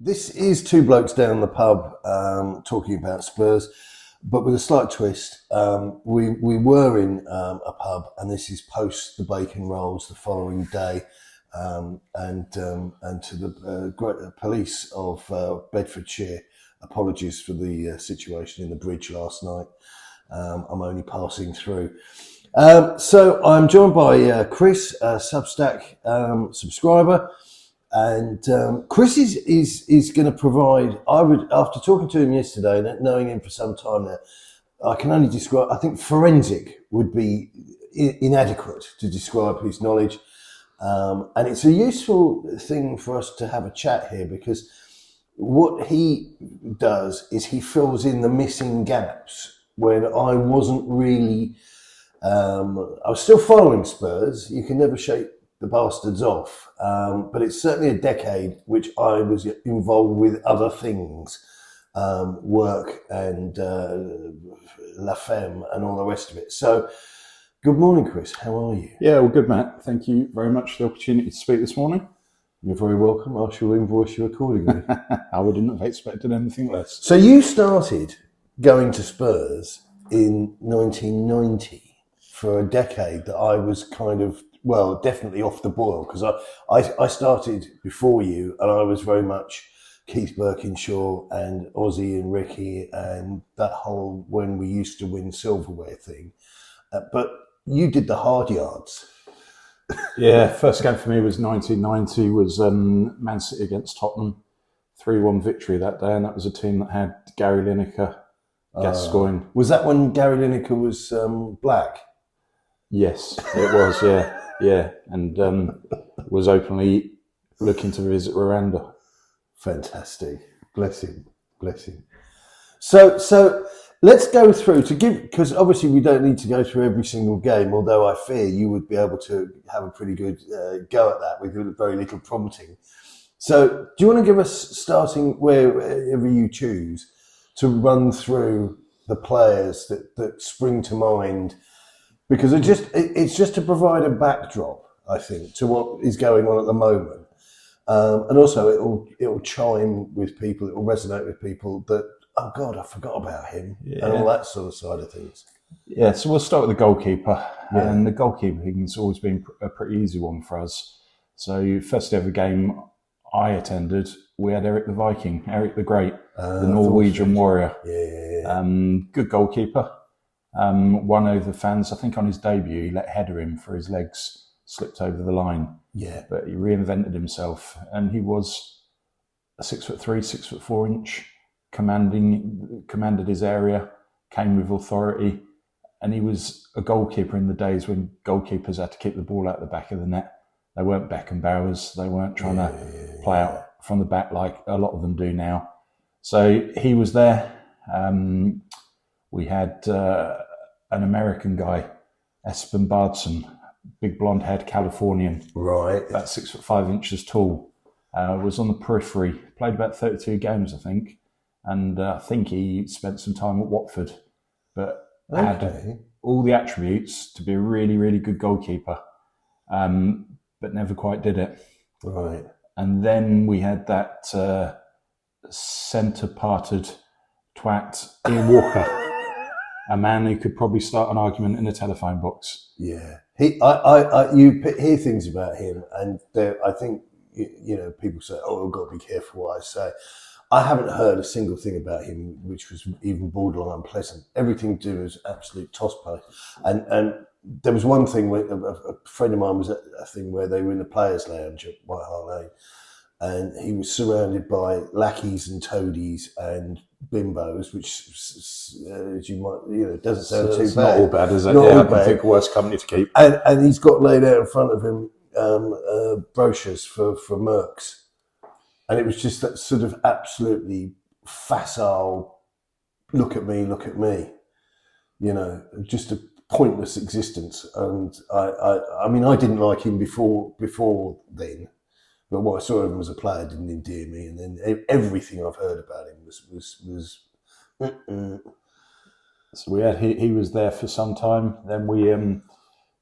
This is two blokes down the pub talking about Spurs, but with a slight twist. We were in a pub, and this is post the bacon rolls the following day, and to the great police of Bedfordshire, apologies for the situation in the bridge last night. I'm only passing through. So I'm joined by Chris, a Substack subscriber. And Chris is going to provide, after talking to him yesterday and knowing him for some time now, I can only describe, I think forensic would be inadequate to describe his knowledge. And it's a useful thing for us to have a chat here, because what he does is he fills in the missing gaps when I wasn't really, I was still following Spurs. You can never shake the bastards off, but it's certainly a decade which I was involved with other things, work and La Femme and all the rest of it. So, good morning, Chris. How are you? Yeah, well, good, Matt. Thank you very much for the opportunity to speak this morning. You're very welcome. I shall invoice you accordingly. I wouldn't have expected anything less. So you started going to Spurs in 1990 for a decade that I was kind of, well, definitely off the boil, because I started before you, and I was very much Keith Birkinshaw and Ozzy and Ricky and that whole when we used to win silverware thing. But you did the hard yards. Yeah, first game for me was 1990, was Man City against Tottenham, 3-1 victory that day, and that was a team that had Gary Lineker, Gascoigne. Was that when Gary Lineker was black? Yes, it was, yeah, and was openly looking to visit Rwanda. Fantastic. Bless him. So let's go through because obviously we don't need to go through every single game, although I fear you would be able to have a pretty good go at that with very little prompting. So do you want to give us, starting wherever you choose, to run through the players that spring to mind? Because it's just to provide a backdrop, I think, to what is going on at the moment. And also it'll chime with people, it will resonate with people that, oh God, I forgot about him, and all that sort of side of things. Yeah, so we'll start with the goalkeeper. Yeah. And the goalkeeping has always been a pretty easy one for us. So first ever game I attended, we had Eric the Viking, Eric the Great, the Norwegian warrior. Yeah. Good goalkeeper. Won over fans. I think on his debut, he let header him for his legs slipped over the line. Yeah. But he reinvented himself, and he was a 6'3", 6'4" inch, commanded his area, came with authority, and he was a goalkeeper in the days when goalkeepers had to keep the ball out the back of the net. They weren't Beckenbauers. They weren't trying to play out from the back like a lot of them do now. So he was there. We had an American guy, Espen Bardson, big blonde-haired Californian, right, about 6'5" tall. Was on the periphery, played about 32 games, I think, and I think he spent some time at Watford, but had all the attributes to be a really, really good goalkeeper, but never quite did it. Right. And then we had that centre-parted twat, Ian Walker. A man who could probably start an argument in a telephone box. Yeah, you hear things about him, and I think people say, "Oh, I've got to be careful what I say." I haven't heard a single thing about him which was even borderline unpleasant. Everything to do was absolute toss play, and there was one thing where a friend of mine was at a thing where they were in the players' lounge at White Hart Lane, and he was surrounded by lackeys and toadies and bimbos, which, as you might, doesn't sound too bad. Not all bad, is it? Not I all can bad. think of worse company to keep. And he's got laid out in front of him brochures for Mercs, and it was just that sort of absolutely facile, look at me, just a pointless existence. And I mean, I didn't like him before then. But what I saw of him as a player didn't endear me, and then everything I've heard about him was. So we had he was there for some time. Then we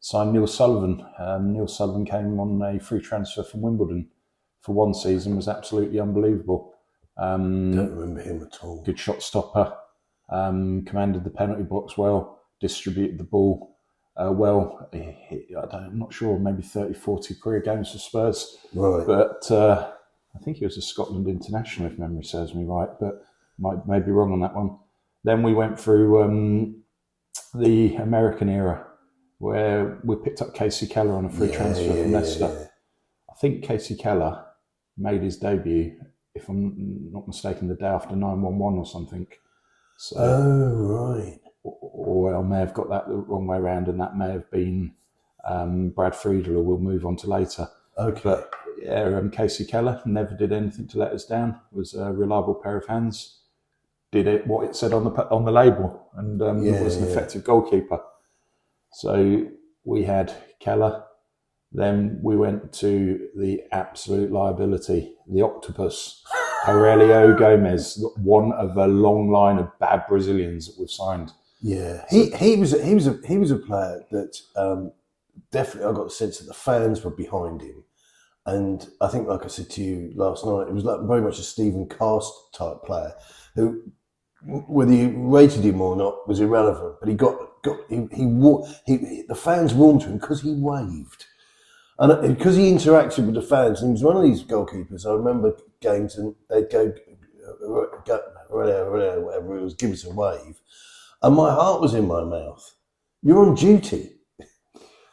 signed Neil Sullivan. Neil Sullivan came on a free transfer from Wimbledon for one season, was absolutely unbelievable. Don't remember him at all. Good shot stopper. Commanded the penalty box well. Distributed the ball well. I'm not sure, maybe 30, 40 career games for Spurs. Right. But I think he was a Scotland international, if memory serves me right, but may be wrong on that one. Then we went through the American era, where we picked up Casey Keller on a free transfer from Leicester. Yeah. I think Casey Keller made his debut, if I'm not mistaken, the day after 9/11 or something. So, right. Or I may have got that the wrong way around, and that may have been Brad Friedel, who we'll move on to later. Okay. But yeah, Casey Keller never did anything to let us down. Was a reliable pair of hands. Did it what it said on the label, and was an effective goalkeeper. So we had Keller. Then we went to the absolute liability, the octopus, Aurelio Gomez, one of a long line of bad Brazilians that we've signed. Yeah, he was a player that definitely I got the sense that the fans were behind him, and I think, like I said to you last night, it was like very much a Stephen Cast type player who, whether you rated him or not, was irrelevant. But the fans warmed to him because he waved. And because he interacted with the fans, and he was one of these goalkeepers. I remember games and they'd go, whatever it was, give us a wave. And my heart was in my mouth. You're on duty.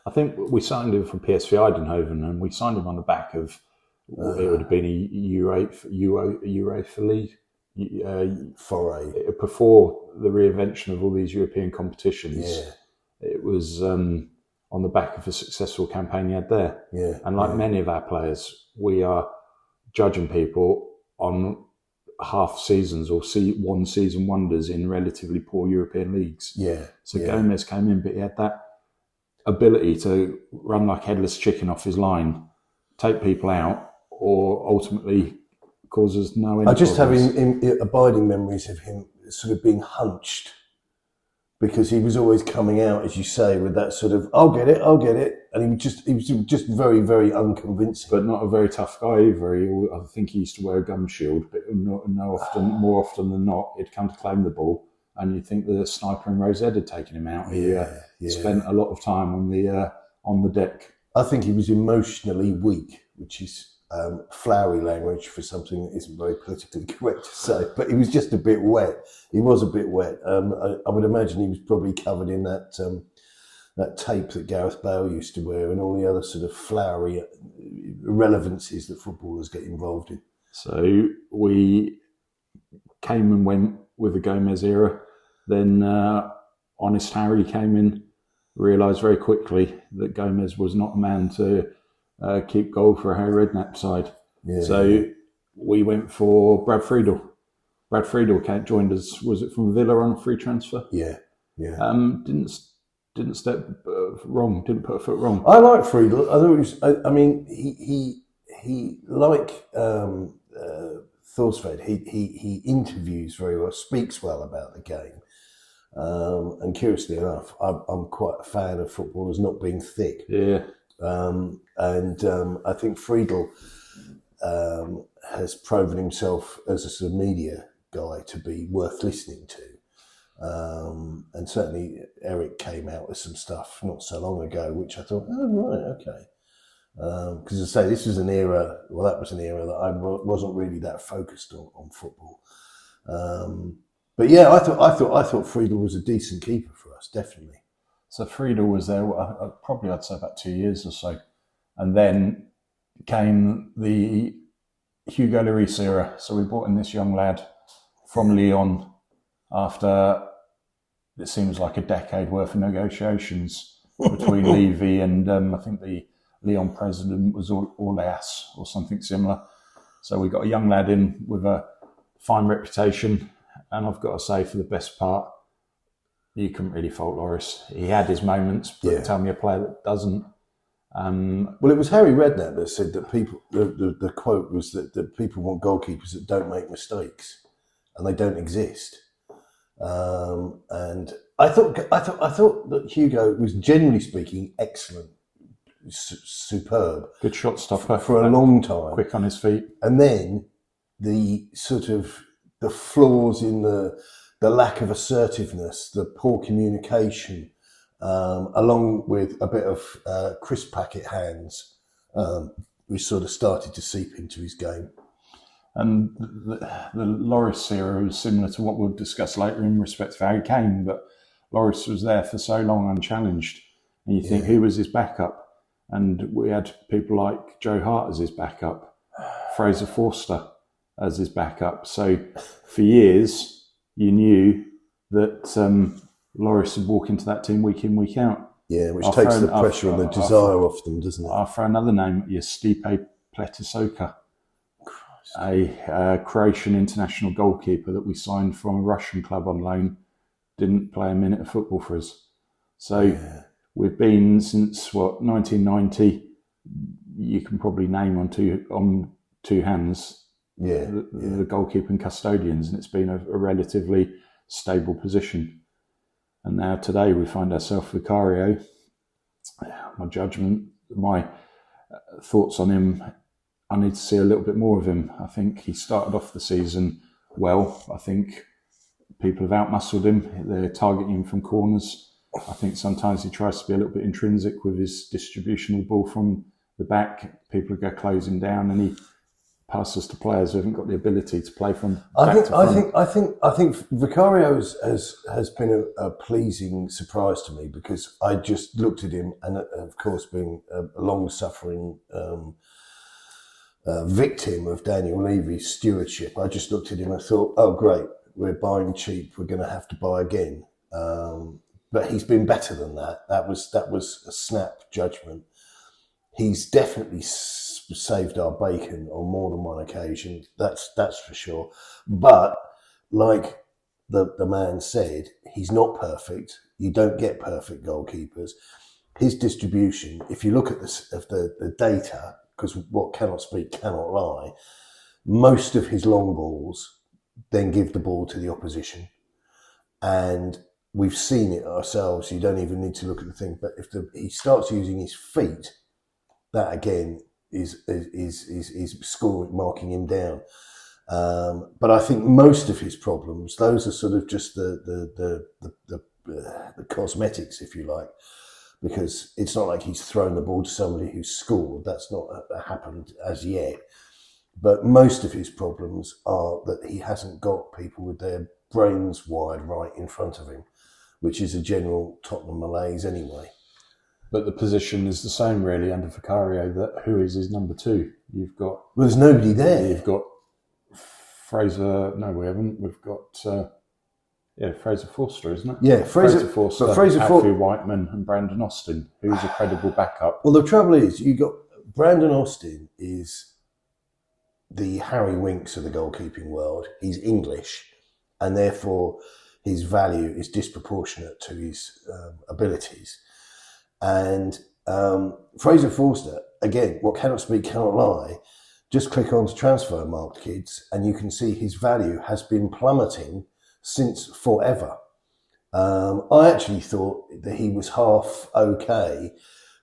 I think we signed him from PSV Eindhoven, and we signed him on the back of, it would have been a UEFA League foray. Before the reinvention of all these European competitions. Yeah. It was on the back of a successful campaign you had there. Yeah. And like many of our players, we are judging people on half seasons or one season wonders in relatively poor European leagues. Yeah. So Gomez came in, but he had that ability to run like headless chicken off his line, take people out, or ultimately causes no end. I just have abiding memories of him sort of being hunched, because he was always coming out, as you say, with that sort of I'll get it, and he was just very, very unconvincing. But not a very tough guy either. I think he used to wear a gum shield, but more often than not, he'd come to claim the ball, and you'd think the sniper in Rosette had taken him out. He spent a lot of time on the deck. I think he was emotionally weak, which is flowery language for something that isn't very politically correct to say, but he was just a bit wet. He was a bit wet. I would imagine he was probably covered in that tape that Gareth Bale used to wear, and all the other sort of flowery irrelevancies that footballers get involved in. So we came and went with the Gomez era. Then Honest Harry came in, realised very quickly that Gomez was not a man to keep goal for a Harry Redknapp side. We went for Brad Friedel. Brad Friedel joined us. Was it from Villa on a free transfer? Yeah. Didn't step wrong. Didn't put a foot wrong. I like Friedel. I thought it was. I mean, he like Thorsved. He interviews very well, speaks well about the game. And curiously enough, I'm quite a fan of footballers not being thick. Yeah. I think Friedel has proven himself as a sort of media guy to be worth listening to. And certainly Eric came out with some stuff not so long ago, which I thought, oh, right, okay. Because as I say, this was an era, that was an era that I wasn't really that focused on football. But yeah, I thought Friedel was a decent keeper for us, definitely. So Friedel was there, probably I'd say about 2 years or so. And then came the Hugo Lloris era. So we brought in this young lad from Lyon after it seems like a decade worth of negotiations between Levy and I think the Lyon president was Orleas or something similar. So we got a young lad in with a fine reputation. And I've got to say, for the best part, you couldn't really fault Lloris. He had his moments, but tell me a player that doesn't. Well, it was Harry Redknapp that said that people. The quote was that people want goalkeepers that don't make mistakes, and they don't exist. And I thought that Hugo was, generally speaking, excellent, superb, good shot stopper for a long time, quick on his feet, and then the sort of the flaws in the lack of assertiveness, the poor communication, along with a bit of crisp packet hands, we sort of started to seep into his game. And the Loris era was similar to what we'll discuss later in respect to how he came, but Loris was there for so long unchallenged. And you think, who was his backup? And we had people like Joe Hart as his backup, Fraser Forster as his backup. So for years, you knew that Loris would walk into that team week in, week out. Yeah, which takes the pressure and the desire off them, doesn't it? I'll throw another name at you, Stipe Pletisovka, a Croatian international goalkeeper that we signed from a Russian club on loan, didn't play a minute of football for us. So we've been since 1990. You can probably name on two hands the goalkeeping custodians, and it's been a relatively stable position. And now today we find ourselves Vicario. My judgment, my thoughts on him, I need to see a little bit more of him. I think he started off the season well. I think people have outmuscled him. They're targeting him from corners. I think sometimes he tries to be a little bit intrinsic with his distribution of the ball from the back. People go closing down, and he passes to players who haven't got the ability to play from back to front. I think Vicario has been a pleasing surprise to me, because I just looked at him, and of course, being a long-suffering victim of Daniel Levy's stewardship, I just looked at him and thought, oh great, we're buying cheap, we're going to have to buy again. But he's been better than that. That was a snap judgment. He's definitely saved our bacon on more than one occasion. That's for sure. But like the man said, he's not perfect. You don't get perfect goalkeepers. His distribution, if you look at the data, because what cannot speak cannot lie, most of his long balls then give the ball to the opposition. And we've seen it ourselves. You don't even need to look at the thing. But if he starts using his feet, that again is scoring, marking him down. But I think most of his problems, those are sort of just the cosmetics, if you like, because it's not like he's thrown the ball to somebody who's scored. That's not happened as yet. But most of his problems are that he hasn't got people with their brains wide right in front of him, which is a general Tottenham malaise anyway. But the position is the same really under Vicario. That who is his number two? You've got there's nobody there. You've got Fraser. No, we haven't. We've got Fraser Forster, isn't it? Yeah, Fraser Forster, Alfie Whiteman, and Brandon Austin, who's a credible backup. Well, the trouble is, you got Brandon Austin is the Harry Winks of the goalkeeping world. He's English, and therefore his value is disproportionate to his abilities. And Fraser Forster, again, what cannot speak cannot lie. Just click on to Transfermarkt, kids, and you can see his value has been plummeting since forever. I actually thought that he was half okay,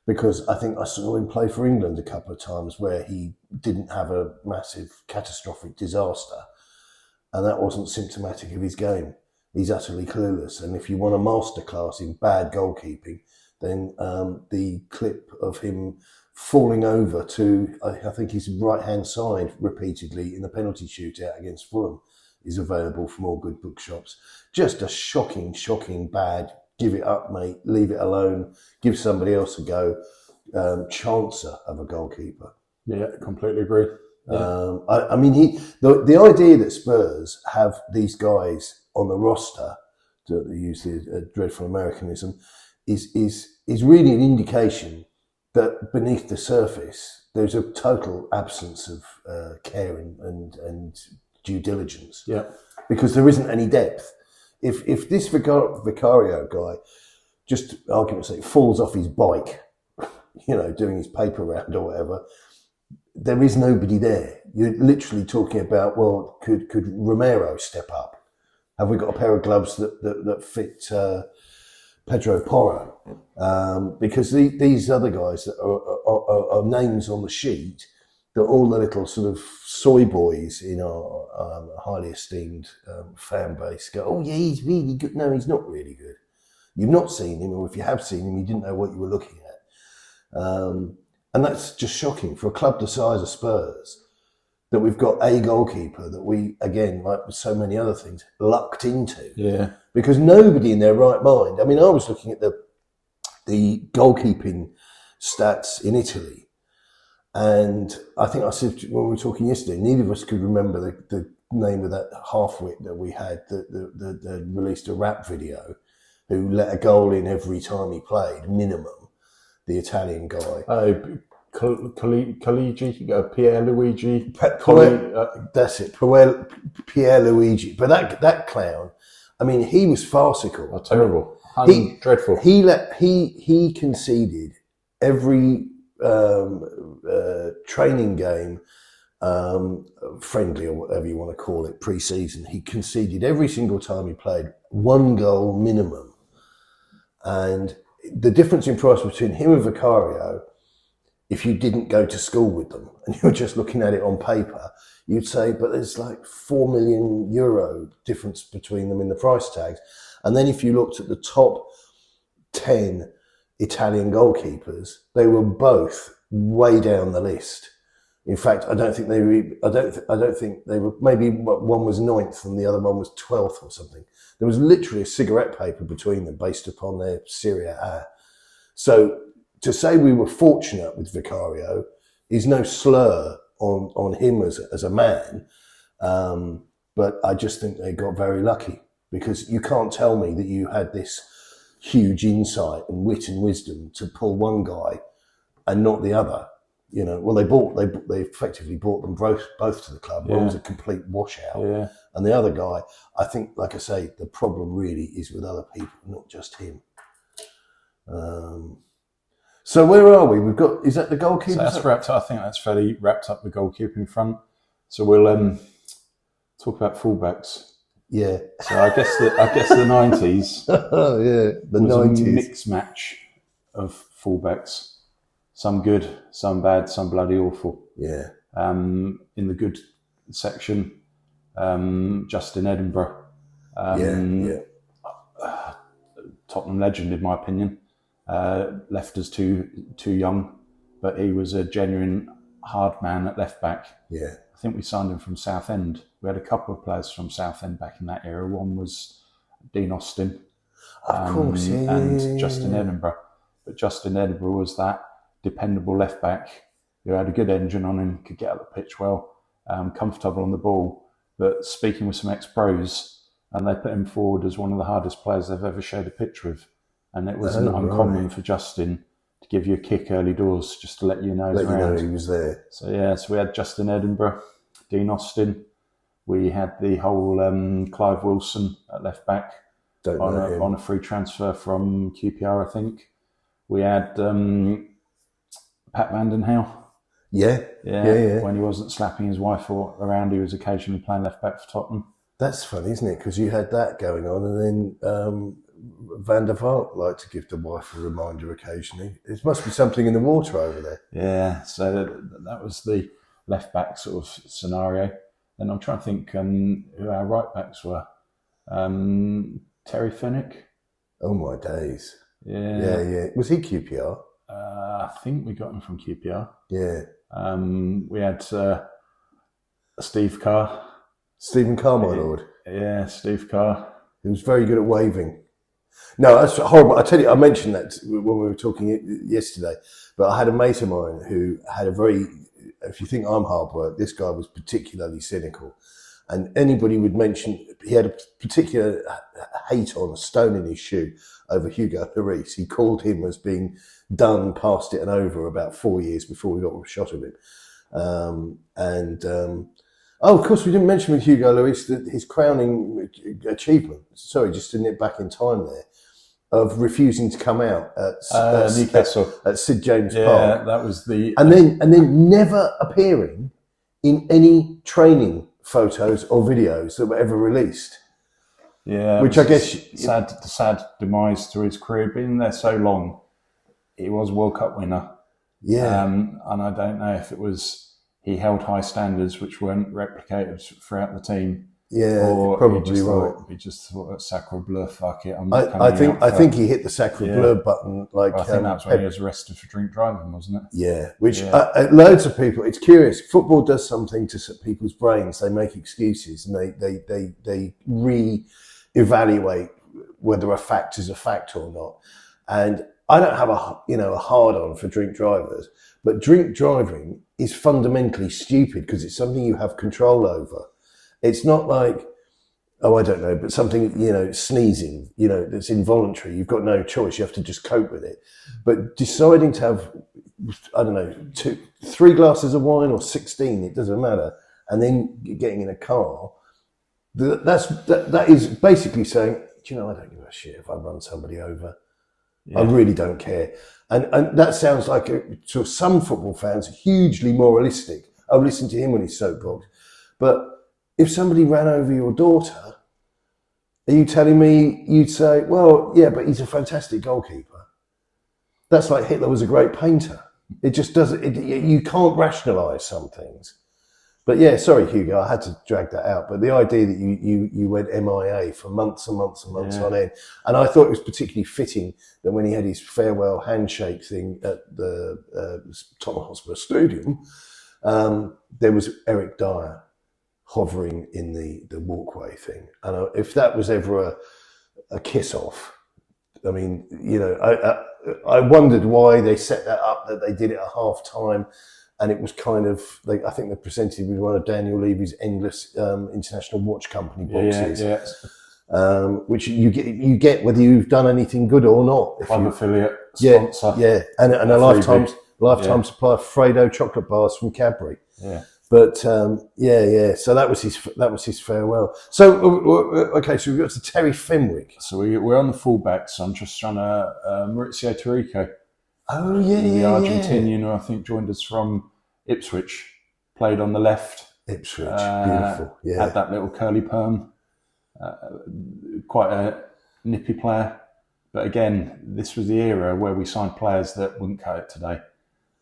because I think I saw him play for England a couple of times where he didn't have a massive catastrophic disaster, and that wasn't symptomatic of his game. He's utterly clueless, and if you want a masterclass in bad goalkeeping, then the clip of him falling over to, I think his right-hand side repeatedly in the penalty shootout against Fulham is available from all good bookshops. Just a shocking bad, give it up, mate, leave it alone, give somebody else a go, chancer of a goalkeeper. Yeah, completely agree. Yeah. I mean, the idea that Spurs have these guys on the roster, to use the dreadful Americanism, is really an indication that beneath the surface there's a total absence of care and due diligence. Yeah, because there isn't any depth. If this Vicario guy, just argument's sake, falls off his bike, doing his paper round or whatever, there is nobody there. You're literally talking about, well, could Romero step up? Have we got a pair of gloves that fit Pedro Porro? Because these other guys that are names on the sheet, that all the little sort of soy boys in our highly esteemed fan base go, oh yeah, he's really good. No, he's not really good. You've not seen him, or if you have seen him, you didn't know what you were looking at. And that's just shocking for a club the size of Spurs, that we've got a goalkeeper that we, again, like with so many other things, lucked into. Yeah. Because nobody in their right mind, I mean, I was looking at the goalkeeping stats in Italy, and I think I said when we were talking yesterday, neither of us could remember the name of that half-wit that we had that released a rap video, who let a goal in every time he played, minimum, the Italian guy. Pierluigi. That's it, Pierluigi. But that clown, I mean, he was farcical. Oh, terrible. Dreadful. He conceded every training game, friendly or whatever you want to call it, pre-season. He conceded every single time he played, 1 goal minimum. And the difference in price between him and Vicario, if you didn't go to school with them and you were just looking at it on paper, you'd say, but there's like €4 million difference between them in the price tags. And then if you looked at the top 10 Italian goalkeepers, they were both way down the list. In fact, I don't think they were, maybe one was 9th and the other one was 12th or something. There was literally a cigarette paper between them based upon their Serie A. So to say we were fortunate with Vicario is no slur on him as a man. But I just think they got very lucky, because you can't tell me that you had this huge insight and wit and wisdom to pull one guy and not the other. You know, well, they effectively brought them both to the club. One was a complete washout, and the other guy, I think, like I say, the problem really is with other people, not just him. So where are we? We've got, is that the goalkeeper? So that's wrapped up. I think that's fairly wrapped up the goalkeeping front. So we'll talk about fullbacks. Yeah. So I guess the 90s. Oh yeah, the was 90s. A mixed match of fullbacks. Some good, some bad, some bloody awful. Yeah. In the good section, Justin Edinburgh. Tottenham legend, in my opinion. Left us too young, but he was a genuine hard man at left back. Yeah. I think we signed him from Southend. We had a couple of players from Southend back in that era. One was Dean Austin, Of course, and Justin Edinburgh. But Justin Edinburgh was that dependable left back who had a good engine on him, could get up the pitch well, comfortable on the ball. But speaking with some ex-pros, and they put him forward as one of the hardest players they've ever shared a pitch with. And it wasn't uncommon for Justin to give you a kick early doors just to let you know Let you know he was there. So we had Justin Edinburgh, Dean Austin. We had the whole Clive Wilson at left back on a free transfer from QPR, I think. We had Pat Vandenhauw. Yeah. When he wasn't slapping his wife around, he was occasionally playing left back for Tottenham. That's funny, isn't it? Because you had that going on, and then Van der Vaart liked to give the wife a reminder occasionally. There must be something in the water over there. Yeah, so that was the left back sort of scenario. And I'm trying to think who our right backs were. Terry Finnick. Oh my days. Yeah. Was he QPR? I think we got him from QPR. Yeah. We had Steve Carr. Stephen Carr, my lord. Yeah, Steve Carr. He was very good at waving. No, that's horrible. I tell you, I mentioned that when we were talking yesterday, but I had a mate of mine who had a very, if you think I'm hard work, this guy was particularly cynical. And anybody would mention, he had a particular hate on, a stone in his shoe over Hugo Lloris. He called him as being done, past it and over about 4 years before we got a shot of him. Of course, we didn't mention with Hugo Lloris that his crowning achievement, sorry, just to nip back in time there, of refusing to come out at Newcastle at St James Park. Yeah, that was the... And then never appearing in any training photos or videos that were ever released. Yeah, which I guess sad demise to his career. Being there so long, he was a World Cup winner. Yeah, and I don't know if it was he held high standards which weren't replicated throughout the team. Yeah, or probably right. He just thought, sacre bleu, fuck it. I think he hit the sacre bleu button. Like, I think that's when he was arrested for drink driving, wasn't it? Yeah, which loads of people. It's curious. Football does something to people's brains. They make excuses and they re-evaluate whether a fact is a fact or not. And I don't have a hard on for drink drivers, but drink driving is fundamentally stupid because it's something you have control over. It's not like, I don't know, but something, sneezing, that's involuntary. You've got no choice. You have to just cope with it. But deciding to have, 3 glasses of wine or 16, it doesn't matter, and then getting in a car, that is basically saying, I don't give a shit if I run somebody over. Yeah. I really don't care. And that sounds like, to some football fans, hugely moralistic. I've listened to him when he's soapboxed. But if somebody ran over your daughter, are you telling me you'd say, well, yeah, but he's a fantastic goalkeeper? That's like Hitler was a great painter. It just doesn't, you can't rationalise some things. But yeah, sorry, Hugo, I had to drag that out. But the idea that you went MIA for months and months and months on end, and I thought it was particularly fitting that when he had his farewell handshake thing at the Tottenham Hotspur Stadium, there was Eric Dyer hovering in the walkway thing. And if that was ever a kiss-off, I mean, I wondered why they set that up, that they did it at half-time. And it was kind of, I think they presented with one of Daniel Levy's endless international watch company boxes, which you get whether you've done anything good or not. Club affiliate, sponsor. And a lifetime supply of Fredo chocolate bars from Cadbury. Yeah. But so that was his farewell. So okay, so we got to Terry Fenwick. So we're on the fullback. So I'm just trying to Maurizio Taricco. Oh yeah, the Argentinian who I think joined us from Ipswich, played on the left. Ipswich, beautiful. Yeah, had that little curly perm. Quite a nippy player, but again, this was the era where we signed players that wouldn't cut it today.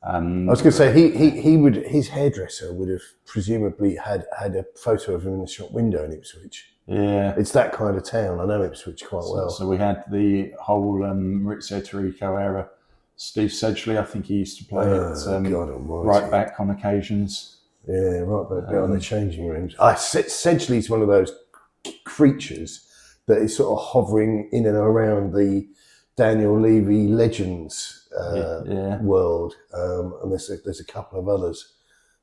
I was going to say he would, his hairdresser would have presumably had a photo of him in the shop window in Ipswich. Yeah, it's that kind of town. I know Ipswich quite well. So we had the whole Maurizio Taricco era. Steve Sedgley, I think he used to play right back on occasions. Yeah, right back on the changing rooms. Sedgley's one of those creatures that is sort of hovering in and around the Daniel Levy legends world, and there's a couple of others.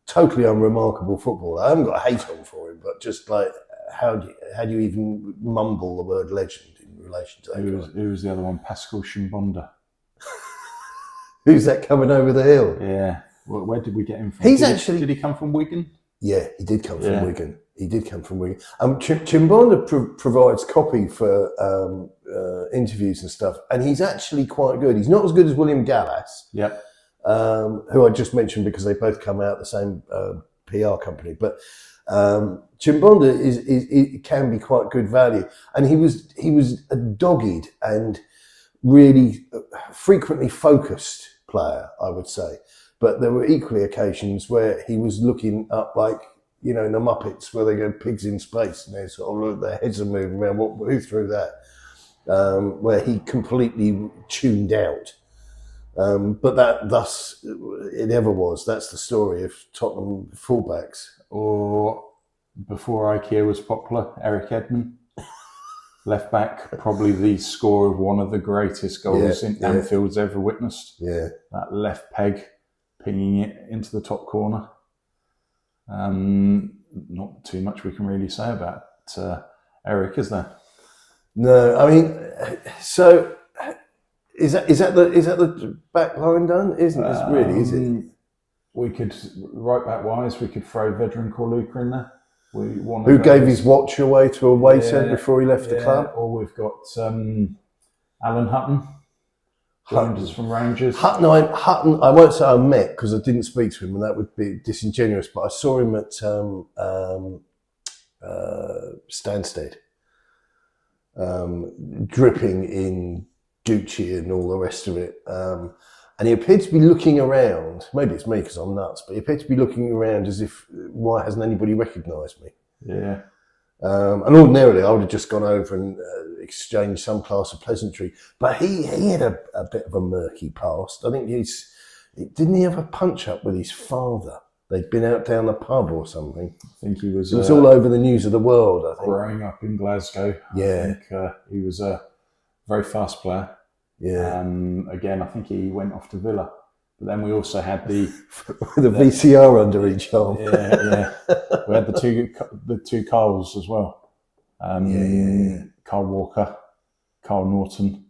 Totally unremarkable footballer. I haven't got a hate on for him, but just like how do you even mumble the word legend in relation to that? Who was the other one? Pascal Chimbonda. Who's that coming over the hill? Yeah. Where did we get him from? Did he come from Wigan? Yeah, he did come from Wigan. Chimbonda provides copy for interviews and stuff, and he's actually quite good. He's not as good as William Gallas, who I just mentioned because they both come out the same PR company. But Chimbonda is can be quite good value, and he was a dogged and really frequently focused player, I would say. But there were equally occasions where he was looking up like, in the Muppets where they go pigs in space and they sort of look, their heads are moving around. Who threw that? Where he completely tuned out. But thus it ever was. That's the story of Tottenham fullbacks. Or before IKEA was popular, Eric Edman. Left back, probably the scorer of one of the greatest goals Anfield's ever witnessed. Yeah, that left peg, pinging it into the top corner. Not too much we can really say about Eric, is there? No, I mean, so is that the back line done? Isn't it really? Is it? We could right back wise, we could throw Vedran Korluka in there. Who gave his watch away to a waiter before he left the club? Or we've got Alan Hutton, joined us from Rangers. Hutton, I won't say I met because I didn't speak to him, and that would be disingenuous. But I saw him at Stansted, dripping in Gucci and all the rest of it. And he appeared to be looking around. Maybe it's me because I'm nuts, but he appeared to be looking around as if, why hasn't anybody recognised me? Yeah. And ordinarily, I would have just gone over and exchanged some class of pleasantry. But he had a bit of a murky past. I think didn't he have a punch up with his father? They'd been out down the pub or something. I think he was. It was all over the news of the world, I think. Growing up in Glasgow. Yeah. I think he was a very fast player. Yeah. Again, I think he went off to Villa. But then we also had the VCR under each arm. Yeah. We had the two Carls as well. Carl Walker, Carl Norton.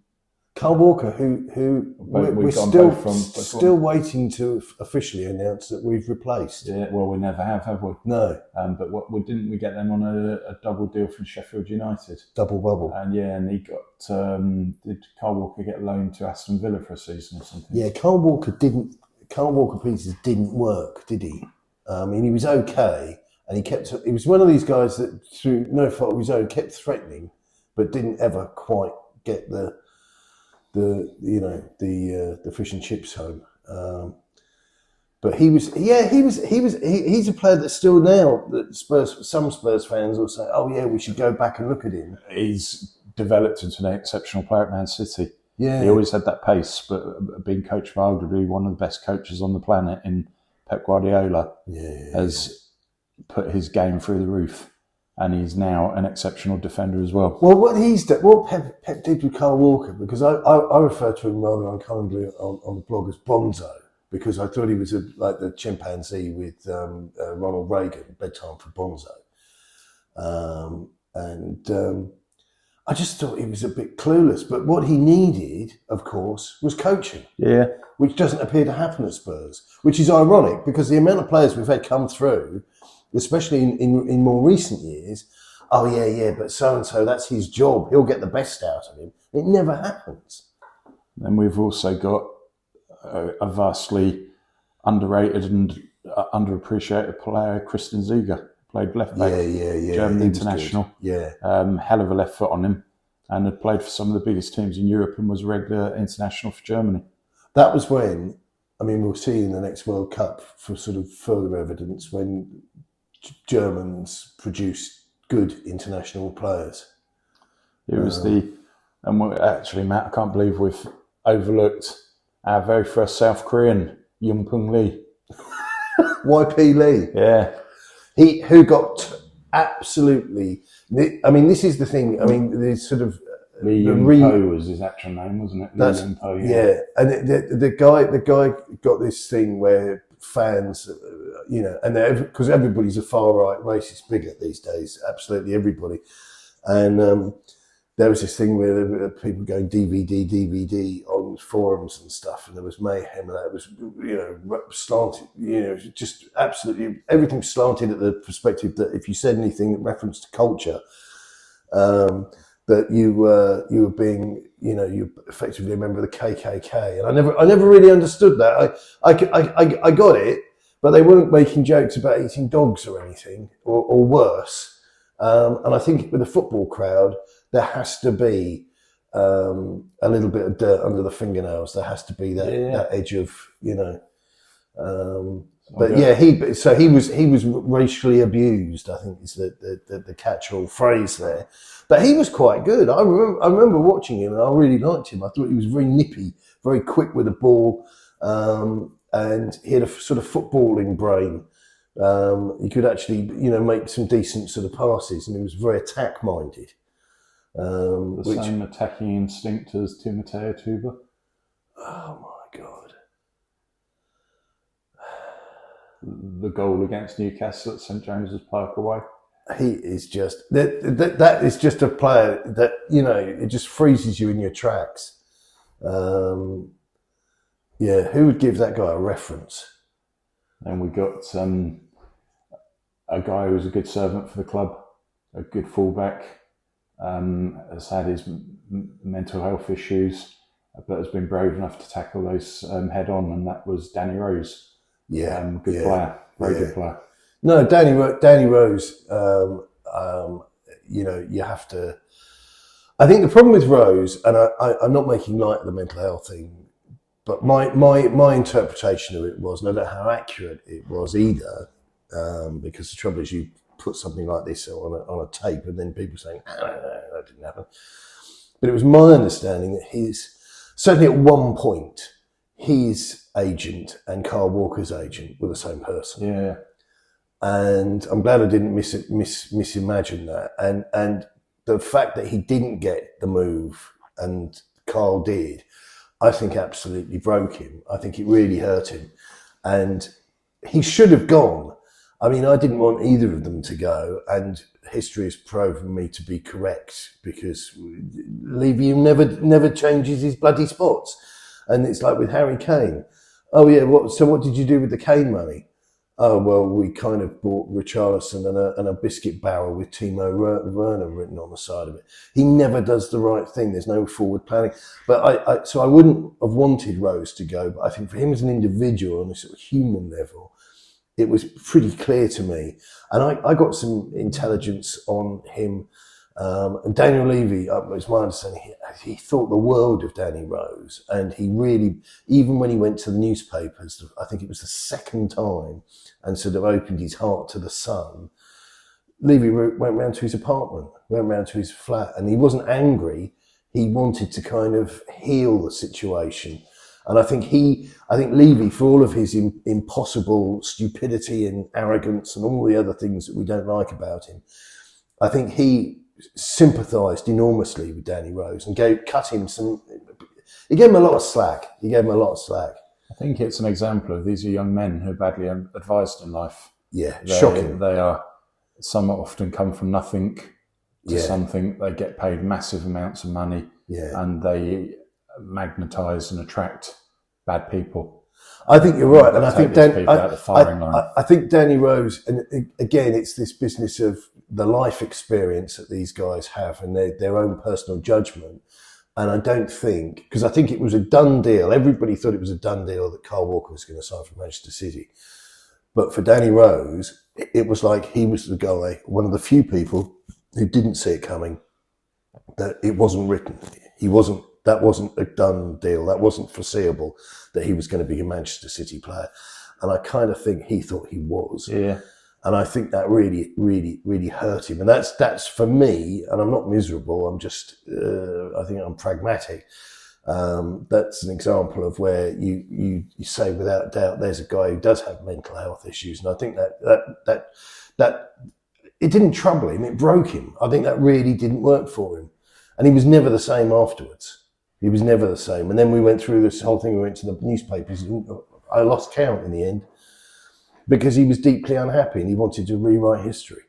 Carl Walker, who we're still waiting to officially announce that we've replaced. Yeah, well, we never have we? No. But didn't we get them on a double deal from Sheffield United? Double bubble. And he got. Did Carl Walker get loaned to Aston Villa for a season or something? Yeah, Carl Walker pieces didn't work, did he? I mean, he was okay, and he was one of these guys that, through no fault of his own, kept threatening, but didn't ever quite get the fish and chips home. But he's a player that still now that some Spurs fans will say, oh yeah, we should go back and look at him. He's developed into an exceptional player at Man City. Yeah, he always had that pace, but being coached by arguably one of the best coaches on the planet in Pep Guardiola has put his game through the roof, and he's now an exceptional defender as well. Well, what Pep did with Carl Walker, because I refer to him rather unkindly on the blog as Bonzo, because I thought he was like the chimpanzee with Ronald Reagan, bedtime for Bonzo. I just thought he was a bit clueless. But what he needed, of course, was coaching. Yeah. Which doesn't appear to happen at Spurs, which is ironic because the amount of players we've had come through, especially in more recent years, but so-and-so, that's his job. He'll get the best out of him. It never happens. Then we've also got a vastly underrated and underappreciated player, Christian Ziege. Played left back, German international. Yeah. Hell of a left foot on him, and had played for some of the biggest teams in Europe and was a regular international for Germany. That was when, we'll see in the next World Cup for sort of further evidence, when Germans produced good international players. It was actually, Matt, I can't believe we've overlooked our very first South Korean, Young-Pung Lee. YP Lee. Yeah. Who got absolutely. This is the thing. There's sort of Lee Young-Po was his actual name, wasn't it? Lee Young-Po, yeah. And the guy got this thing where fans, and because everybody's a far right racist bigot these days, absolutely everybody, and there was this thing where there were people going DVD on forums and stuff, and there was mayhem, and that was, slanted, just absolutely everything slanted at the perspective that if you said anything in reference to culture, that you were being, you effectively a member of the KKK, and I never really understood that. I got it, but they weren't making jokes about eating dogs or anything, or worse. And I think with a football crowd, there has to be a little bit of dirt under the fingernails. There has to be that edge of, he was racially abused, I think is the catch-all phrase there. But he was quite good. I remember watching him, and I really liked him. I thought he was very nippy, very quick with the ball, and he had a sort of footballing brain. He could actually, make some decent sort of passes, and he was very attack-minded. Same attacking instinct as Timoteo Tuba. Oh my God! The goal against Newcastle at St James's Park away. He is just that is just a player that it just freezes you in your tracks. Who would give that guy a reference? And we got a guy who was a good servant for the club, a good fullback. Has had his mental health issues, but has been brave enough to tackle those head on, and that was Danny Rose. Good player, very good player. No, Danny Rose. You have to. I think the problem with Rose, and I'm not making light of the mental health thing, But my interpretation of it was, no matter how accurate it was either, because the trouble is you put something like this on a tape and then people saying, no, that didn't happen. But it was my understanding that certainly at one point, his agent and Carl Walker's agent were the same person. Yeah. And I'm glad I didn't misimagine that. And the fact that he didn't get the move and Carl did, I think absolutely broke him. I think it really hurt him. And he should have gone. I mean, I didn't want either of them to go, and history has proven me to be correct, because Levy never changes his bloody spots. And it's like with Harry Kane. Oh yeah, so what did you do with the Kane money? Oh, well, we kind of bought Richarlison and a biscuit barrel with Timo Werner written on the side of it. He never does the right thing. There's no forward planning. But so I wouldn't have wanted Rose to go, but I think for him as an individual on a sort of human level, it was pretty clear to me. And I got some intelligence on him. And Daniel Levy, it's my understanding, he thought the world of Danny Rose. And he really, even when he went to the newspapers, I think it was the second time, and sort of opened his heart to the Sun, Levy went round to his apartment, went round to his flat, and he wasn't angry. He wanted to kind of heal the situation. And I think Levy, for all of his impossible stupidity and arrogance and all the other things that we don't like about him, I think he sympathised enormously with Danny Rose and he gave him a lot of slack. I think it's an example of these are young men who are badly advised in life. Yeah, shocking. They are, some often come from nothing to something. They get paid massive amounts of money, and they magnetise and attract bad people. I think you're right, and I think I think Danny Rose, and again, it's this business of the life experience that these guys have and their own personal judgment. And I don't think, because I think it was a done deal. Everybody thought it was a done deal that Carl Walker was going to sign for Manchester City. But for Danny Rose, it was like he was the guy, one of the few people who didn't see it coming, that it wasn't written. That wasn't a done deal. That wasn't foreseeable that he was going to be a Manchester City player. And I kind of think he thought he was. Yeah. And I think that really, really, really hurt him. And that's for me, and I'm not miserable, I'm just, I think I'm pragmatic. That's an example of where you say without doubt, there's a guy who does have mental health issues. And I think that it didn't trouble him, it broke him. I think that really didn't work for him. And he was never the same afterwards. He was never the same. And then we went through this whole thing, we went to the newspapers. I lost count in the end, because he was deeply unhappy and he wanted to rewrite history.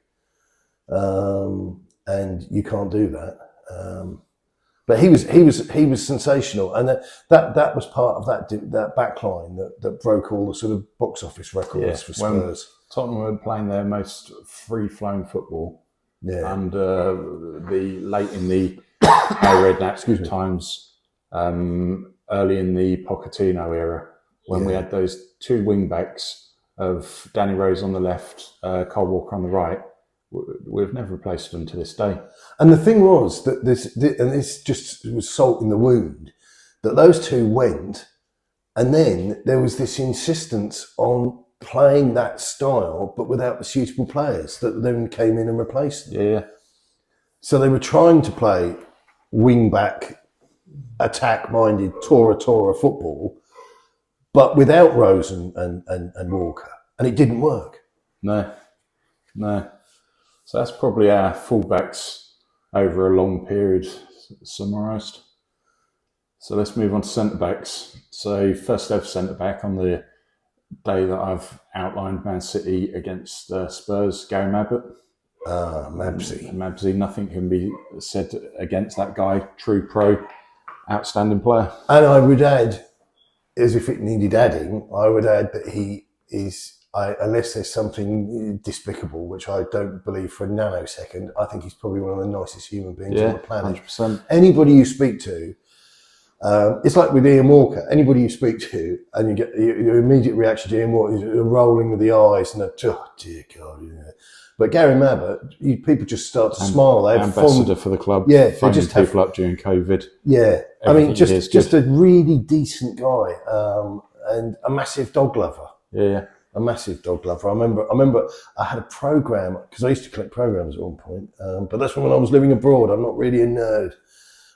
And you can't do that. But he was sensational. And that was part of that backline that broke all the sort of box office records for Spurs. When Tottenham were playing their most free-flowing football. Yeah. And the late in the Redknapp times, early in the Pochettino era, when we had those two wing-backs of Danny Rose on the left, Carl Walker on the right, we've never replaced them to this day. And the thing was that this just was salt in the wound, that those two went, and then there was this insistence on playing that style, but without the suitable players that then came in and replaced them. Yeah. So they were trying to play wing-back, attack-minded, Tora football, but without Rose and Walker. And it didn't work. No. So that's probably our fullbacks over a long period summarised. So let's move on to centre-backs. So first ever centre-back on the day that I've outlined Man City against Spurs, Gary Mabbott. Mabsy. Nothing can be said against that guy. True pro, outstanding player. And I would add, as if it needed adding, I would add that he is, unless there's something despicable, which I don't believe for a nanosecond, I think he's probably one of the nicest human beings on the planet. 100%. Anybody you speak to, It's like with Ian Walker. Anybody you speak to, and you get your immediate reaction to Ian Walker is rolling with the eyes and oh dear God. But Gary Mabbott, people just start to smile. They have ambassador for the club. Yeah, they phoning just people up during COVID. Yeah, Everything just a really decent guy, and a massive dog lover. Yeah. A massive dog lover. I remember I had a program, because I used to collect programs at one point, but that's when I was living abroad. I'm not really a nerd.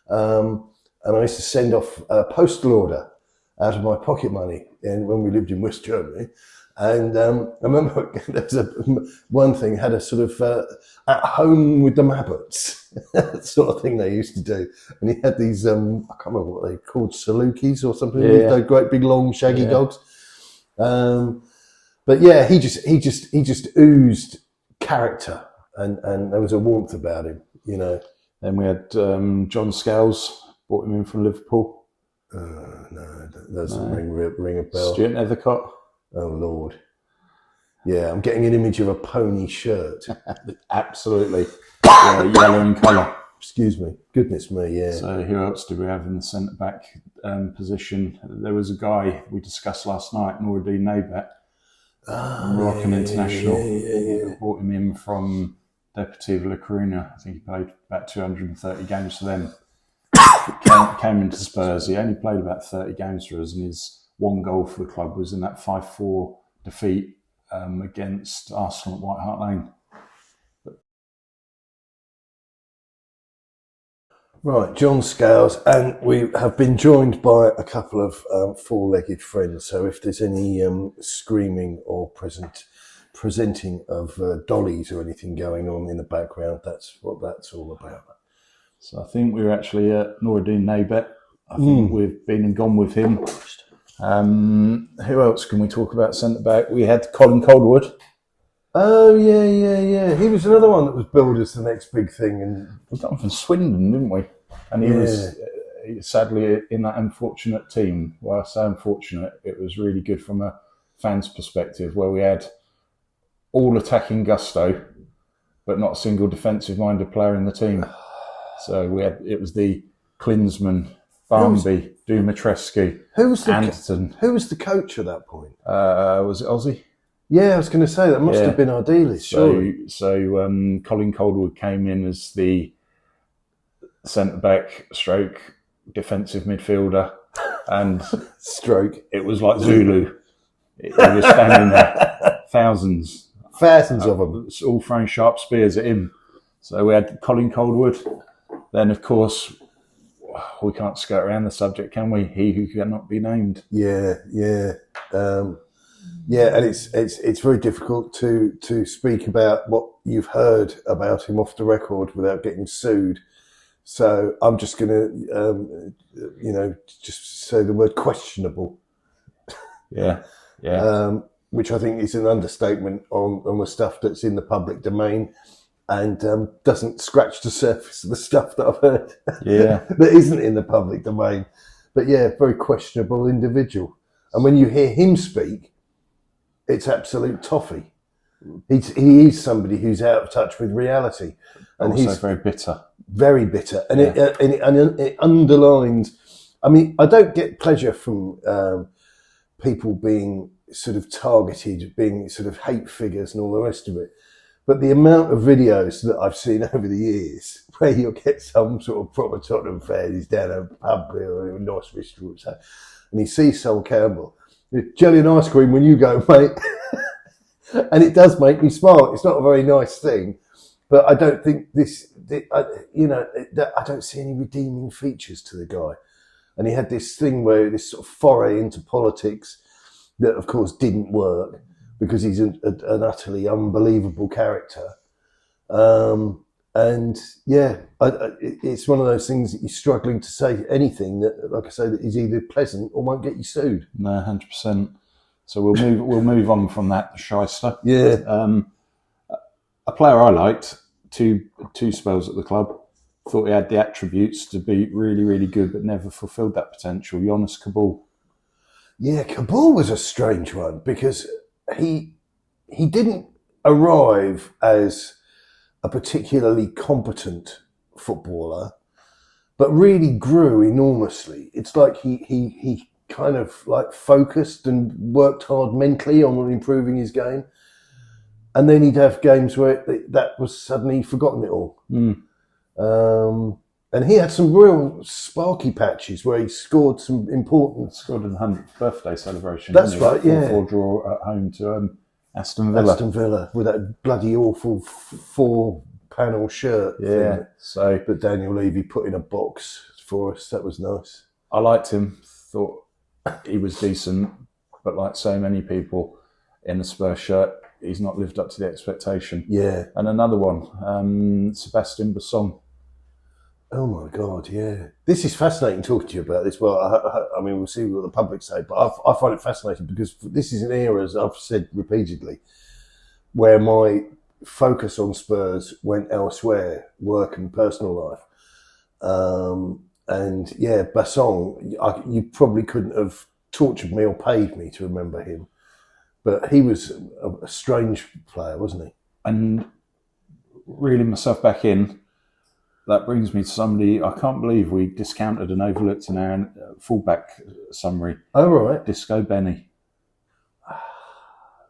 And I used to send off a postal order out of my pocket money when we lived in West Germany. And I remember there was one thing had a sort of at home with the Mabbotts sort of thing they used to do. And he had these, I can't remember what they called, Salukis or something, those great big long shaggy dogs. But yeah, he just oozed character, and there was a warmth about him, Then we had John Scales, brought him in from Liverpool. No, that doesn't ring a bell. Stuart Nethercott. Oh Lord, yeah, I'm getting an image of a pony shirt. Absolutely, yellow in colour. Excuse me, goodness me, yeah. So who else did we have in the centre back position? There was a guy we discussed last night, Noureddin Nabat. Moroccan international. Yeah. Brought him in from Deportivo La Coruña. I think he played about 230 games for them. Came into Spurs. He only played about 30 games for us, and his one goal for the club was in that 5-4 defeat against Arsenal at White Hart Lane. Right, John Scales, and we have been joined by a couple of four-legged friends. So if there's any screaming or presenting of dollies or anything going on in the background, that's what that's all about. So I think we were actually at Noureddin Nabat. I think we've been and gone with him. Who else can we talk about centre back? We had Colin Coldwood. Oh yeah. He was another one that was billed as the next big thing, and We got him from Swindon, didn't we? And he was sadly in that unfortunate team. Well, I say unfortunate, it was really good from a fan's perspective, where we had all attacking gusto, but not a single defensive-minded player in the team. So it was the Klinsmann, Barmby, Dumitrescu, Anderton. Who was the coach at that point? Was it Ozzy? Yeah, I was going to say that must have been our dealers. So Colin Coldwood came in as the centre back stroke defensive midfielder, and it was like Zulu. He was standing there, thousands of them, all throwing sharp spears at him. So we had Colin Coldwood. Then, of course, we can't skirt around the subject, can we? He who cannot be named. Yeah, and it's very difficult to speak about what you've heard about him off the record without getting sued. So I'm just going to, just say the word questionable. Yeah. Which I think is an understatement on the stuff that's in the public domain, and doesn't scratch the surface of the stuff that I've heard. Yeah. That isn't in the public domain. But yeah, very questionable individual. And when you hear him speak, it's absolute toffee. He is somebody who's out of touch with reality, and also he's very bitter. Very bitter, and it underlines. I mean, I don't get pleasure from people being sort of targeted, being sort of hate figures and all the rest of it. But the amount of videos that I've seen over the years where you'll get some sort of proper Tottenham fan, he's down a pub or a nice restaurant, and he sees Sol Campbell, jelly and ice cream when you go, mate. And it does make me smile. It's not a very nice thing, but I don't think I don't see any redeeming features to the guy. And he had this thing where this sort of foray into politics that, of course, didn't work because he's an utterly unbelievable character. It's one of those things that you're struggling to say anything that, like I say, that is either pleasant or won't get you sued. No, 100%. So we'll move on from that shyster. Yeah. A player I liked, two spells at the club, thought he had the attributes to be really, really good, but never fulfilled that potential. Jonas Kabul. Yeah, Kabul was a strange one because he didn't arrive as a particularly competent footballer, but really grew enormously. It's like he kind of like focused and worked hard mentally on improving his game. And then he'd have games where that was suddenly forgotten it all. And he had some real sparky patches where he scored some important... Scored in the 100th birthday celebration. That's right, yeah. 4-4 draw at home to Aston Villa. Aston Villa, with that bloody awful 4-panel shirt thing that Daniel Levy put in a box for us. That was nice. I liked him, thought he was decent, but like so many people in a Spurs shirt, he's not lived up to the expectation. Yeah. And another one, Sebastian Basson. Oh my God, yeah. This is fascinating talking to you about this. Well, I mean, we'll see what the public say, but I find it fascinating because this is an era, as I've said repeatedly, where my focus on Spurs went elsewhere, work and personal life. And yeah, Basson, you probably couldn't have tortured me or paid me to remember him. But he was a strange player, wasn't he? And reeling myself back in, that brings me to somebody I can't believe we discounted and overlooked in our fullback summary. Oh, right. Disco Benny.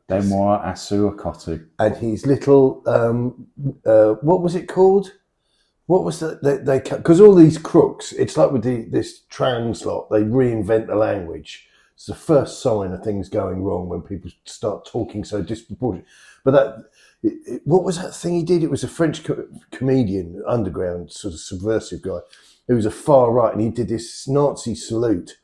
Demois Asuakotu. And his little, what was it called? What was that? Because all these crooks, it's like with this trans lot, they reinvent the language. It's the first sign of things going wrong when people start talking so disproportionately. But what was that thing he did? It was a French comedian, underground, sort of subversive guy, who was a far right, and he did this Nazi salute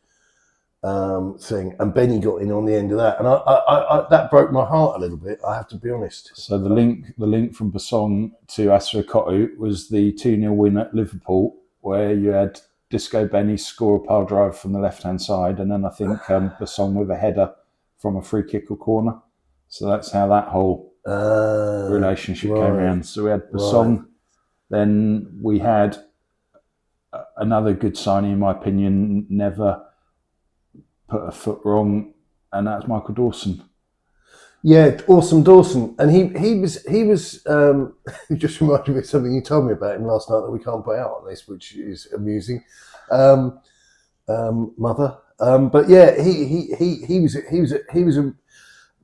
thing, and Benny got in on the end of that, and I that broke my heart a little bit. I have to be honest. So the link from Basson to Asuakotu was the 2-0 win at Liverpool, where you had Disco Benny score a pile drive from the left-hand side, and then I think Basson with a header from a free kick or corner. So that's how that whole relationship came around. So we had Basson, then we had another good signing, in my opinion, never put a foot wrong, and that's Michael Dawson. Yeah, awesome Dawson, and he was he just reminded me of something you told me about him last night that we can't put out on this, which is amusing. Mother, but yeah, he was a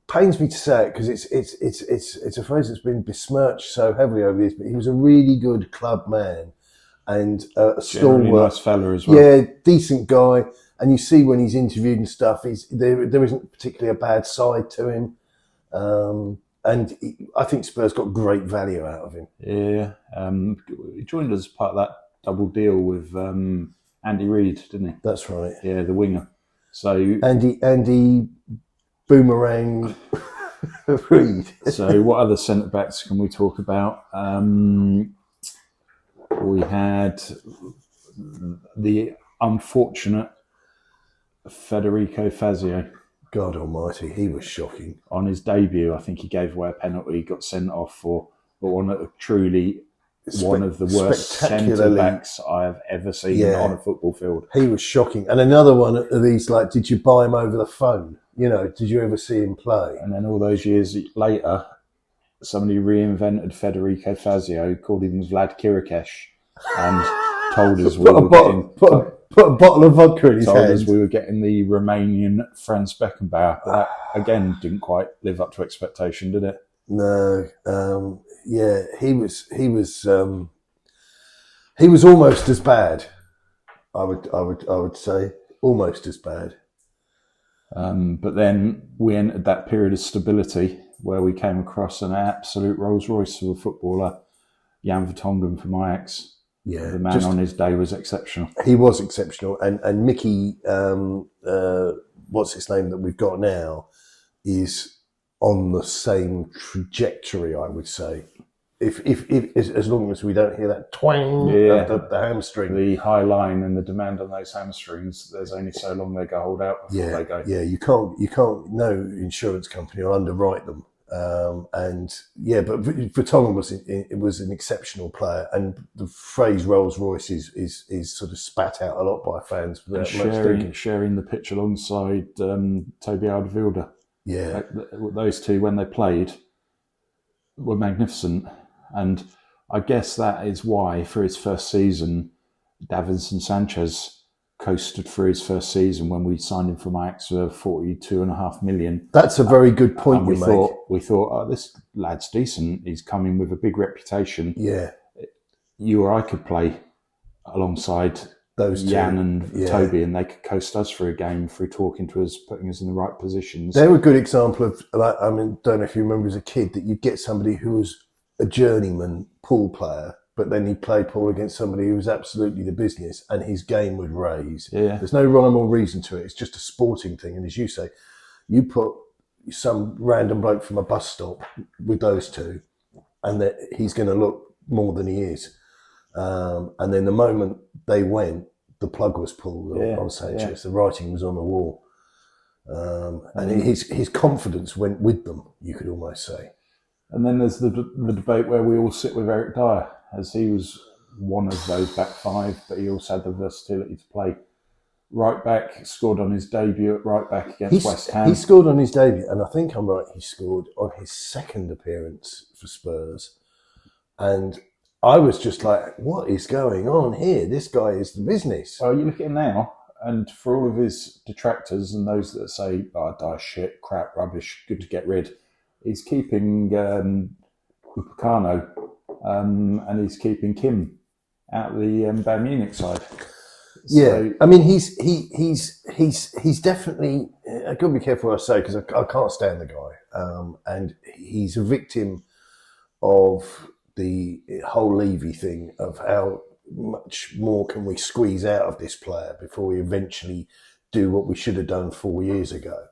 pains me to say it because it's a phrase that's been besmirched so heavily over the years, but he was a really good club man and a stalwart, nice fella as well. Yeah, decent guy. And you see when he's interviewed and stuff, there isn't particularly a bad side to him. And I think Spurs got great value out of him. Yeah, he joined us as part of that double deal with Andy Reid, didn't he? That's right. Yeah, the winger. So Andy Boomerang Reid. So what other centre backs can we talk about? We had the unfortunate Federico Fazio. God almighty, he was shocking. On his debut, I think he gave away a penalty, got sent off for one of the worst centre backs I have ever seen on a football field. He was shocking. And another one of these, like, did you buy him over the phone? You know, did you ever see him play? And then all those years later, somebody reinvented Federico Fazio, called him Vlad Kirikesh, and told us we were getting... Put a bottle of vodka in his head. Told us we were getting the Romanian Franz Beckenbauer. But that, again, didn't quite live up to expectation, did it? No. Yeah, he was almost as bad. I would say almost as bad. But then we entered that period of stability where we came across an absolute Rolls Royce of a footballer, Jan Vertonghen from Ajax. Yeah, the man on his day was exceptional. He was exceptional, and Mickey, what's his name that we've got now, is on the same trajectory, I would say. If as long as we don't hear that twang, the hamstring, the high line, and the demand on those hamstrings, there's only so long they go hold out before they go. Yeah, you can't. No insurance company will underwrite them. But Vertonghen was an exceptional player, and the phrase Rolls Royce is sort of spat out a lot by fans. Sharing the pitch alongside Toby Alderweireld. Yeah, those two when they played were magnificent, and I guess that is why for his first season Davinson Sanchez coasted through his first season when we signed him from Ajax for 42.5 million. That's a very good point And you make. we thought, oh, this lad's decent. He's coming with a big reputation. Yeah. You or I could play alongside Those two. Jan and Toby, and they could coast us through a game through talking to us, putting us in the right positions. They're a good example of that. I mean, don't know if you remember as a kid that you'd get somebody who was a journeyman pool player, but then he'd play pool against somebody who was absolutely the business, and his game would raise. Yeah. There's no rhyme or reason to it. It's just a sporting thing. And as you say, you put some random bloke from a bus stop with those two, and that he's going to look more than he is. And then the moment they went, the plug was pulled on Sanchez. The writing was on the wall. And his confidence went with them, you could almost say. And then there's the debate where we all sit with Eric Dyer, as he was one of those back five, but he also had the versatility to play right back, scored on his debut at right back against West Ham. He scored on his debut, and I think I'm right, he scored on his second appearance for Spurs. And I was just like, what is going on here? This guy is the business. Well, you look at him now, and for all of his detractors and those that say, oh, Dyer shit, crap, rubbish, good to get rid, he's keeping Upamecano and he's keeping Kim out of the Bayern Munich side. Yeah, I mean, he's definitely. I've got to be careful what I say because I can't stand the guy, and he's a victim of the whole Levy thing of how much more can we squeeze out of this player before we eventually do what we should have done 4 years ago.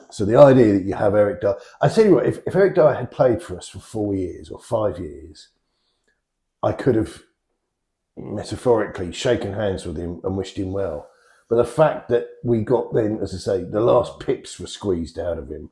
So the idea that you have Eric Dyer, I tell you what, if Eric Dyer had played for us for 4 years or 5 years, I could have metaphorically shaken hands with him and wished him well. But the fact that we got then, as I say, the last pips were squeezed out of him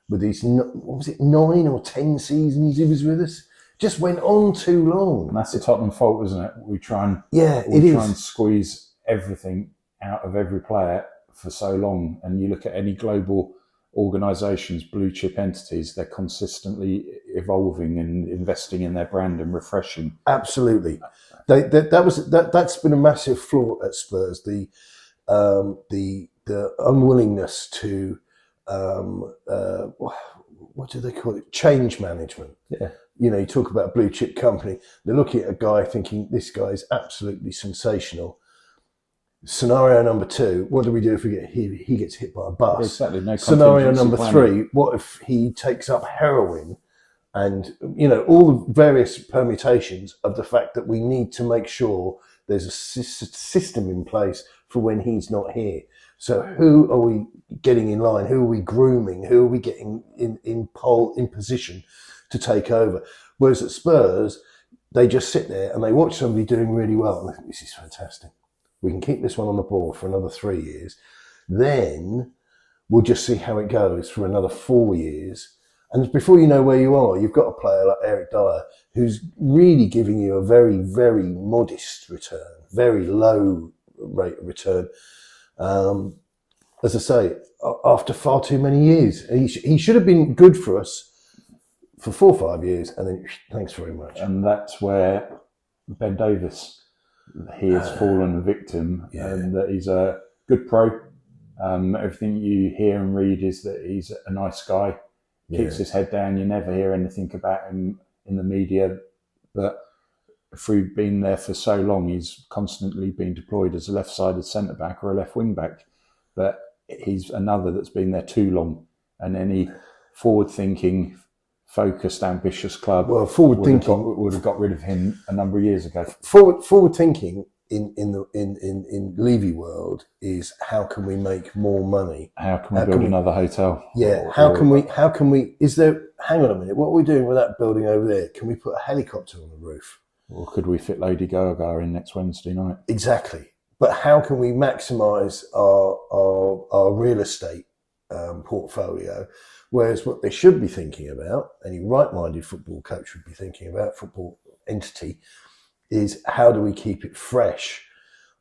with these, what was it, 9 or 10 seasons he was with us, just went on too long. And that's the Tottenham fault, isn't it? We try and and squeeze everything out of every player for so long. And you look at any global organisations, blue chip entities, they're consistently evolving and investing in their brand and refreshing. Absolutely. That's been a massive flaw at Spurs. The unwillingness to what do they call it? Change management. Yeah. You know, you talk about a blue chip company. They're looking at a guy thinking this guy is absolutely sensational. Scenario number 2: what do we do if he gets hit by a bus? Exactly. No. Scenario number 3: what if he takes up heroin? And, you know, all the various permutations of the fact that we need to make sure there's a system in place for when he's not here. So who are we getting in line? Who are we grooming? Who are we getting in position to take over? Whereas at Spurs, they just sit there and they watch somebody doing really well. And they think, this is fantastic. We can keep this one on the board for another 3 years. Then we'll just see how it goes for another 4 years. And before you know where you are, you've got a player like Eric Dyer who's really giving you a very, very modest return, very low rate of return. As I say, after far too many years. He should have been good for us for 4 or 5 years, and then thanks very much. And that's where Ben Davies, he has fallen a victim, and that he's a good pro. Everything you hear and read is that he's a nice guy. Keeps his head down. You never hear anything about him in the media. But through being there for so long, he's constantly been deployed as a left-sided centre-back or a left wing-back. But he's another that's been there too long. And any forward-thinking, focused, ambitious club would have got rid of him a number of years ago. Forward-thinking in Levy world is how can we make more money? How can we build another hotel? Yeah. How can we? Is there? Hang on a minute. What are we doing with that building over there? Can we put a helicopter on the roof? Or could we fit Lady Gaga in next Wednesday night? Exactly. But how can we maximise our real estate portfolio? Whereas what they should be thinking about, any right-minded football coach would be thinking about, football entity, is how do we keep it fresh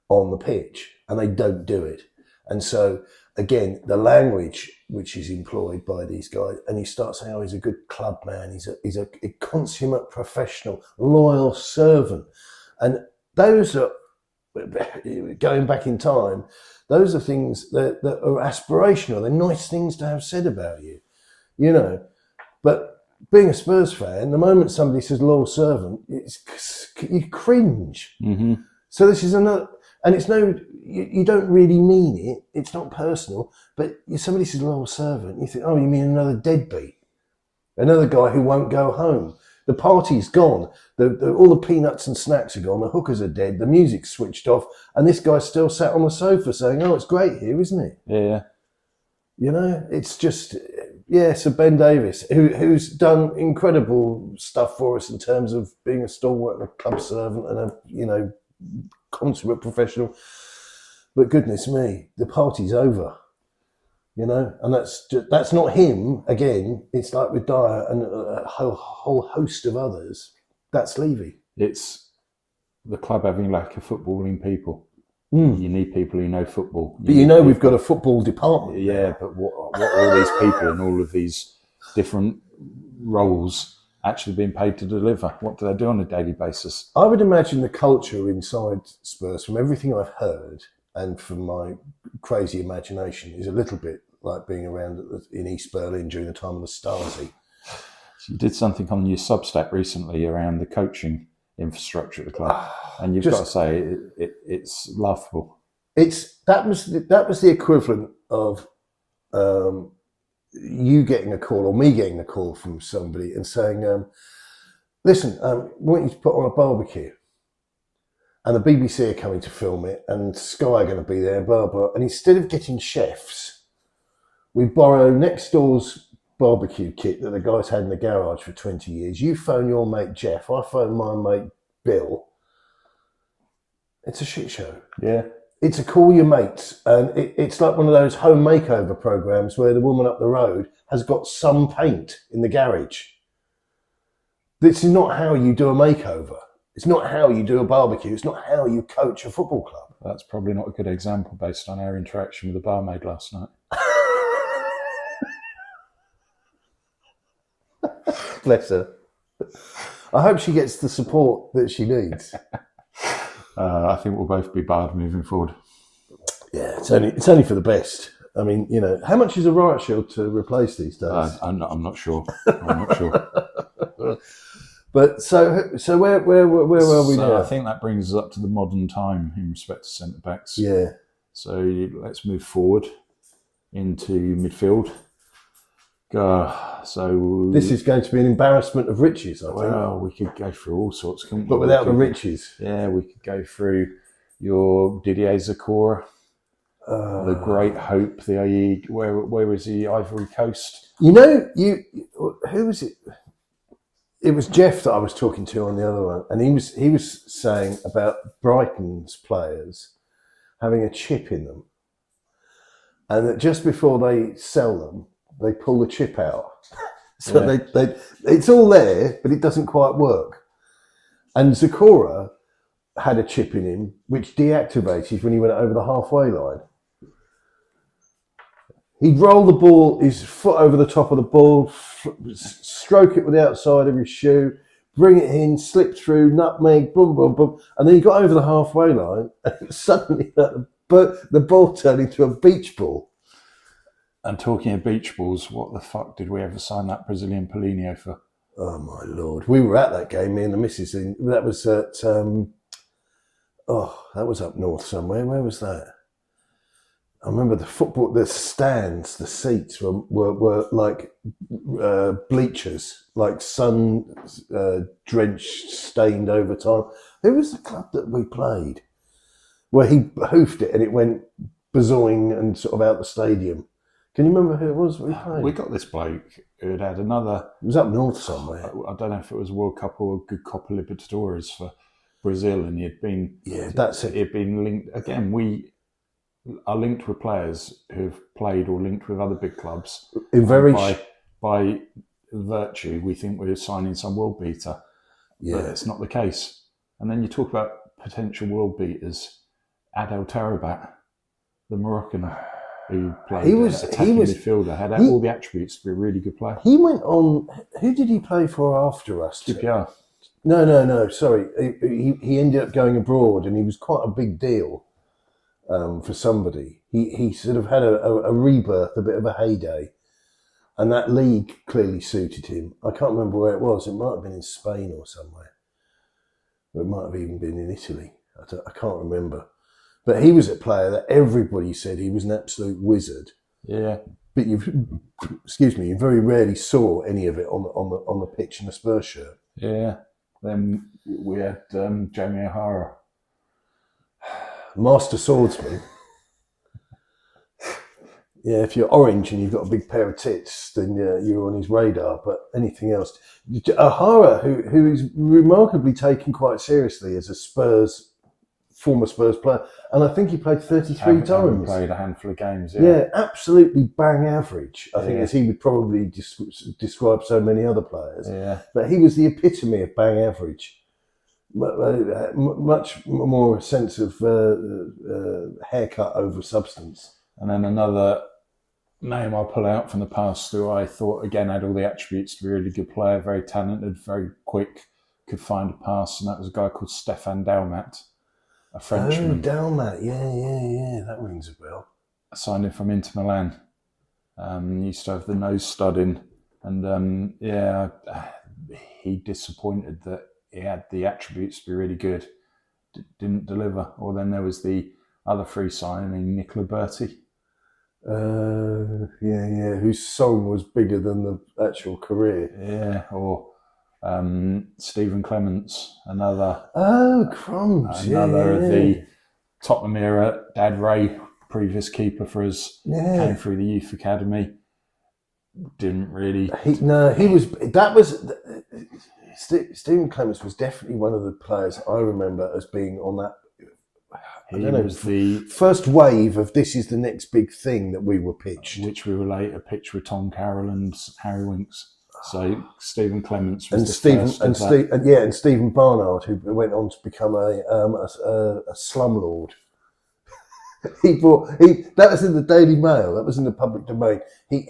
on the pitch? And they don't do it. And so, again, the language which is employed by these guys, and you start saying, oh, he's a good club man, he's a consummate professional, loyal servant. And those are going back in time, those are things that are aspirational. They're nice things to have said about you, you know. But being a Spurs fan, the moment somebody says loyal servant, you cringe. Mm-hmm. So this is another, and it's no, you don't really mean it. It's not personal, but somebody says loyal servant, you think, oh, you mean another deadbeat, another guy who won't go home. The party's gone. All the peanuts and snacks are gone. The hookers are dead. The music's switched off, and this guy's still sat on the sofa saying, "Oh, it's great here, isn't it?" Yeah. You know, it's just, yeah. So Ben Davis, who's done incredible stuff for us in terms of being a stalwart and a club servant and a consummate professional. But goodness me, the party's over. You know, and that's not him. Again, it's like with Dyer and a whole host of others. That's Levy. It's the club having lack of footballing people. You need people who know football. But we've got a football department. Yeah, but what are all these people in all of these different roles actually being paid to deliver? What do they do on a daily basis? I would imagine the culture inside Spurs, from everything I've heard and from my crazy imagination, is a little bit like being around in East Berlin during the time of the Stasi. So you did something on your Substack recently around the coaching infrastructure at the club, and you've got to say it's laughable. That was the equivalent of you getting a call or me getting a call from somebody and saying, "Listen, we want you to put on a barbecue." And the BBC are coming to film it, and Sky are going to be there, blah, blah. And instead of getting chefs, we borrow next door's barbecue kit that the guys had in the garage for 20 years. You phone your mate Jeff, I phone my mate Bill. It's a shit show. Yeah. It's a call your mates. And it's like one of those home makeover programs where the woman up the road has got some paint in the garage. This is not how you do a makeover. It's not how you do a barbecue. It's not how you coach a football club. That's probably not a good example based on our interaction with the barmaid last night. Bless her. I hope she gets the support that she needs. I think we'll both be barred moving forward. Yeah, it's only for the best. I mean, how much is a riot shield to replace these days? I'm not sure. I'm not sure. But so where are we now? I think that brings us up to the modern time in respect to centre backs. Yeah. So let's move forward into midfield. So this is going to be an embarrassment of riches, I think. Well, we could go through all sorts, couldn't we? But without the riches. Yeah, we could go through your Didier Zakora, the Great Hope, where is he? Ivory Coast. Who was it? It was Jeff that I was talking to on the other one, and he was saying about Brighton's players having a chip in them, and that just before they sell them, they pull the chip out. So they it's all there, but it doesn't quite work. And Zakora had a chip in him, which deactivated when he went over the halfway line. He'd roll the ball, his foot over the top of the ball, stroke it with the outside of his shoe, bring it in, slip through, nutmeg, boom, boom, boom. And then he got over the halfway line, and suddenly the ball turned into a beach ball. And talking of beach balls, what the fuck did we ever sign that Brazilian Paulinho for? Oh, my Lord. We were at that game, me and the missus. That was at, that was up north somewhere. Where was that? I remember the stands, the seats were like bleachers, like sun drenched, stained over time. Who was the club that we played? Where he hoofed it and it went bazooing and sort of out the stadium. Can you remember who it was we played? We got this bloke who had another... It was up north somewhere. I don't know if it was a World Cup or a good Copa Libertadores for Brazil, and he had been... Yeah, that's it. He had been linked... Again, we are linked with players who've played or linked with other big clubs. By virtue, we think we're signing some world beater. Yeah. But it's not the case. And then you talk about potential world beaters. Adel Tarabat, the Moroccan... who played attacking midfielder, had all the attributes to be a really good player. He went on... Who did he play for after us? QPR. No. Sorry, he ended up going abroad, and he was quite a big deal for somebody. He sort of had a rebirth, a bit of a heyday, and that league clearly suited him. I can't remember where it was. It might have been in Spain or somewhere. Or it might have even been in Italy. I can't remember. But he was a player that everybody said he was an absolute wizard. Yeah. But you very rarely saw any of it on the pitch in a Spurs shirt. Yeah. Then we had Jamie O'Hara. Master swordsman. Yeah, if you're orange and you've got a big pair of tits, then you're on his radar. But anything else, O'Hara, who is remarkably taken quite seriously as a former Spurs player, and I think he played 33 times. Played a handful of games. Yeah, absolutely bang average. I think as he would probably describe so many other players. Yeah, but he was the epitome of bang average. Much more a sense of haircut over substance. And then another name I'll pull out from the past, who I thought again had all the attributes to be a really good player, very talented, very quick, could find a pass, and that was a guy called Stefan Dalmat, a Frenchman. Oh, Dalmat, yeah, that rings a bell. I signed him from Inter Milan. He used to have the nose stud in, and he disappointed that he had the attributes to be really good, didn't deliver. Or then there was the other free signing, Nicola Berti. Whose song was bigger than the actual career. Yeah, or Stephen Clements, another. Oh, crumbs! Another of the Tottenham era. Dad Ray, previous keeper for us, came through the youth academy. Didn't really. Stephen Clements was definitely one of the players I remember as being on that. He was the first wave of this is the next big thing that we were pitched. Which we were later pitched with Tom Carroll and Harry Winks. So Stephen Clements was and Stephen Barnard, who went on to become a slumlord. That was in the Daily Mail. That was in the public domain. He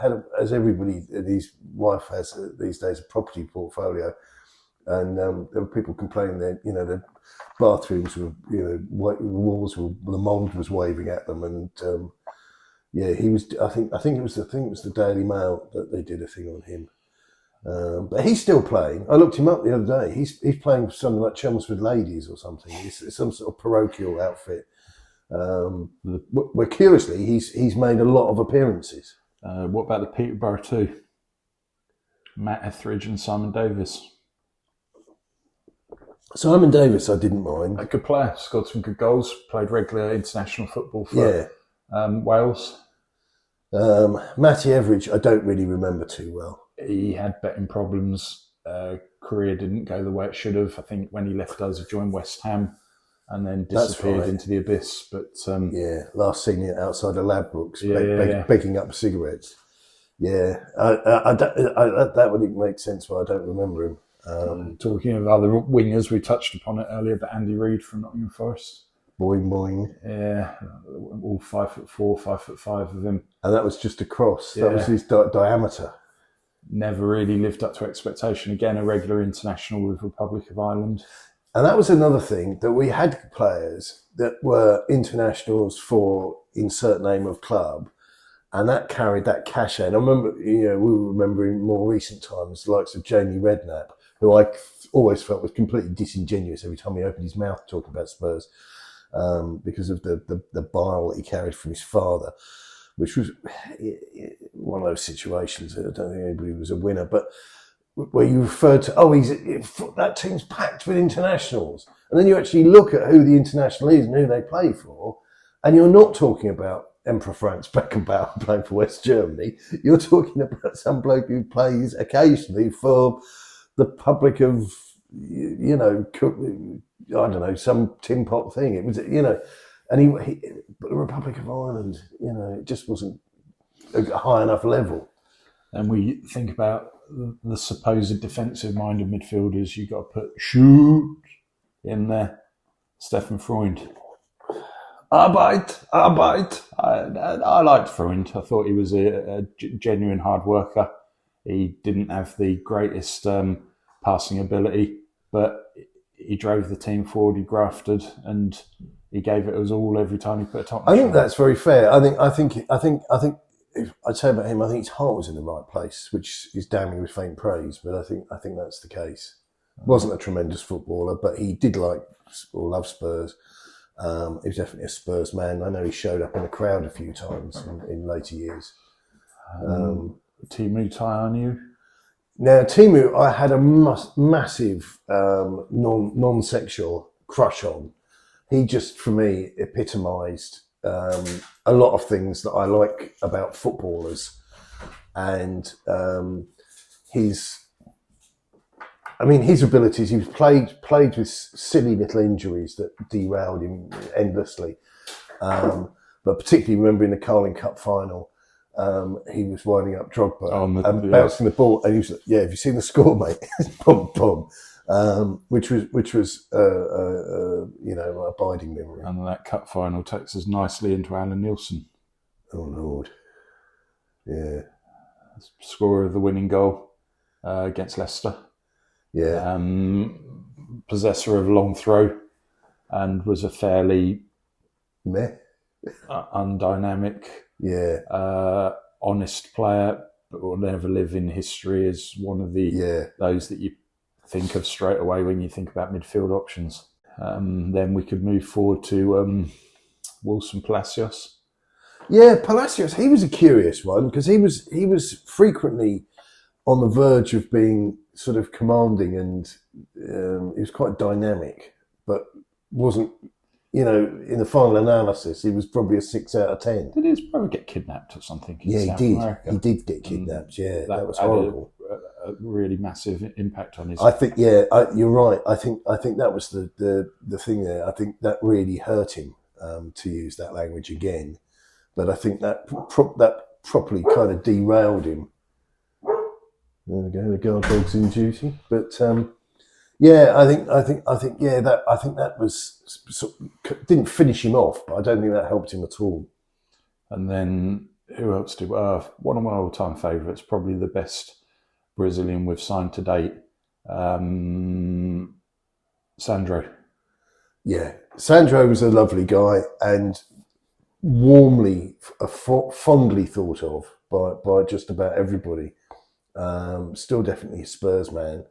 had as everybody, his wife has these days, a property portfolio, and there were people complaining that the bathrooms were, the walls were, the mould was waving at them, and he was. I think it was the Daily Mail that they did a thing on him. But he's still playing. I looked him up the other day. He's playing for something like Chelmsford Ladies or something. It's some sort of parochial outfit. Where curiously he's made a lot of appearances. What about the Peterborough two? Matt Etheridge and Simon Davis. Simon Davis, I didn't mind. A good player, scored some good goals, played regular international football for Wales. Matty Etheridge, I don't really remember too well. He had betting problems. Career didn't go the way it should have. I think when he left us, he joined West Ham and then disappeared into the abyss. But last seen it outside the Ladbrokes, begging up cigarettes. Yeah, that wouldn't make sense why I don't remember him. Talking of other wingers, we touched upon it earlier, but Andy Reid from Nottingham Forest. Boing boing. Yeah, all 5'4", 5'5" of him. And that was just a cross. That was his diameter. Never really lived up to expectation. Again, a regular international with Republic of Ireland. And that was another thing, that we had players that were internationals for insert name of club, and that carried that cachet. And I remember, we were remembering more recent times, the likes of Jamie Redknapp, who I always felt was completely disingenuous every time he opened his mouth talking about Spurs, because of the bile that he carried from his father, which was one of those situations. I don't think anybody was a winner, but where you referred to, that team's packed with internationals. And then you actually look at who the international is and who they play for, and you're not talking about Emperor Franz Beckenbauer playing for West Germany. You're talking about some bloke who plays occasionally for the public of, some tin pot thing. It was, but the Republic of Ireland, it just wasn't a high enough level. And we think about the supposed defensive-minded midfielders. You've got to put shoot in there. Stefan Freund. Arbeit. I liked Freund. I thought he was a genuine hard worker. He didn't have the greatest passing ability, but he drove the team forward, he grafted, and he gave it his all every time he put a top. I think that's very fair. I think if I'd say about him, I think his heart was in the right place, which is damning with faint praise. But I think that's the case. Wasn't a tremendous footballer, but he did like or love Spurs. He was definitely a Spurs man. I know he showed up in the crowd a few times in later years. Timu Tayanu. Now, Timu, I had a massive non-sexual crush on. He just, for me, epitomised a lot of things that I like about footballers, and his abilities. He was played with silly little injuries that derailed him endlessly. But particularly remembering the Carling Cup final, he was winding up Drogba and bouncing the ball, and he was like, "Yeah, have you seen the score, mate?" Boom, boom. Which was abiding memory. And that cup final takes us nicely into Alan Nielsen. Oh Lord, yeah, scorer of the winning goal against Leicester. Yeah, possessor of a long throw, and was a fairly undynamic, honest player, but will never live in history as one of the those that you think of straight away when you think about midfield options. Then we could move forward to Wilson Palacios. Yeah, Palacios. He was a curious one because he was frequently on the verge of being sort of commanding, and he was quite dynamic, but wasn't. In the final analysis, he was probably a 6 out of 10. Did his brother get kidnapped or something? Yeah, he did. America? He did get kidnapped. Yeah, that was horrible. A really massive impact on his. I think. Yeah, you're right. I think that was the thing there. I think that really hurt him, to use that language again. But I think that properly kind of derailed him. There we go. The guard dog's in duty, but. I think that was didn't finish him off, but I don't think that helped him at all. And then who else did? One of my all-time favourites, probably the best Brazilian we've signed to date, Sandro. Yeah, Sandro was a lovely guy and warmly, fondly thought of by just about everybody. Still definitely a Spurs man.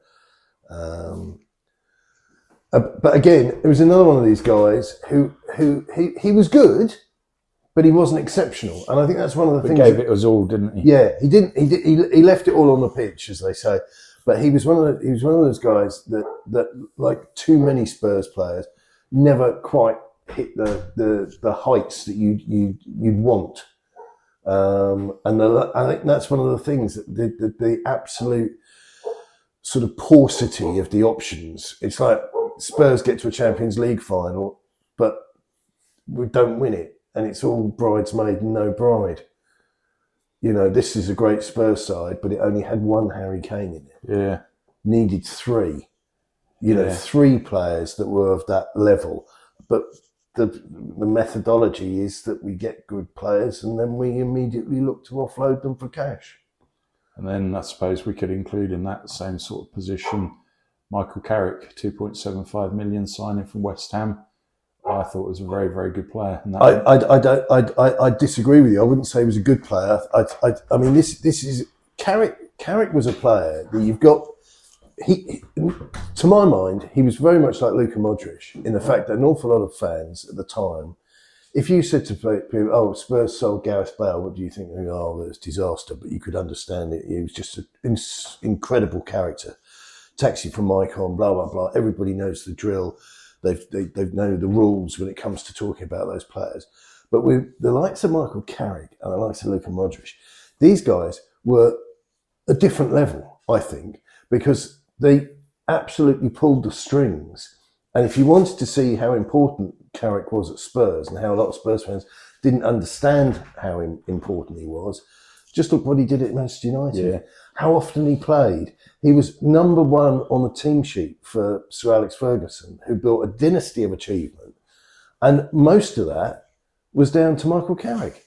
But again, it was another one of these guys who he was good, but he wasn't exceptional, and I think that's one of the things. He gave it us all, didn't he? Yeah, he didn't. He left it all on the pitch, as they say. But he was one of those guys that like too many Spurs players never quite hit the heights that you'd want. I think that's one of the things that the absolute sort of paucity of the options. It's like Spurs get to a Champions League final, but we don't win it, and it's all bridesmaid and no bride. This is a great Spurs side, but it only had one Harry Kane in it. Yeah, needed three. Three players that were of that level, but the methodology is that we get good players and then we immediately look to offload them for cash. And then I suppose we could include in that same sort of position Michael Carrick, 2.75 million signing from West Ham. I thought was a very, very good player. I disagree with you. I wouldn't say he was a good player. I mean, this is Carrick. Carrick was a player that you've got. To my mind, he was very much like Luka Modric in the fact that an awful lot of fans at the time, if you said to people, "Oh, Spurs sold Gareth Bale," what do you think? Oh, it's disaster. But you could understand it. He was just an incredible character. Taxi from Mycon, blah blah blah. Everybody knows the drill. They've known the rules when it comes to talking about those players. But with the likes of Michael Carrick and the likes of Luka Modric, these guys were a different level, I think, because they absolutely pulled the strings. And if you wanted to see how important Carrick was at Spurs and how a lot of Spurs fans didn't understand how important he was, just look what he did at Manchester United. Yeah. How often he played. He was number one on the team sheet for Sir Alex Ferguson, who built a dynasty of achievement. And most of that was down to Michael Carrick.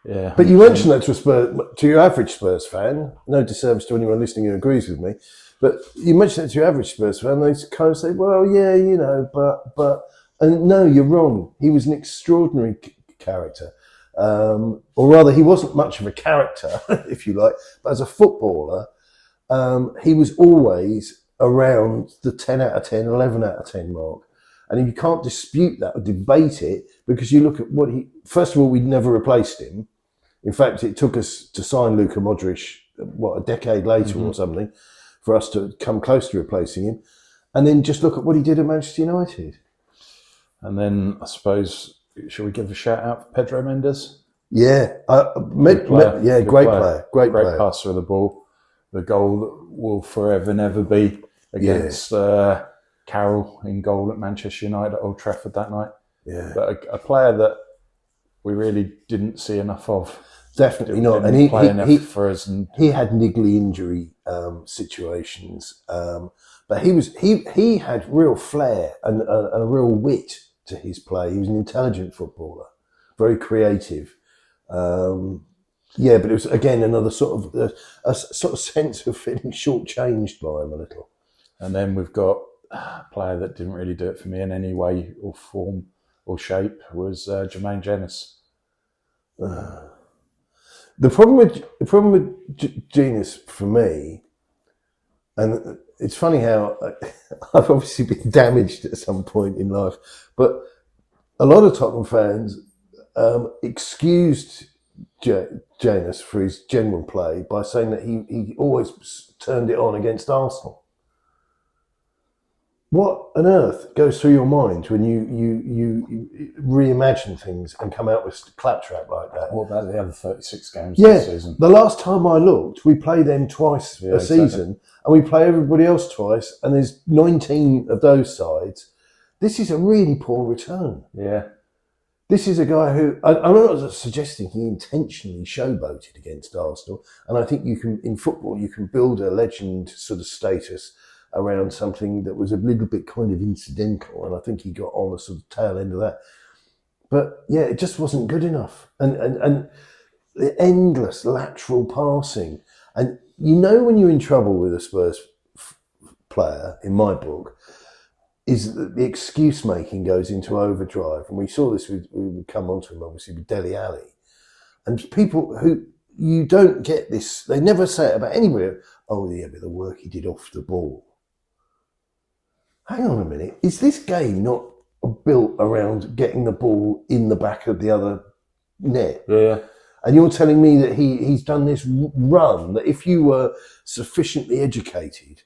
Yeah, But you mentioned that to your average Spurs fan. No disservice to anyone listening who agrees with me, but you mentioned it to your average Spurs fan. They kind of say, "Well, yeah, but," and no, you're wrong. He was an extraordinary character, or rather, he wasn't much of a character, if you like. But as a footballer, he was always around the 10 out of 10, 11 out of 10 mark. And you can't dispute that or debate it, because you look at what first of all, we'd never replaced him. In fact, it took us to sign Luka Modric, a decade later or something, for us to come close to replacing him. And then just look at what he did at Manchester United. And then I suppose, shall we give a shout out for Pedro Mendes? Yeah. Great player. Great passer of the ball. The goal that will forever never be against Carroll in goal at Manchester United at Old Trafford that night. Yeah. But a player that we really didn't see enough of. Definitely not. And for us. And he had niggly injury situations, but he had real flair and a real wit to his play. He was an intelligent footballer, very creative. But it was again another sort of a sort of sense of feeling shortchanged by him a little. And then we've got a player that didn't really do it for me in any way or form or shape was Jermaine Jenas. The problem with Genius for me, and it's funny how I've obviously been damaged at some point in life, but a lot of Tottenham fans excused Janus for his general play by saying that he always turned it on against Arsenal. What on earth goes through your mind when you reimagine things and come out with claptrap like that? What about the other 36 games this season? The last time I looked, we play them twice a season, and we play everybody else twice, and there's 19 of those sides. This is a really poor return. Yeah. This is a guy who, I'm not suggesting he intentionally showboated against Arsenal, and I think in football, you can build a legend sort of status around something that was a little bit kind of incidental, and I think he got on the sort of tail end of that. But yeah, it just wasn't good enough. And the endless lateral passing. And when you're in trouble with a Spurs player, in my book, is that the excuse making goes into overdrive. And we saw this we would come on to him obviously with Dele Alli. And people who you don't get this, they never say it about anybody. Oh yeah, but the work he did off the ball. Hang on a minute, is this game not built around getting the ball in the back of the other net? Yeah. And you're telling me that he's done this run, that if you were sufficiently educated,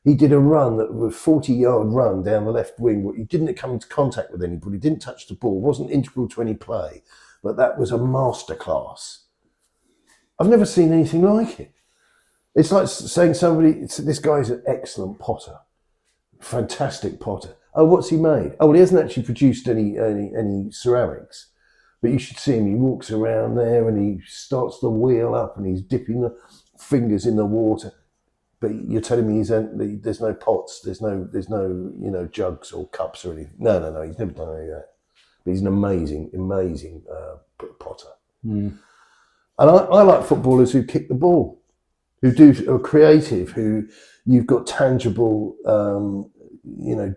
he did a run that was a 40-yard run down the left wing. He didn't come into contact with anybody, didn't touch the ball, wasn't integral to any play, but that was a masterclass. I've never seen anything like it. It's like saying this guy's an excellent potter. Fantastic potter. Oh, what's he made? Oh, well, he hasn't actually produced any ceramics, but you should see him. He walks around there and he starts the wheel up and he's dipping the fingers in the water. But you're telling me there's no pots, there's no jugs or cups or anything. No. He's never done any of that. But he's an amazing potter. And I like footballers who kick the ball, who are creative, who you've got tangible,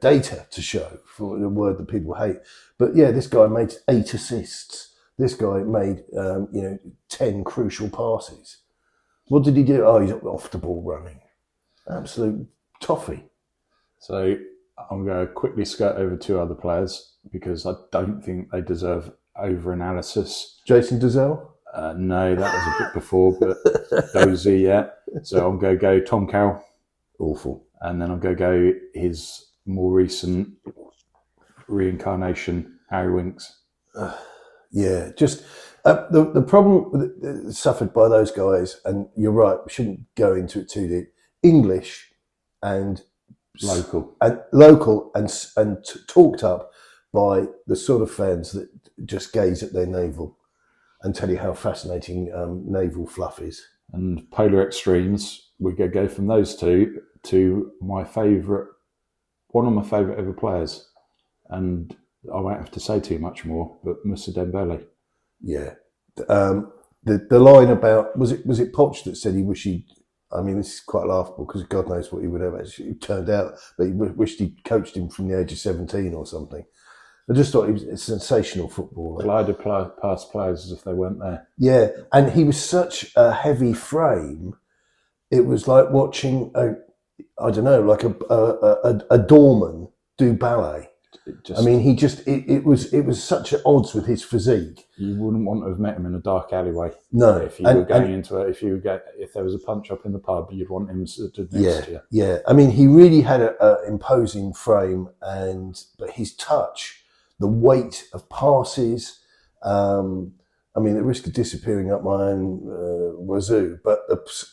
data to show, for the word that people hate. But yeah, this guy made 8 assists. This guy made 10 crucial passes. What did he do? Oh, he's off the ball running. Absolute toffee. So I'm going to quickly skirt over 2 other players because I don't think they deserve over-analysis. Jason Dezelle? No, that was a bit before, but Dozy, yeah. So I'm going to go Tom Carroll. Awful. And then I'm going to go his more recent reincarnation, Harry Winks. Yeah, just the problem suffered by those guys, and you're right, we shouldn't go into it too deep. English and local and talked up by the sort of fans that just gaze at their navel and tell you how fascinating naval fluff is. And polar extremes, we could go from those two to one of my favourite ever players. And I won't have to say too much more, but Moussa Dembele. Yeah. the line about was it Poch that said he wished he. I mean, this is quite laughable because God knows what he would have actually turned out, but he wished he coached him from the age of 17 or something. I just thought he was a sensational footballer. Glided past players as if they weren't there. Yeah, and he was such a heavy frame. It was like watching like a doorman do ballet. I mean, it was such at odds with his physique. You wouldn't want to have met him in a dark alleyway. No, if you were going into it, if there was a punch up in the pub, you'd want him stood next to you. Yeah. I mean, he really had an imposing frame, but his touch, the weight of passes. I mean, the risk of disappearing up my own wazoo, but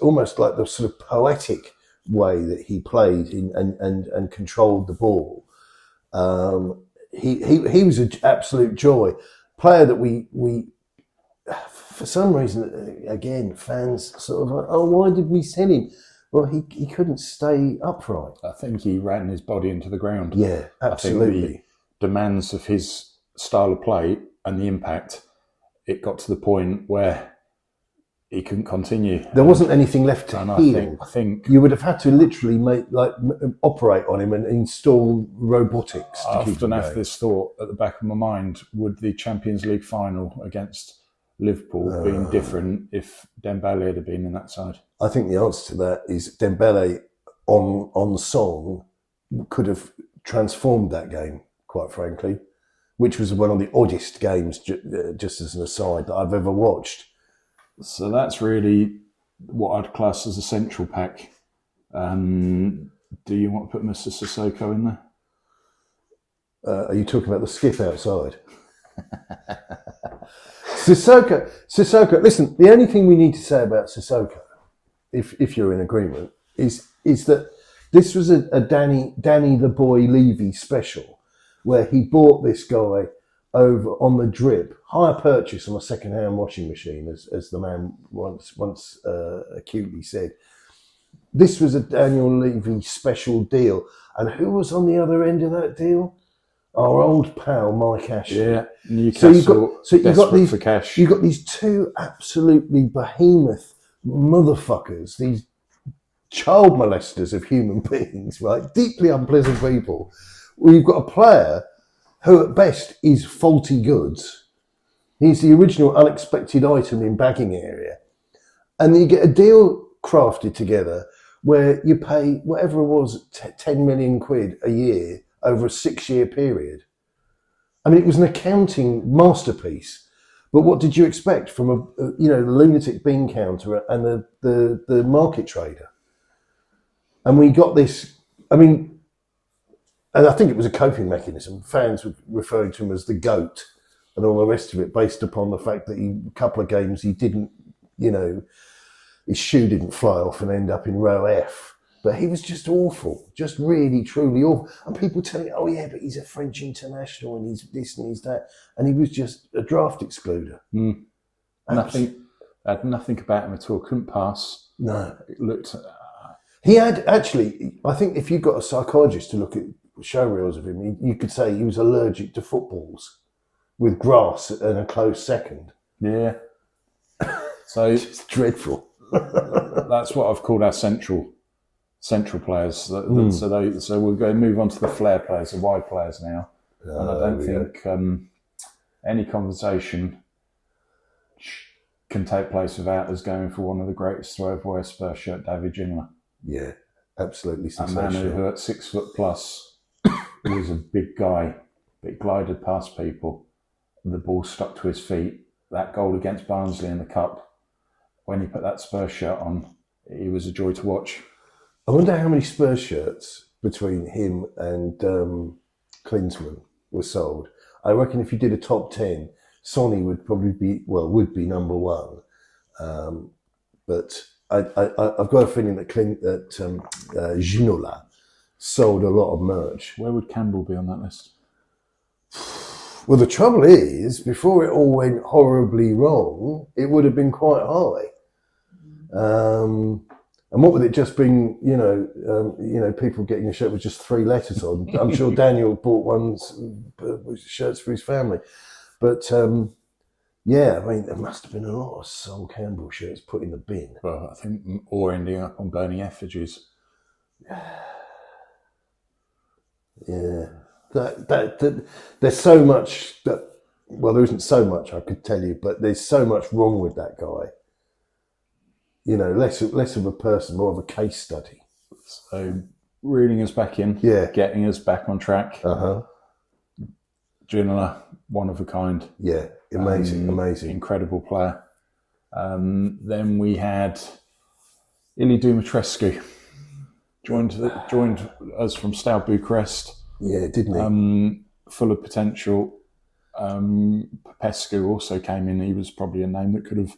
almost like the sort of poetic way that he played and controlled the ball. He was an absolute joy. Player that we for some reason, again, fans sort of like, oh, why did we sell him? Well, he couldn't stay upright. I think he ran his body into the ground. Yeah, absolutely. I think the demands of his style of play and the impact, it got to the point where he couldn't continue. There wasn't anything left to heal. I think you would have had to literally operate on him and install robotics. I often have this thought at the back of my mind: would the Champions League final against Liverpool been different if Dembele had been in that side? I think the answer to that is Dembele on song could have transformed that game, quite frankly, which was one of the oddest games, just as an aside, that I've ever watched. So that's really what I'd class as a central pack. Do you want to put Mr. Sissoko in there? Are you talking about the skiff outside? Sissoko. Listen, the only thing we need to say about Sissoko, if you're in agreement, is that this was a Danny the Boy Levy special, where he bought this guy over on the drip, hire purchase on a second-hand washing machine, as the man once acutely said. This was a Daniel Levy special deal, and who was on the other end of that deal? Our old pal Mike Ashley. Yeah, Newcastle. So you got these for cash. You got these two absolutely behemoth motherfuckers, these child molesters of human beings, right? Deeply unpleasant people. Well, you've got a player who at best is faulty goods. He's the original unexpected item in bagging area. And you get a deal crafted together where you pay whatever it was, 10 million quid a year over a 6-year period. I mean, it was an accounting masterpiece. But what did you expect from the lunatic bean counter and the market trader? And we got this, and I think it was a coping mechanism. Fans were referring to him as the GOAT and all the rest of it, based upon the fact that a couple of games he didn't, his shoe didn't fly off and end up in row F. But he was just awful, just really, truly awful. And people telling, oh yeah, but he's a French international and he's this and he's that. And he was just a draft excluder. Had nothing about him at all. Couldn't pass. No. It looked... He had, actually, I think if you got a psychologist to look at show reels of him, you could say he was allergic to footballs with grass and a close second. Yeah. So it's dreadful. That's what I've called our central players. So we're going to move on to the flair players, the wide players now. And I don't think any conversation can take place without us going for one of the greatest to ever wear a Spurs shirt, David Ginola. Yeah, absolutely sensational. A man who at 6 foot plus was a big guy, but glided past people. The ball stuck to his feet. That goal against Barnsley in the Cup, when he put that Spurs shirt on, he was a joy to watch. I wonder how many Spurs shirts between him and Klinsmann were sold. I reckon if you did a top 10, Sonny would probably be number one. But I've got a feeling that Ginola sold a lot of merch. Where would Campbell be on that list? Well, the trouble is, before it all went horribly wrong, it would have been quite high. And what would it just been? People getting a shirt with just 3 letters on. I'm sure Daniel bought shirts for his family, but Yeah, I mean, there must have been a lot of Sol Campbell shirts put in the bin. Well, I think, or ending up on burning effigies. Yeah, that there's so much that. Well, there isn't so much I could tell you, but there's so much wrong with that guy. You know, less of a person, more of a case study. So, reeling us back in, Yeah. getting us back on track. Uh-huh. Ginola, one of a kind. Yeah, amazing. Incredible player. Then we had Ili Dumitrescu, joined us from Steaua Bucharest. Yeah, didn't he? Full of potential. Popescu also came in. He was probably a name that could have.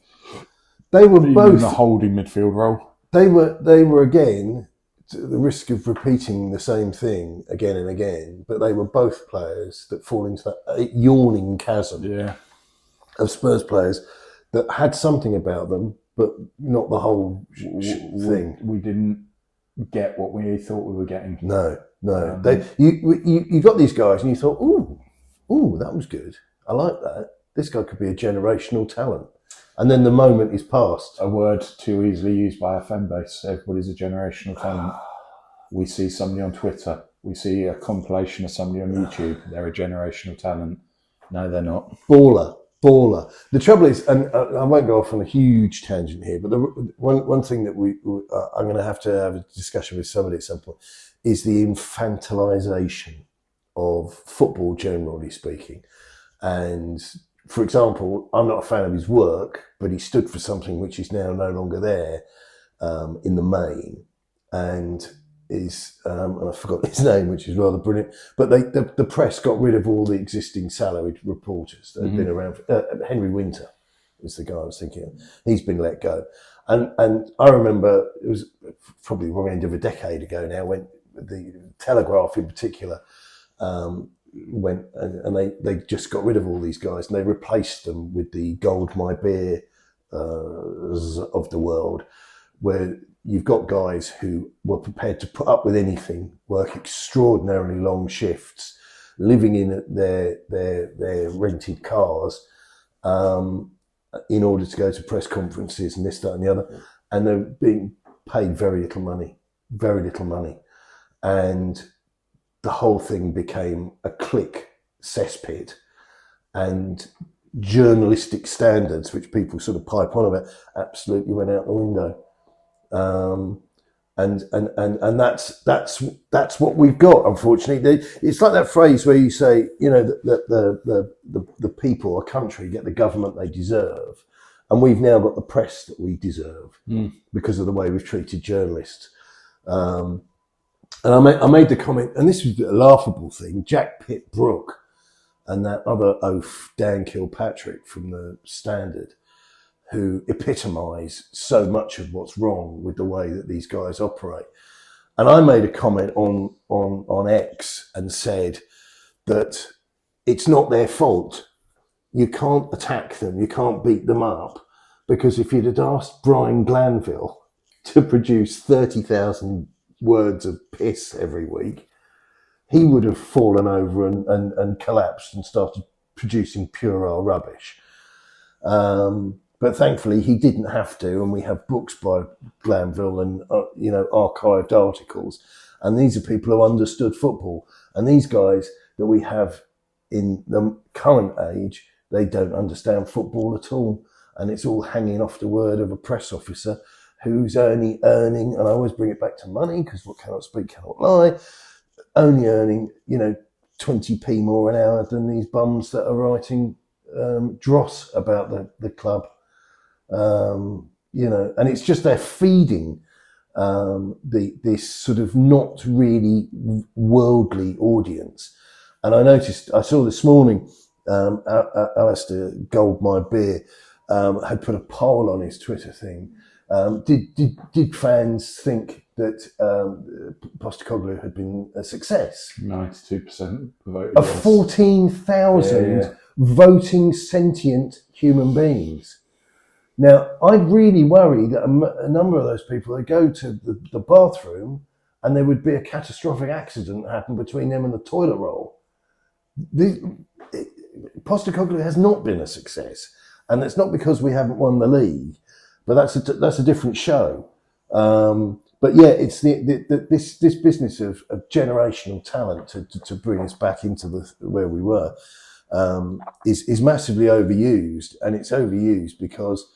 They were both in the holding midfield role. They were again, to the risk of repeating the same thing again and again, but they were both players that fall into that yawning chasm of Spurs players that had something about them, but not the whole thing. We didn't get what we thought we were getting. No. You got these guys and you thought, ooh, that was good. I like that. This guy could be a generational talent. And then the moment is past. A word too easily used by our fan base. Everybody's a generational talent. We see somebody on Twitter. We see a compilation of somebody on YouTube. They're a generational talent. No, they're not. Baller. The trouble is, and I won't go off on a huge tangent here, but the one thing that I'm going to have a discussion with somebody at some point is the infantilization of football, generally speaking. And for example, I'm not a fan of his work, but he stood for something which is now no longer there in the main, and is and I forgot his name, which is rather brilliant. But the press got rid of all the existing salaried reporters that had been around. Henry Winter is the guy I was thinking of. He's been let go, and I remember it was probably the wrong end of a decade ago now when the Telegraph in particular went and they just got rid of all these guys and they replaced them with the Gold My Beer of the world, where you've got guys who were prepared to put up with anything, work extraordinarily long shifts, living in their rented cars in order to go to press conferences and this, that and the other, and they're being paid very little money. And the whole thing became a click cesspit, and journalistic standards, which people sort of pipe on about, absolutely went out the window. And that's what we've got, unfortunately. It's like that phrase where you say, you know, that the people or country get the government they deserve, and we've now got the press that we deserve because of the way we've treated journalists. And I made the comment, and this was a laughable thing, Jack Pitt-Brooke and that other oaf, Dan Kilpatrick from the Standard, who epitomise so much of what's wrong with the way that these guys operate. And I made a comment on X and said that it's not their fault. You can't attack them, you can't beat them up, because if you'd had asked Brian Glanville to produce 30,000 words of piss every week, he would have fallen over and collapsed and started producing puerile rubbish. But thankfully he didn't have to, and we have books by Glanville and archived articles, and these are people who understood football. And these guys that we have in the current age, they don't understand football at all, and it's all hanging off the word of a press officer who's only earning, and I always bring it back to money because what cannot speak cannot lie, only earning 20p more an hour than these bums that are writing dross about the club. And it's just they're feeding this sort of not really worldly audience. And I saw this morning, Alistair Gold My Beer had put a poll on his Twitter thing. Did fans think that Postecoglou had been a success? 92% voted. Of 14,000 voting sentient human beings. Now, I'd really worry that a number of those people, they go to the bathroom and there would be a catastrophic accident happen between them and the toilet roll. Postecoglou has not been a success. and it's not because we haven't won the league, but that's a different show. But yeah, it's this business of generational talent to bring us back into where we were is massively overused, and it's overused because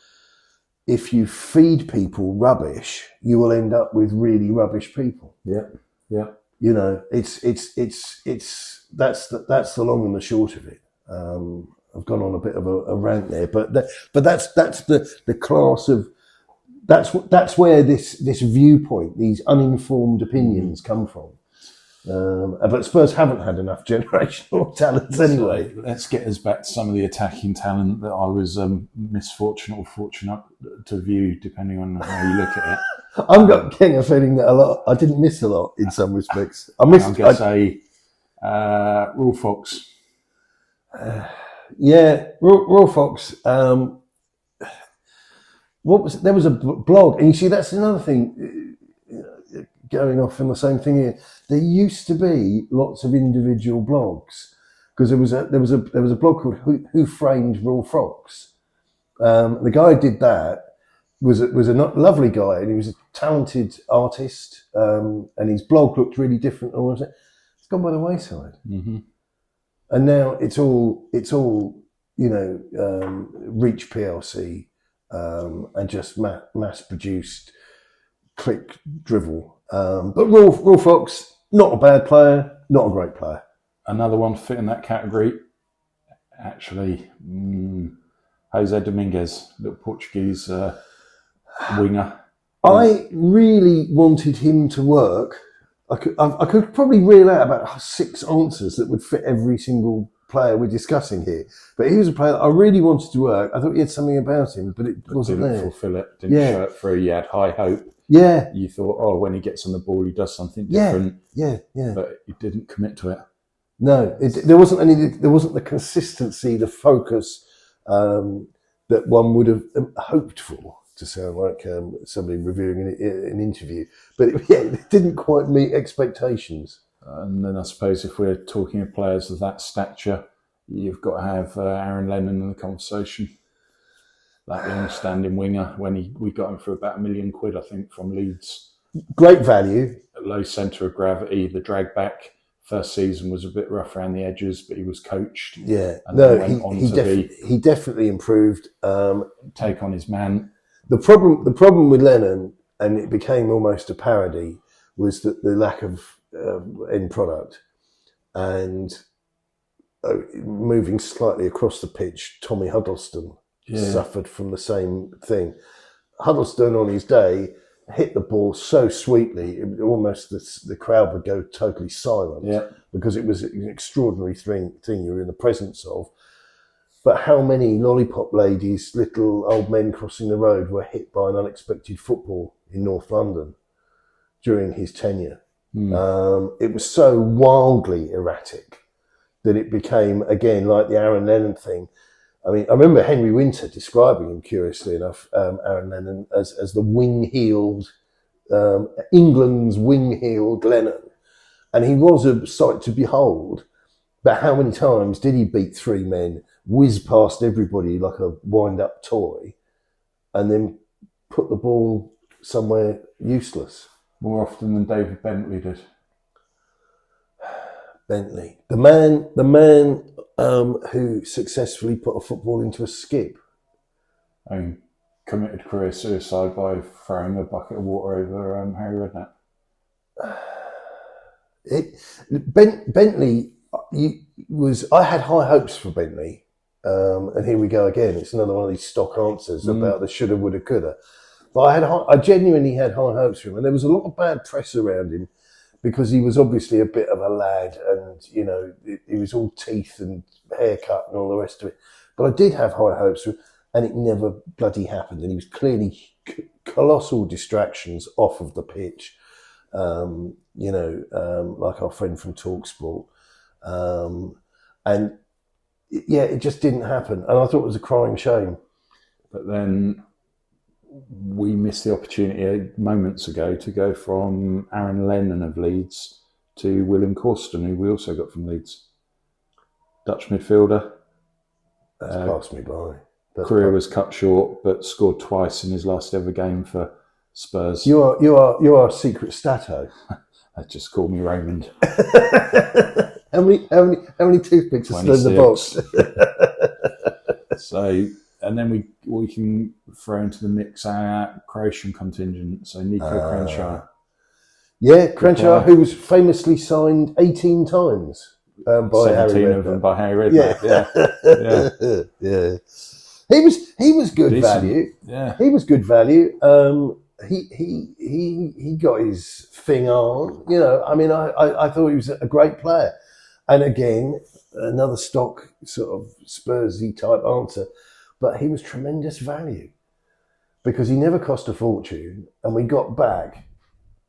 if you feed people rubbish, you will end up with really rubbish people. Yeah. You know, it's that's the long and the short of it. I've gone on a bit of a rant there, but that's the class of that's where this viewpoint, these uninformed opinions come from. But Spurs haven't had enough generational talents anyway. So let's get us back to some of the attacking talent that I was misfortunate or fortunate to view, depending on how you look at it. I'm getting a feeling that I didn't miss a lot in some respects. I'm going to say Raw Fox. Raw Fox. There was a blog, and you see that's another thing. Going off on the same thing here. There used to be lots of individual blogs because there was a blog called Who Framed Raw Fox. The guy who did that was a lovely guy, and he was a talented artist, and his blog looked really different. It's gone by the wayside, and now it's all Reach PLC and just mass produced click drivel. But Raw Fox, not a bad player, not a great player. Another one fitting that category, actually, Jose Dominguez, little Portuguese winger. I really wanted him to work. I could probably reel out about 6 answers that would fit every single player we're discussing here. But he was a player that I really wanted to work. I thought he had something about him, but it wasn't there. Didn't fulfil it, didn't show it through. You had high hope. Yeah. You thought, when he gets on the ball, he does something different. Yeah. But he didn't commit to it. No, there wasn't the consistency, the focus that one would have hoped for, to sound like somebody reviewing an interview. But it didn't quite meet expectations. And then I suppose if we're talking of players of that stature, you've got to have Aaron Lennon in the conversation. That long-standing winger, when we got him for about £1 million, I think, from Leeds. Great value. Low centre of gravity. The drag back first season was a bit rough around the edges, but he was coached. Yeah, and he definitely improved. Take on his man. The problem with Lennon, and it became almost a parody, was that the lack of end product. And moving slightly across the pitch, Tommy Huddleston suffered from the same thing. Huddleston on his day hit the ball so sweetly, almost the crowd would go totally silent because it was an extraordinary thing you were in the presence of. But how many lollipop ladies, little old men crossing the road, were hit by an unexpected football in North London during his tenure? It was so wildly erratic that it became, again, like the Aaron Lennon thing. I mean, I remember Henry Winter describing him, curiously enough, Aaron Lennon, as the wing-heeled, England's wing-heeled Lennon. And he was a sight to behold. But how many times did he beat 3 men, whiz past everybody like a wind-up toy, and then put the ball somewhere useless? More often than David Bentley did. Bentley, the man who successfully put a football into a skip. And committed career suicide by throwing a bucket of water over Harry Redknapp. Bentley I had high hopes for Bentley, and here we go again. It's another one of these stock answers about the shoulda, woulda, coulda. But I genuinely had high hopes for him, and there was a lot of bad press around him because he was obviously a bit of a lad, and he was all teeth and haircut and all the rest of it. But I did have high hopes for him, and it never bloody happened. And he was clearly colossal distractions off of the pitch, like our friend from TalkSport. It just didn't happen, and I thought it was a crying shame. But then we missed the opportunity moments ago to go from Aaron Lennon of Leeds to William Corsten, who we also got from Leeds. Dutch midfielder. That's passed me by. career was cut short, but scored twice in his last ever game for Spurs. You are a secret stato. Just call me Raymond. How many toothpicks are still in the box? So, and then we can throw into the mix our Croatian contingent. So Nico Crenshaw. Yeah, Crenshaw, who was famously signed 18 times by Harry 17 Redknapp. of them by Harry Redknapp. Yeah. He was good Decent. value. Yeah. He was good value. He got his thing on. You know, I mean, I thought he was a great player. And again, another stock sort of Spursy type answer, but he was tremendous value because he never cost a fortune, and we got back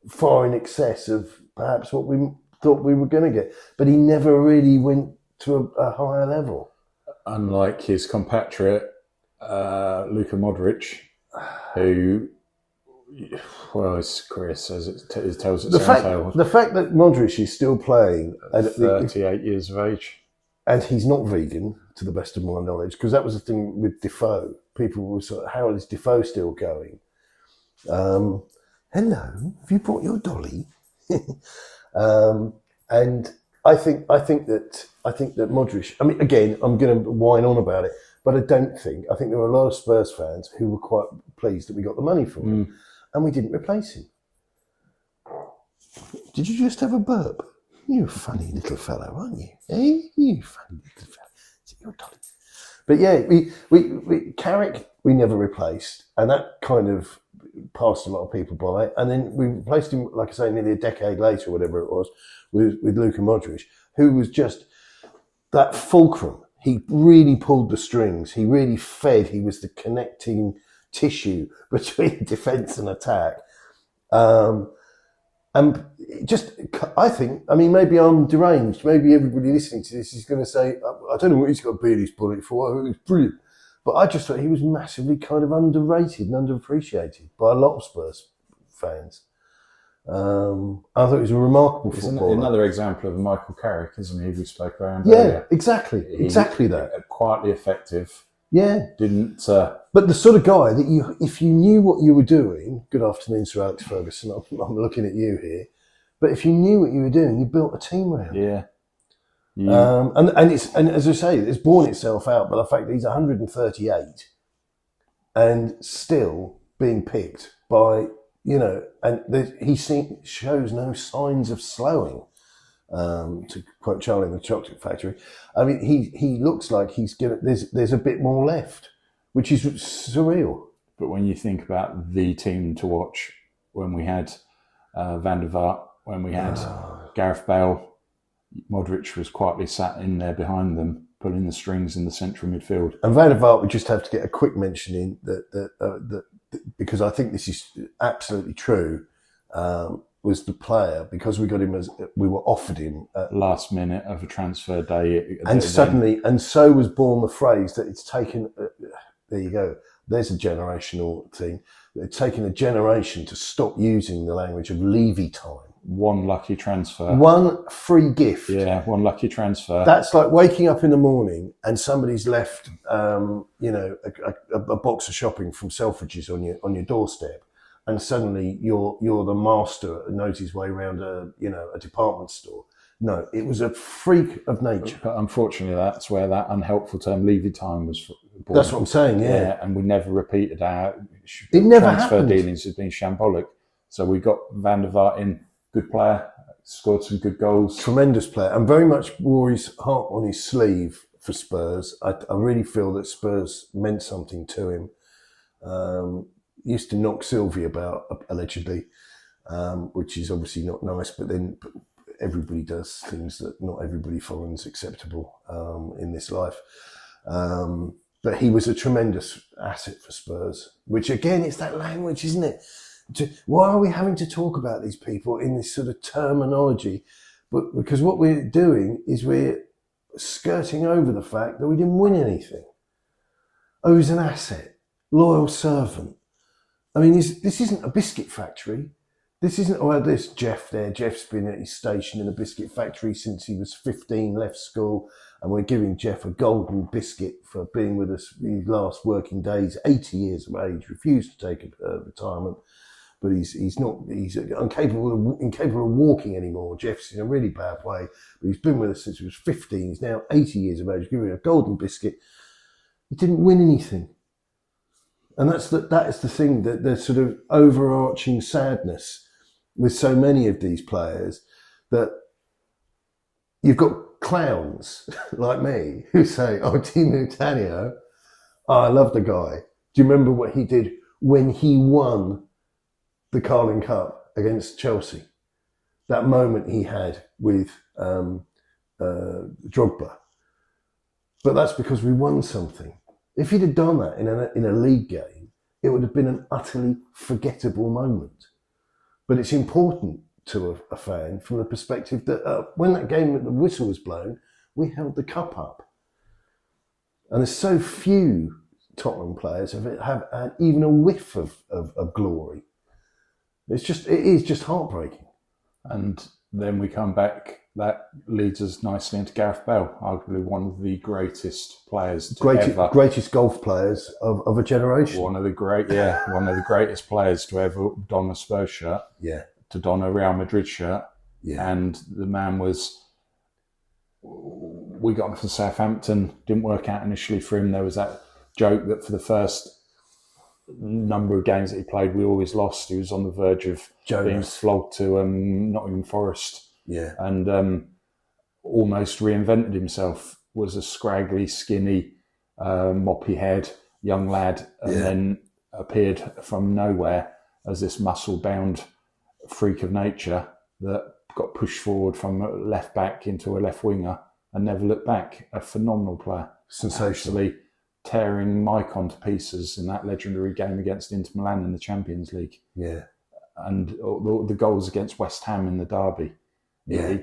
far in excess of perhaps what we thought we were going to get. But he never really went to a higher level. Unlike his compatriot, Luka Modric, who, well, his career says it tells its own tale. The fact that Modric is still playing at 38 years of age. And he's not vegan, to the best of my knowledge, because that was the thing with Defoe. People were sort of, how is Defoe still going? Hello, have you brought your dolly? And I think that Modric. I mean, again, I'm going to whine on about it, but I think there were a lot of Spurs fans who were quite pleased that we got the money for him, and we didn't replace him. Did you just have a burp? You're a funny little fellow, aren't you? Eh? You funny little fellow. Is it your dolly? But yeah, we Carrick we never replaced, and that kind of passed a lot of people by. And then we replaced him, like I say, nearly a decade later, or whatever it was, with Luka Modric, who was just that fulcrum. He really pulled the strings. He really fed. He was the connecting tissue between defence and attack. And just, I think, I mean, maybe I'm deranged. Maybe everybody listening to this is going to say, I don't know what he's got Beardy's bullet for. It's brilliant. But I just thought he was massively kind of underrated and underappreciated by a lot of Spurs fans. I thought he was a remarkable footballer. Another example of Michael Carrick, isn't he? We spoke around earlier. Yeah, exactly that. Quietly effective. Yeah. Didn't... But the sort of guy that if you knew what you were doing, good afternoon, Sir Alex Ferguson, I'm looking at you here, but if you knew what you were doing, you built a team around it. Yeah. And as I say, it's borne itself out by the fact that he's 138 and still being picked by, you know, and he shows no signs of slowing. To quote Charlie in the Chocolate Factory, I mean, he looks like he's given. There's a bit more left, which is surreal. But when you think about the team to watch, when we had Van der Vaart, when we had Gareth Bale, Modric was quietly sat in there behind them, pulling the strings in the central midfield. And Van der Vaart, we just have to get a quick mention in that because I think this is absolutely true. Was the player, because we got him we were offered him at last minute of a transfer day, and suddenly, and so was born the phrase that it's taken. There you go. There's a generational thing. It's taken a generation to stop using the language of Levy time. One lucky transfer. One free gift. Yeah, one lucky transfer. That's like waking up in the morning and somebody's left, a box of shopping from Selfridges on your doorstep. And suddenly you're the master who knows his way around a department store. No, it was a freak of nature. But unfortunately, that's where that unhelpful term Levy time was born. That's what I'm saying, yeah. And we never repeated our transfer dealings has been shambolic. So we got Van der Vaart in, good player, scored some good goals. Tremendous player, and very much wore his heart on his sleeve for Spurs. I really feel that Spurs meant something to him. Used to knock Sylvie about, allegedly, which is obviously not nice, but everybody does things that not everybody finds acceptable in this life. But he was a tremendous asset for Spurs, which again, it's that language, isn't it? Why are we having to talk about these people in this sort of terminology? But because what we're doing is we're skirting over the fact that we didn't win anything. Oh, he's an asset, loyal servant. I mean, this isn't a biscuit factory. This isn't, there's Jeff there. Jeff's been at his station in a biscuit factory since he was 15, left school, and we're giving Jeff a golden biscuit for being with us his last working days, 80 years of age, refused to take a retirement, but he's incapable of walking anymore. Jeff's in a really bad way, but he's been with us since he was 15. He's now 80 years of age, giving him a golden biscuit. He didn't win anything. And that is the thing, that the sort of overarching sadness with so many of these players, that you've got clowns like me who say, oh, Timo Tanio, oh, I love the guy. Do you remember what he did when he won the Carling Cup against Chelsea? That moment he had with Drogba. But that's because we won something. If he'd have done that in a league game, it would have been an utterly forgettable moment. But it's important to a fan from the perspective that when that game, the whistle was blown, we held the cup up. And there's so few Tottenham players have had even a whiff of glory. It is just heartbreaking. And then we come back, that leads us nicely into Gareth Bale, arguably one of the greatest players greatest golf players of a generation. One of the greatest players to ever don a Spurs shirt. Yeah. To don a Real Madrid shirt. Yeah. And the man we got him from Southampton, didn't work out initially for him. There was that joke that for the first number of games that he played, we always lost. He was on the verge of being flogged to Nottingham Forest. Yeah. And almost reinvented himself, was a scraggly, skinny, moppy head young lad, and then appeared from nowhere as this muscle-bound freak of nature that got pushed forward from a left back into a left winger and never looked back. A phenomenal player. Sensational. Actually tearing Maicon to pieces in that legendary game against Inter Milan in the Champions League. Yeah. And the goals against West Ham in the derby. Yeah.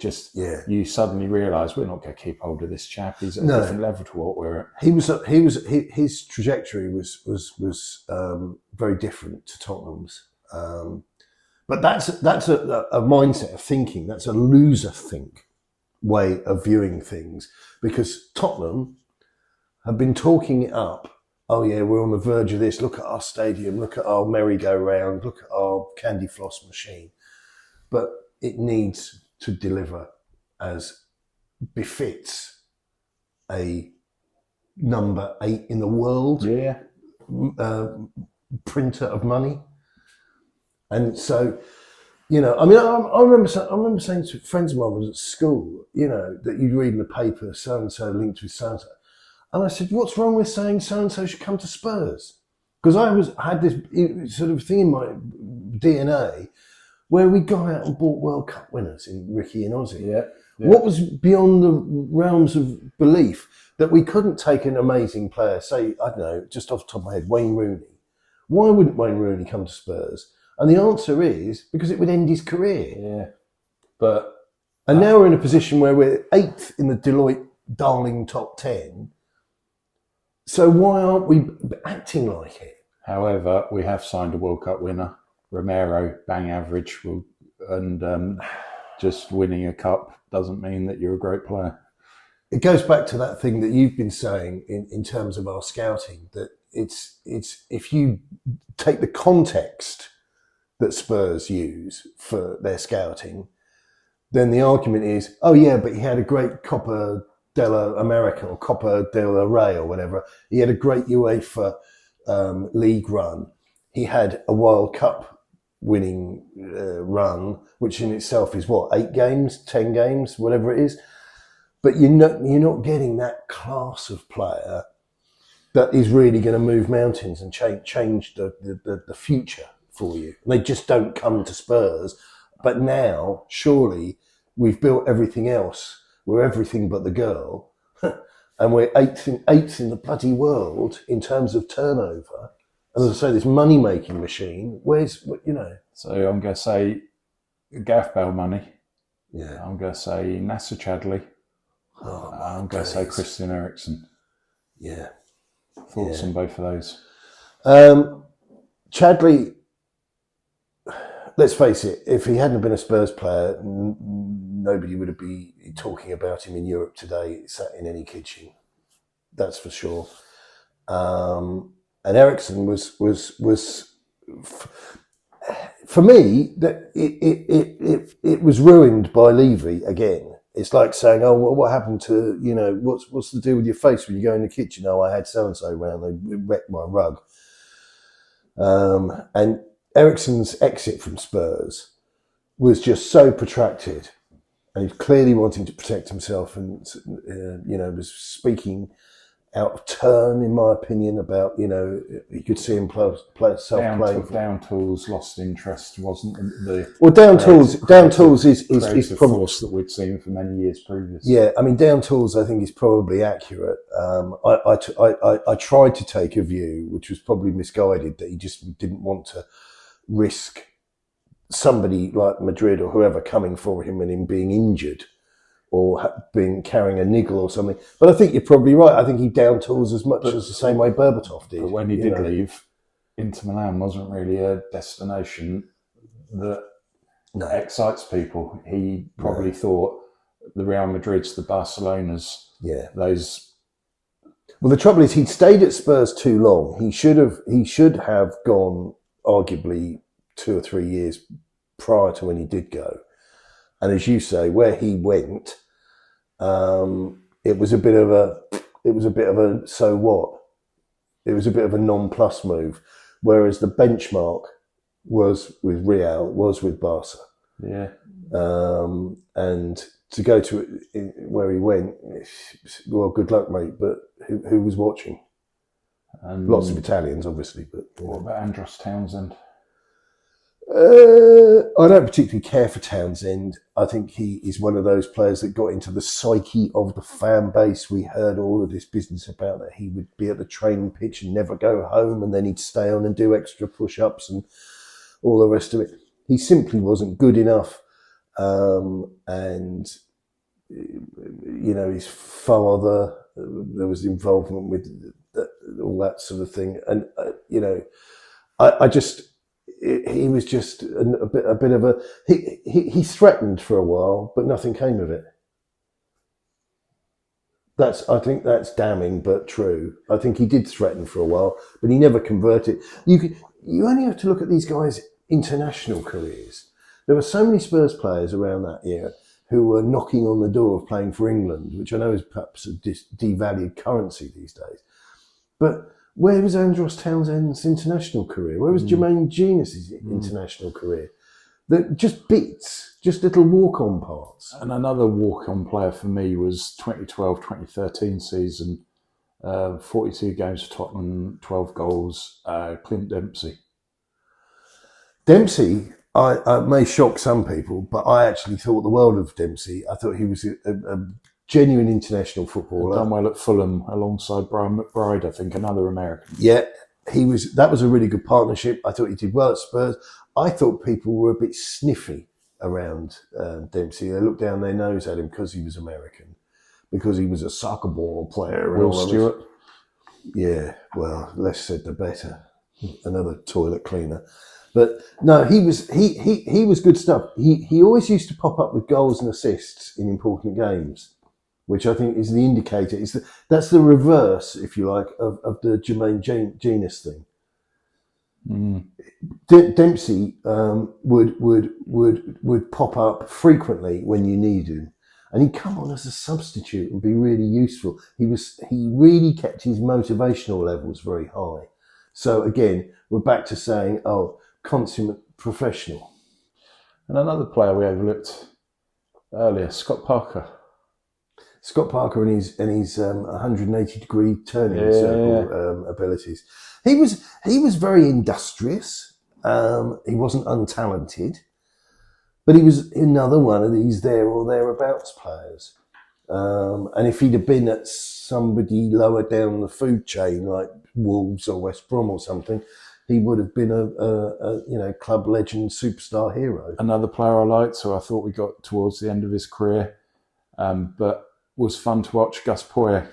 You suddenly realise we're not going to keep hold of this chap. He's at a different level to what we're at. His trajectory was very different to Tottenham's. But that's a mindset of thinking. That's a loser think way of viewing things, because Tottenham have been talking it up. Oh yeah, we're on the verge of this. Look at our stadium. Look at our merry-go-round. Look at our candy floss machine. But it needs to deliver as befits a number 8 in the world. Yeah. Printer of money. And so, you know, I mean, I remember saying to friends of mine was at school, you know, that you'd read in the paper, so-and-so linked with so-and-so. And I said, what's wrong with saying so-and-so should come to Spurs? Because I had this sort of thing in my DNA where we go out and bought World Cup winners in Ricky and Ozzy. Yeah. What was beyond the realms of belief that we couldn't take an amazing player, say, I don't know, just off the top of my head, Wayne Rooney. Why wouldn't Wayne Rooney come to Spurs? And the answer is because it would end his career. Yeah. And now we're in a position where we're 8th in the Deloitte Darling top 10. So why aren't we acting like it? However, we have signed a World Cup winner, Romero, bang average, and just winning a cup doesn't mean that you're a great player. It goes back to that thing that you've been saying in terms of our scouting, that it's if you take the context that Spurs use for their scouting, then the argument is, oh yeah, but he had a great Copa della America or Copa del Rey or whatever. He had a great UEFA league run. He had a World Cup winning run, which in itself is what, 8 games, 10 games, whatever it is. But you're not getting that class of player that is really going to move mountains and change the future for you. And they just don't come to Spurs. But now, surely, we've built everything else. We're everything but the girl. And we're eighth in the bloody world in terms of turnover. And as I say, this money-making machine, So I'm going to say Gareth Bale money. Yeah. I'm going to say Nasser Chadli. I'm going to say Christian Eriksen. Yeah. Thoughts on both of those? Chadli, let's face it, if he hadn't been a Spurs player, nobody would be talking about him in Europe today, sat in any kitchen. That's for sure. And Eriksen was for me, that it was ruined by Levy again. It's like saying, "Oh, what happened to what's the deal with your face when you go in the kitchen?" "Oh, I had so and so round. They wrecked my rug." And Eriksen's exit from Spurs was just so protracted, and he's clearly wanting to protect himself, and was speaking out of turn, in my opinion, about you could see him play self-playing. Down tools lost interest, wasn't the down tools is probably force that we'd seen for many years previous. Yeah, I mean, down tools I think is probably accurate. I tried to take a view which was probably misguided, that he just didn't want to risk somebody like Madrid or whoever coming for him and him being injured or carrying a niggle or something. But I think you're probably right. I think he down tools as much as the same way Berbatov did. But when he did leave, Inter Milan wasn't really a destination that excites people. He probably thought the Real Madrids, the Barcelonas, those. Well, the trouble is he'd stayed at Spurs too long. He should have gone arguably 2 or 3 years prior to when he did go. And as you say, where he went, it was a bit of a so what? It was a bit of a non-plus move, whereas the benchmark was with Real, was with Barca. Yeah. And to go to where he went, well, good luck, mate. But who was watching? And lots of Italians, obviously. But what about Andros Townsend? I don't particularly care for Townsend. I think he is one of those players that got into the psyche of the fan base. We heard all of this business about that he would be at the training pitch and never go home, and then he'd stay on and do extra push-ups and all the rest of it. He simply wasn't good enough. And his father, there was involvement with all that sort of thing. And, he was just a bit of a. He threatened for a while, but nothing came of it. I think that's damning, but true. I think he did threaten for a while, but he never converted. You only have to look at these guys' international careers. There were so many Spurs players around that era who were knocking on the door of playing for England, which I know is perhaps a devalued currency these days, but. Where was Andros Townsend's international career? Where was Jermaine Genius's international career? Just bits, just little walk-on parts. And another walk-on player for me was 2012-2013 season, 42 games for Tottenham, 12 goals, Clint Dempsey. Dempsey, I may shock some people, but I actually thought the world of Dempsey. I thought he was a genuine international footballer. Done well at Fulham alongside Brian McBride, I think, another American. Yeah, that was a really good partnership. I thought he did well at Spurs. I thought people were a bit sniffy around Dempsey. They looked down their nose at him because he was American, because he was a soccer ball player. Will Stewart. Yeah, well, less said the better. Another toilet cleaner. But no, he was good stuff. He always used to pop up with goals and assists in important games, which I think is the indicator. That's the reverse, if you like, of the Jermaine Genius thing. Dempsey would pop up frequently when you needed him, and he'd come on as a substitute and be really useful. He really kept his motivational levels very high. So again, we're back to saying, consummate professional. And another player we overlooked earlier, Scott Parker. Scott Parker and his 180-degree turning circle abilities. He was very industrious. He wasn't untalented, but he was another one of these there or thereabouts players. And if he'd have been at somebody lower down the food chain, like Wolves or West Brom or something, he would have been a club legend, superstar hero. Another player I liked, so I thought we got towards the end of his career, but was fun to watch, Gus Poyet.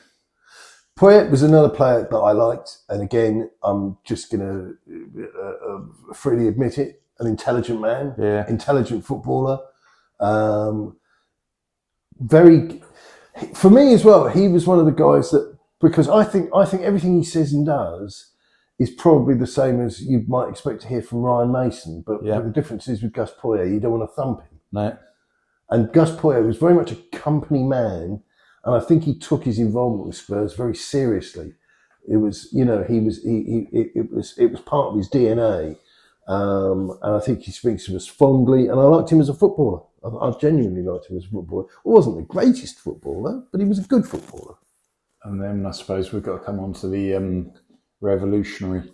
Poyet was another player that I liked, and again, I'm just going to freely admit it, an intelligent man, intelligent footballer. very, for me as well, he was one of the guys that, because I think everything he says and does is probably the same as you might expect to hear from Ryan Mason, but the difference is with Gus Poyet, you don't want to thump him. No. And Gus Poyet was very much a company man, and I think he took his involvement with Spurs very seriously. It was, it was part of his DNA, and I think he speaks to us fondly. And I liked him as a footballer. I genuinely liked him as a footballer. He wasn't the greatest footballer, but he was a good footballer. And then I suppose we've got to come on to the revolutionary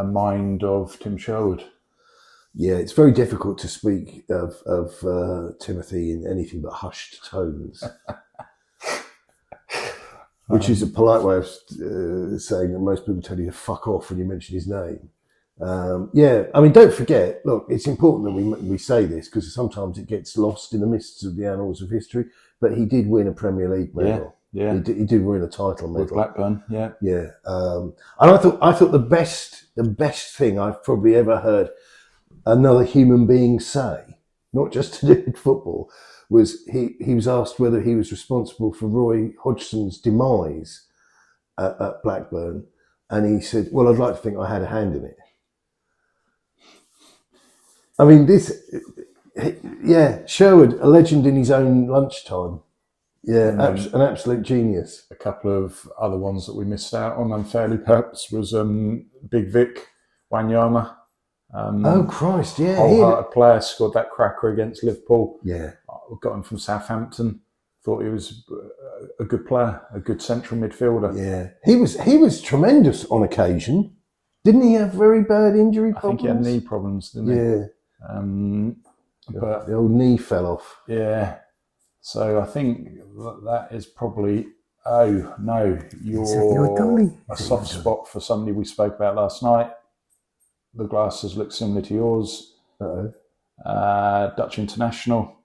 mind of Tim Sherwood. Yeah, it's very difficult to speak of Timothy in anything but hushed tones. Which is a polite way of saying that most people tell you to fuck off when you mention his name. Don't forget, look, it's important that we say this because sometimes it gets lost in the mists of the annals of history, but he did win a Premier League medal. Yeah. He did win a title medal. With Blackburn, yeah. Yeah. And I thought the best thing I've probably ever heard another human being say, not just to do with football, was he was asked whether he was responsible for Roy Hodgson's demise at Blackburn, and he said, "Well, I'd like to think I had a hand in it." I mean, Sherwood, a legend in his own lunchtime. Yeah, an absolute genius. A couple of other ones that we missed out on unfairly, perhaps, was Big Vic Wanyama. Oh Christ! Yeah, wholehearted player, scored that cracker against Liverpool. Yeah, got him from Southampton. Thought he was a good player, a good central midfielder. Yeah, he was tremendous on occasion. Didn't he have very bad injury problems? I think he had knee problems, didn't he? But the old knee fell off. Yeah, so I think that is probably. Oh no, you're a soft spot for somebody we spoke about last night. The glasses look similar to yours. Dutch international.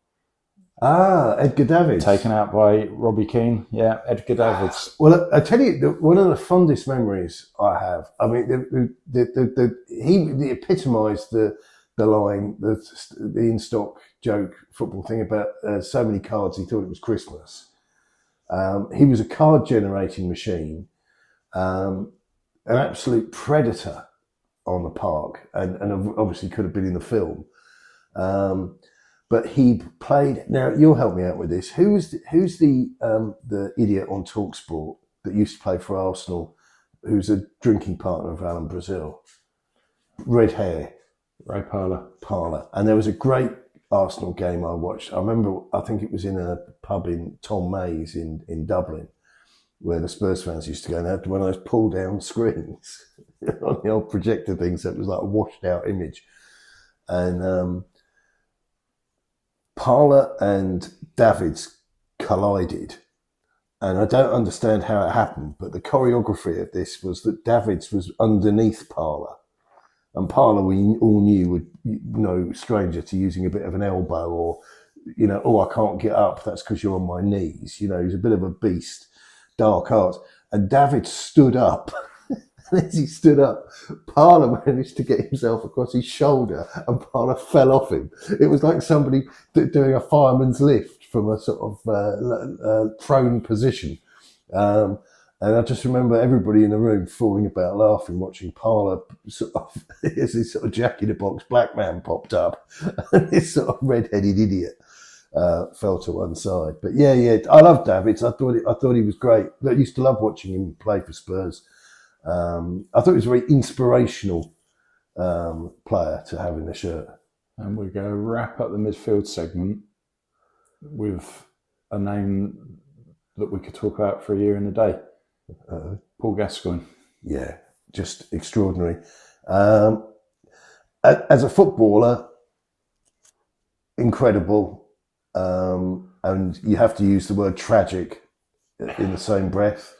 Edgar Davids. Taken out by Robbie Keane. Yeah, Edgar Davids. Well, I tell you, one of the fondest memories I have, I mean, he epitomised the line, the in-stock joke football thing about so many cards he thought it was Christmas. He was a card-generating machine, an absolute predator on the park, and obviously could have been in the film. But he played. Now you'll help me out with this. Who's the idiot on TalkSport that used to play for Arsenal, who's a drinking partner of Alan Brazil? Red hair, Ray Parlour. And there was a great Arsenal game I watched. I remember. I think it was in a pub in Tom May's in Dublin, where the Spurs fans used to go and have one of those pull down screens on the old projector thing, so it was like a washed out image. And Parlour and Davids collided, and I don't understand how it happened, but the choreography of this was that Davids was underneath Parlour, and Parlour, we all knew, would no stranger to using a bit of an elbow, or I can't get up, that's because you're on my knees. He's a bit of a beast, dark arts. And David stood up. And as he stood up, Parlour managed to get himself across his shoulder, and Parlour fell off him. It was like somebody doing a fireman's lift from a sort of prone position. And I just remember everybody in the room falling about laughing, watching Parlour sort of, as this sort of Jack-in-the-Box black man popped up, and this sort of red-headed idiot fell to one side. But yeah, I love Davids. I thought he was great. I used to love watching him play for Spurs. I thought he was a very inspirational player to have in the shirt. And we're going to wrap up the midfield segment with a name that we could talk about for a year and a day. Paul Gascoigne. Yeah, just extraordinary. As a footballer, incredible. And you have to use the word tragic in the same breath.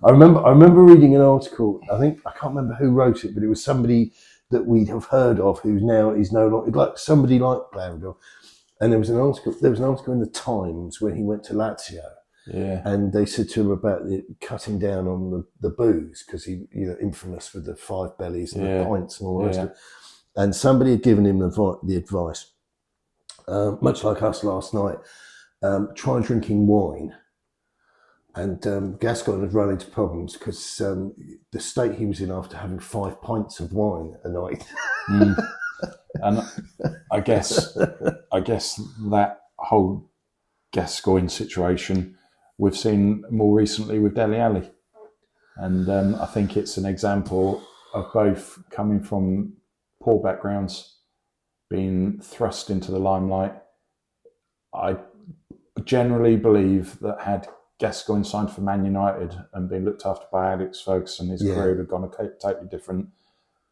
I remember reading an article. I can't remember who wrote it, but it was somebody that we have heard of who now is no longer, like somebody like Glanville. And there was an article in the Times when he went to Lazio. Yeah. And they said to him about cutting down on the booze, because he, infamous for the five bellies and the pints and all the rest of it. And somebody had given him the advice, much like us last night. try drinking wine. And Gascoigne had run into problems because the state he was in after having 5 pints of wine a night. And I guess that whole Gascoigne situation we've seen more recently with Dele Alli. And I think it's an example of both coming from poor backgrounds, being thrust into the limelight. I generally believe that had Gascoigne signed for Man United and been looked after by Alex Ferguson, his career would have gone a totally different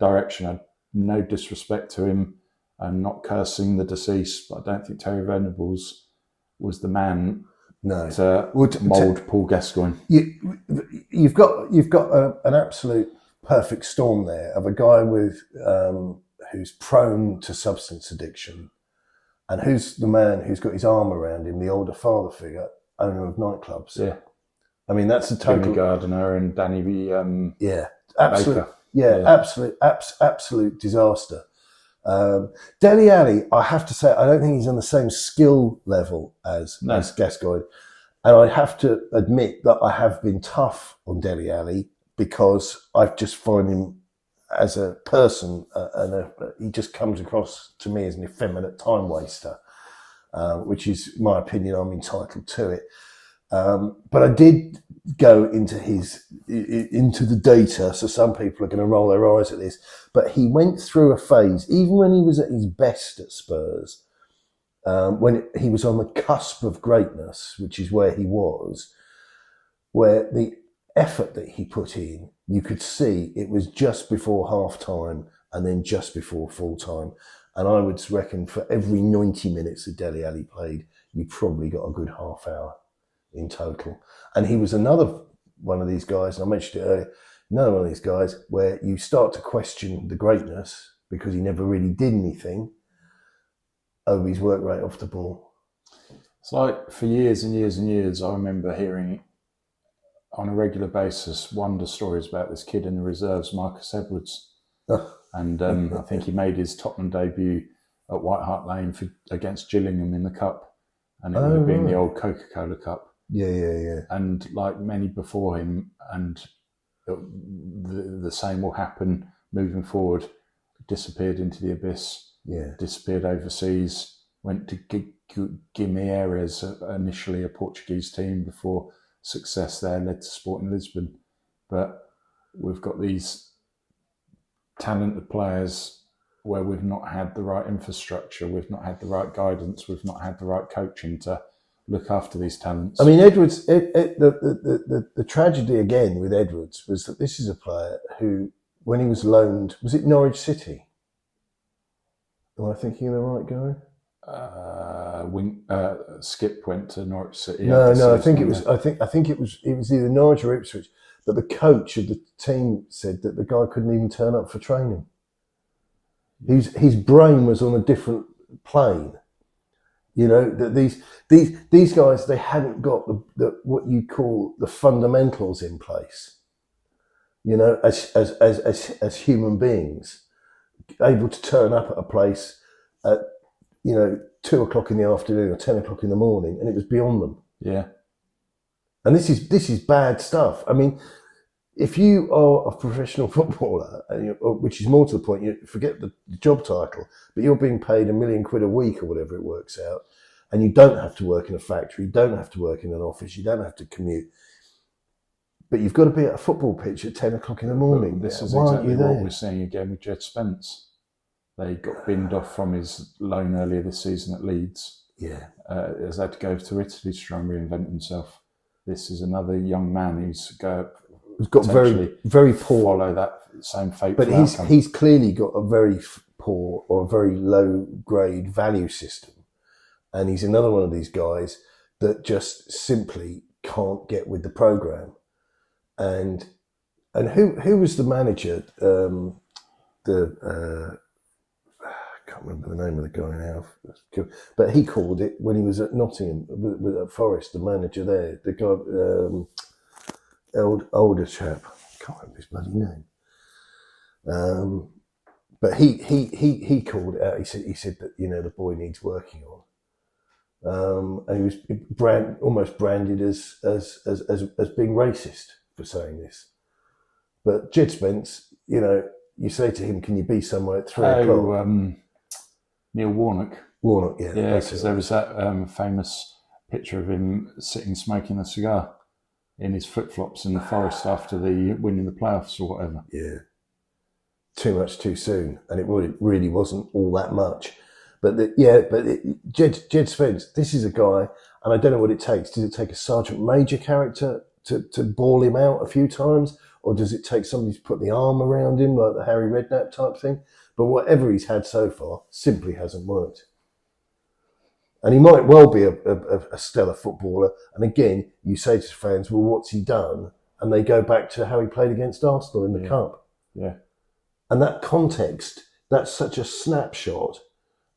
direction. I no disrespect to him and not cursing the deceased, but I don't think Terry Venables was the man to mould Paul Gascoigne. You've got an absolute perfect storm there of a guy with who's prone to substance addiction, and who's the man who's got his arm around him, the older father figure, owner of nightclubs. Yeah, I mean that's a total Jimmy Gardiner and Danny absolute Baker. Absolute disaster. Dele Alli, I have to say, I don't think he's on the same skill level as Gascoigne. And I have to admit that I have been tough on Dele Alli because I just find him as a person, he just comes across to me as an effeminate time waster, which is my opinion. I'm entitled to it. But I did go into the data, so some people are going to roll their eyes at this, but he went through a phase, even when he was at his best at Spurs, when he was on the cusp of greatness, which is where he was, where the effort that he put in, you could see it was just before half time and then just before full time. And I would reckon for every 90 minutes that Dele Alli played, you probably got a good half hour in total. And he was another one of these guys, and I mentioned it earlier, another one of these guys where you start to question the greatness because he never really did anything over his work rate off the ball. It's like for years and years and years, I remember hearing on a regular basis wonder stories about this kid in the reserves, Marcus Edwards. And I think he made his Tottenham debut at White Hart Lane against Gillingham in the Cup. And it would have been the old Coca-Cola Cup. Yeah. And like many before him, and the same will happen moving forward. Disappeared into the abyss. Yeah. Disappeared overseas. Went to Guimarães, initially a Portuguese team, before success there led to Sporting Lisbon. But we've got these talented players where we've not had the right infrastructure, we've not had the right guidance, we've not had the right coaching to look after these talents. I mean, Edwards, the tragedy again with Edwards was that this is a player who, when he was loaned, was it Norwich City? Am I thinking of the right guy? Skip went to Norwich City. No, I think it was. I think it was either Norwich or Ipswich. But the coach of the team said that the guy couldn't even turn up for training. His brain was on a different plane. You know, that these guys, they hadn't got the what you call the fundamentals in place. You know, as human beings, able to turn up at a place at 2:00 in the afternoon or 10:00 in the morning, and it was beyond them. Yeah. And this is bad stuff. I mean, if you are a professional footballer, which is more to the point, you forget the job title, but you're being paid £1 million a week or whatever it works out, and you don't have to work in a factory, you don't have to work in an office, you don't have to commute, but you've got to be at a football pitch at 10:00 in the morning. Well, this is exactly what we're seeing again with Jed Spence. They got binned off from his loan earlier this season at Leeds. Yeah, has had to go to Italy to try and reinvent himself. This is another young man who's got very poor, follow that same fate. But he's clearly got a very poor or a very low grade value system, and he's another one of these guys that just simply can't get with the program. And who was the manager? I can't remember the name of the guy now, but he called it when he was at Nottingham, at Forest, the manager there, the guy, older chap, I can't remember his bloody name. But he called it out. He said that the boy needs working on, and he was almost branded as being racist for saying this. But Jed Spence, you say to him, "Can you be somewhere at 3:00?" Neil Warnock. Warnock, yeah. Yeah, because there was that famous picture of him sitting smoking a cigar in his flip-flops in the forest after the winning the playoffs or whatever. Yeah. Too much too soon, and it really wasn't all that much. But Jed Spence, this is a guy, and I don't know what it takes. Does it take a Sergeant Major character to ball him out a few times, or does it take somebody to put the arm around him, like the Harry Redknapp type thing? But whatever he's had so far simply hasn't worked. And he might well be a stellar footballer. And again, you say to fans, well, what's he done? And they go back to how he played against Arsenal in the Cup. Yeah. And that context, that's such a snapshot.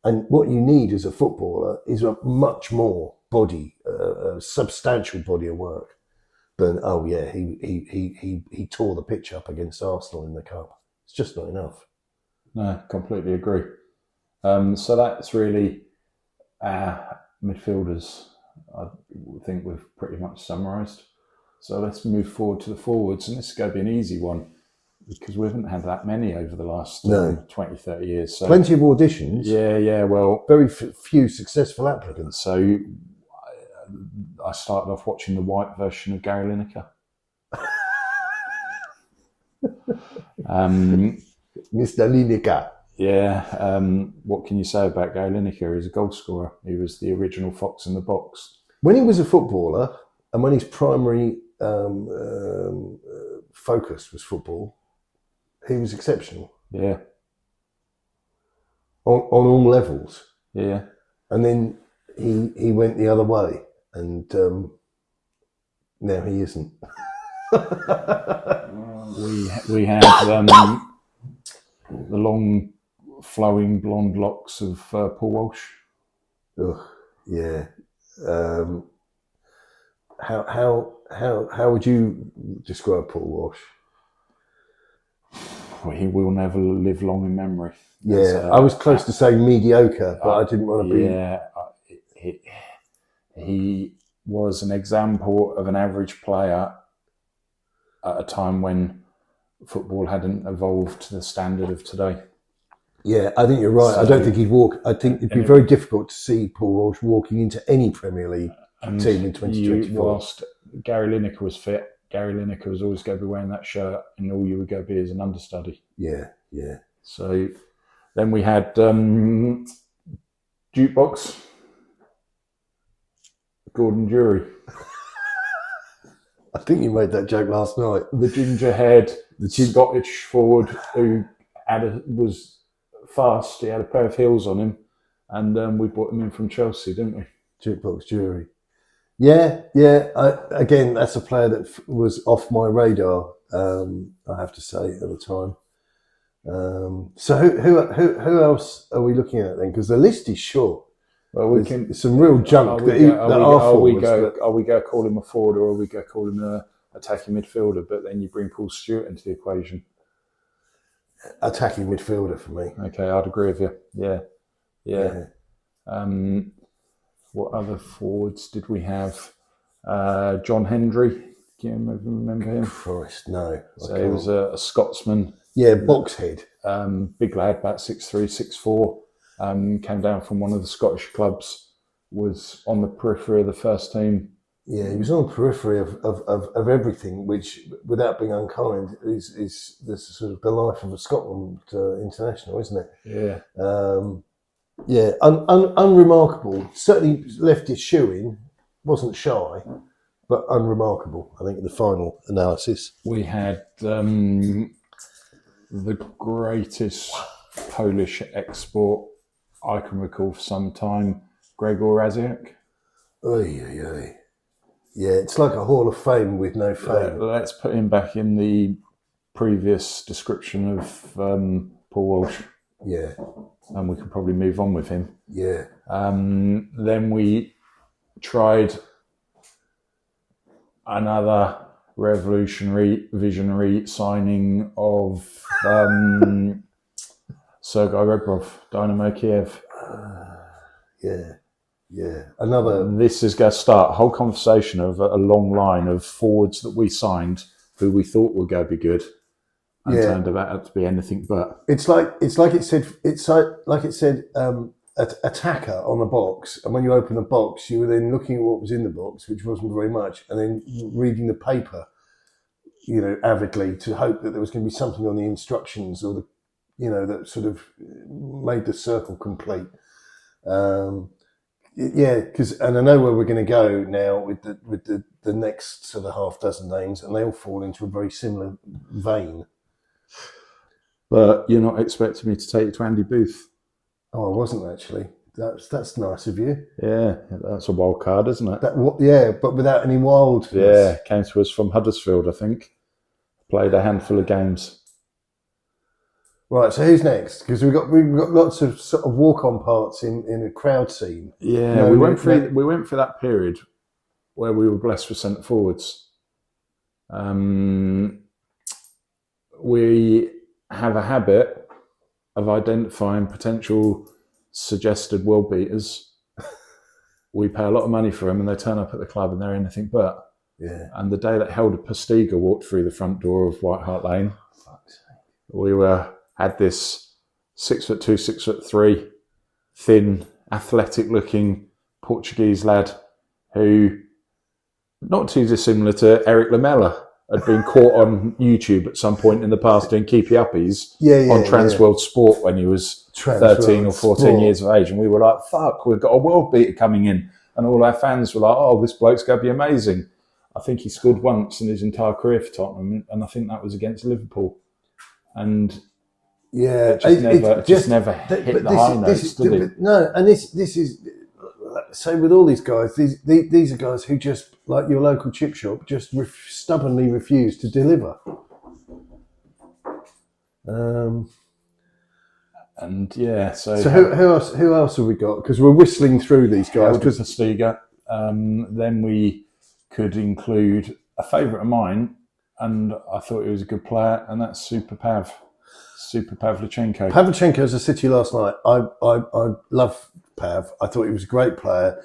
And what you need as a footballer is a much more a substantial body of work than, he tore the pitch up against Arsenal in the Cup. It's just not enough. No, completely agree. So that's really our midfielders. I think we've pretty much summarised. So let's move forward to the forwards, and this is going to be an easy one because we haven't had that many over the last 20, 30 years. So, plenty of auditions. Yeah. Well, very few successful applicants. So I started off watching the white version of Gary Lineker. Mr. Lineker. Yeah. What can you say about Gary Lineker? He's a goal scorer. He was the original fox in the box. When he was a footballer, and when his primary focus was football, he was exceptional. Yeah. On all levels. Yeah. And then he went the other way, and now he isn't. We had the long, flowing blonde locks of Paul Walsh. Oh, yeah. How would you describe Paul Walsh? Well, he will never live long in memory. Yeah, I was close to saying mediocre, but I didn't want to be. Yeah, he was an example of an average player at a time when football hadn't evolved to the standard of today. Yeah, I think you're right. I don't think he'd walk. I think it'd be very difficult to see Paul Walsh walking into any Premier League team in 2024. Whilst Gary Lineker was fit, Gary Lineker was always going to be wearing that shirt, and all you would go be as an understudy. Yeah. So then we had Jukebox, Gordon Jury. I think you made that joke last night. The ginger-haired Scottish forward who was fast. He had a pair of heels on him, and we brought him in from Chelsea, didn't we? Jukebox Jury. Yeah. Again, that's a player that was off my radar. I have to say at the time. So who else are we looking at then? Because the list is short. Well, we can some real junk. Are we going to call him a forward, or are we going to call him an attacking midfielder? But then you bring Paul Stewart into the equation. Attacking midfielder for me. Okay, I'd agree with you. Yeah. What other forwards did we have? John Hendry. Do you remember him? Christ, no. So he was a Scotsman. Yeah, box head. Big lad, about 6'3", 6'4". Came down from one of the Scottish clubs. Was on the periphery of the first team. Yeah, he was on the periphery of everything, which, without being unkind, is this sort of the life of a Scotland international, isn't it? Yeah. Unremarkable. Certainly left his shoe in. Wasn't shy, but unremarkable. I think in the final analysis, we had the greatest Polish export I can recall for some time, Gregor Raziak. Oy. Yeah, it's like a Hall of Fame with no fame. Let's put him back in the previous description of Paul Walsh. Yeah. And we can probably move on with him. Yeah. Then we tried another revolutionary, visionary signing of Sergei Rebrov, Dynamo Kiev. Another. This is going to start a whole conversation of a long line of forwards that we signed who we thought were going to be good and turned out to be anything but. It's like it said attacker on the box, and when you open the box, you were then looking at what was in the box, which wasn't very much, and then reading the paper, avidly to hope that there was going to be something on the instructions or that sort of made the circle complete. Because I know where we're going to go now with the next sort of half dozen names, and they all fall into a very similar vein. But you're not expecting me to take you to Andy Booth? Oh, I wasn't actually. That's nice of you. Yeah, that's a wild card, isn't it? But without any wildness. Yeah, came to us from Huddersfield, I think. Played a handful of games. Right, so who's next? Because we've got lots of sort of walk-on parts in a crowd scene. Yeah, we went through that period where we were blessed with centre forwards. We have a habit of identifying potential suggested world beaters. We pay a lot of money for them, and they turn up at the club, and they're anything but. Yeah. And the day that Helder Postecoglou walked through the front door of White Hart Lane, we had this 6'2", 6'3", thin, athletic-looking Portuguese lad who, not too dissimilar to Eric Lamela, had been caught on YouTube at some point in the past doing keepy uppies on Transworld Sport when he was 13 or 14 years of age. And we were like, fuck, we've got a world beater coming in. And all our fans were like, oh, this bloke's going to be amazing. I think he scored once in his entire career for Tottenham, and I think that was against Liverpool. And it just never hit the high notes, did it? No, and this is so with all these guys. These are guys who just, like your local chip shop, just stubbornly refuse to deliver. So who else have we got? Because we're whistling through these guys. Postecoglou. Then we could include a favourite of mine, and I thought he was a good player, and that's Super Pavlyuchenko. Pavlyuchenko's a City last night. I love Pav. I thought he was a great player.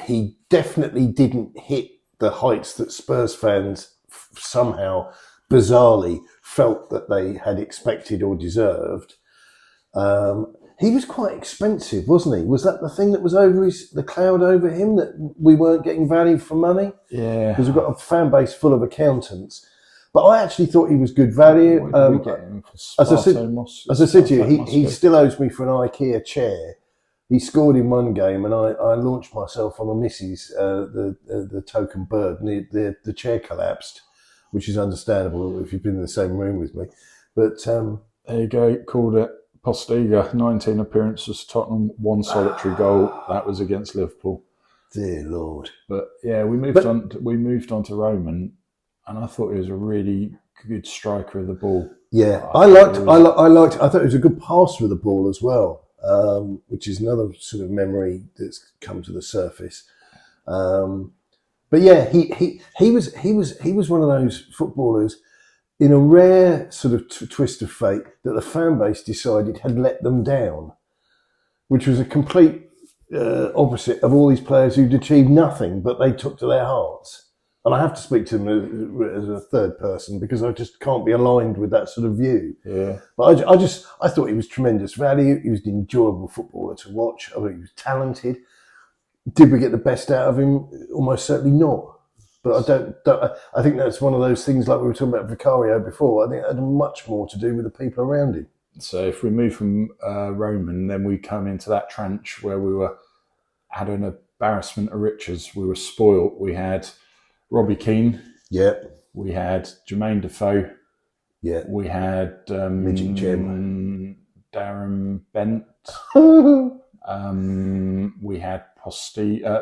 He definitely didn't hit the heights that Spurs fans somehow bizarrely felt that they had expected or deserved. He was quite expensive, wasn't he? Was that the thing that was over the cloud over him, that we weren't getting value for money? Yeah. Because we've got a fan base full of accountants. But I actually thought he was good value. What did we get him for? As I said to you, he still owes me for an IKEA chair. He scored in one game, and I launched myself on a missus, the token bird, and the chair collapsed, which is understandable if you've been in the same room with me. But there you go. Called it. Postecoglou, 19 appearances, Tottenham, 1 solitary goal. That was against Liverpool. Dear Lord! But yeah, we moved on to Roman, and I thought he was a really good striker of the ball. Yeah, I thought it was a good passer of the ball as well, which is another sort of memory that's come to the surface. But yeah, he was one of those footballers, in a rare sort of twist of fate, that the fan base decided had let them down, which was a complete opposite of all these players who'd achieved nothing, but they took to their hearts. And I have to speak to them as a third person, because I just can't be aligned with that sort of view. Yeah. But I thought he was tremendous value. He was an enjoyable footballer to watch. I thought he was talented. Did we get the best out of him? Almost certainly not. But I think that's one of those things, like we were talking about Vicario before. I think it had much more to do with the people around him. So if we move from Roman, then we come into that trench where we had an embarrassment of riches. We were spoilt. We had Robbie Keane. Yeah. We had Jermaine Defoe. Yeah. We had Midget Jim. Darren Bent. We had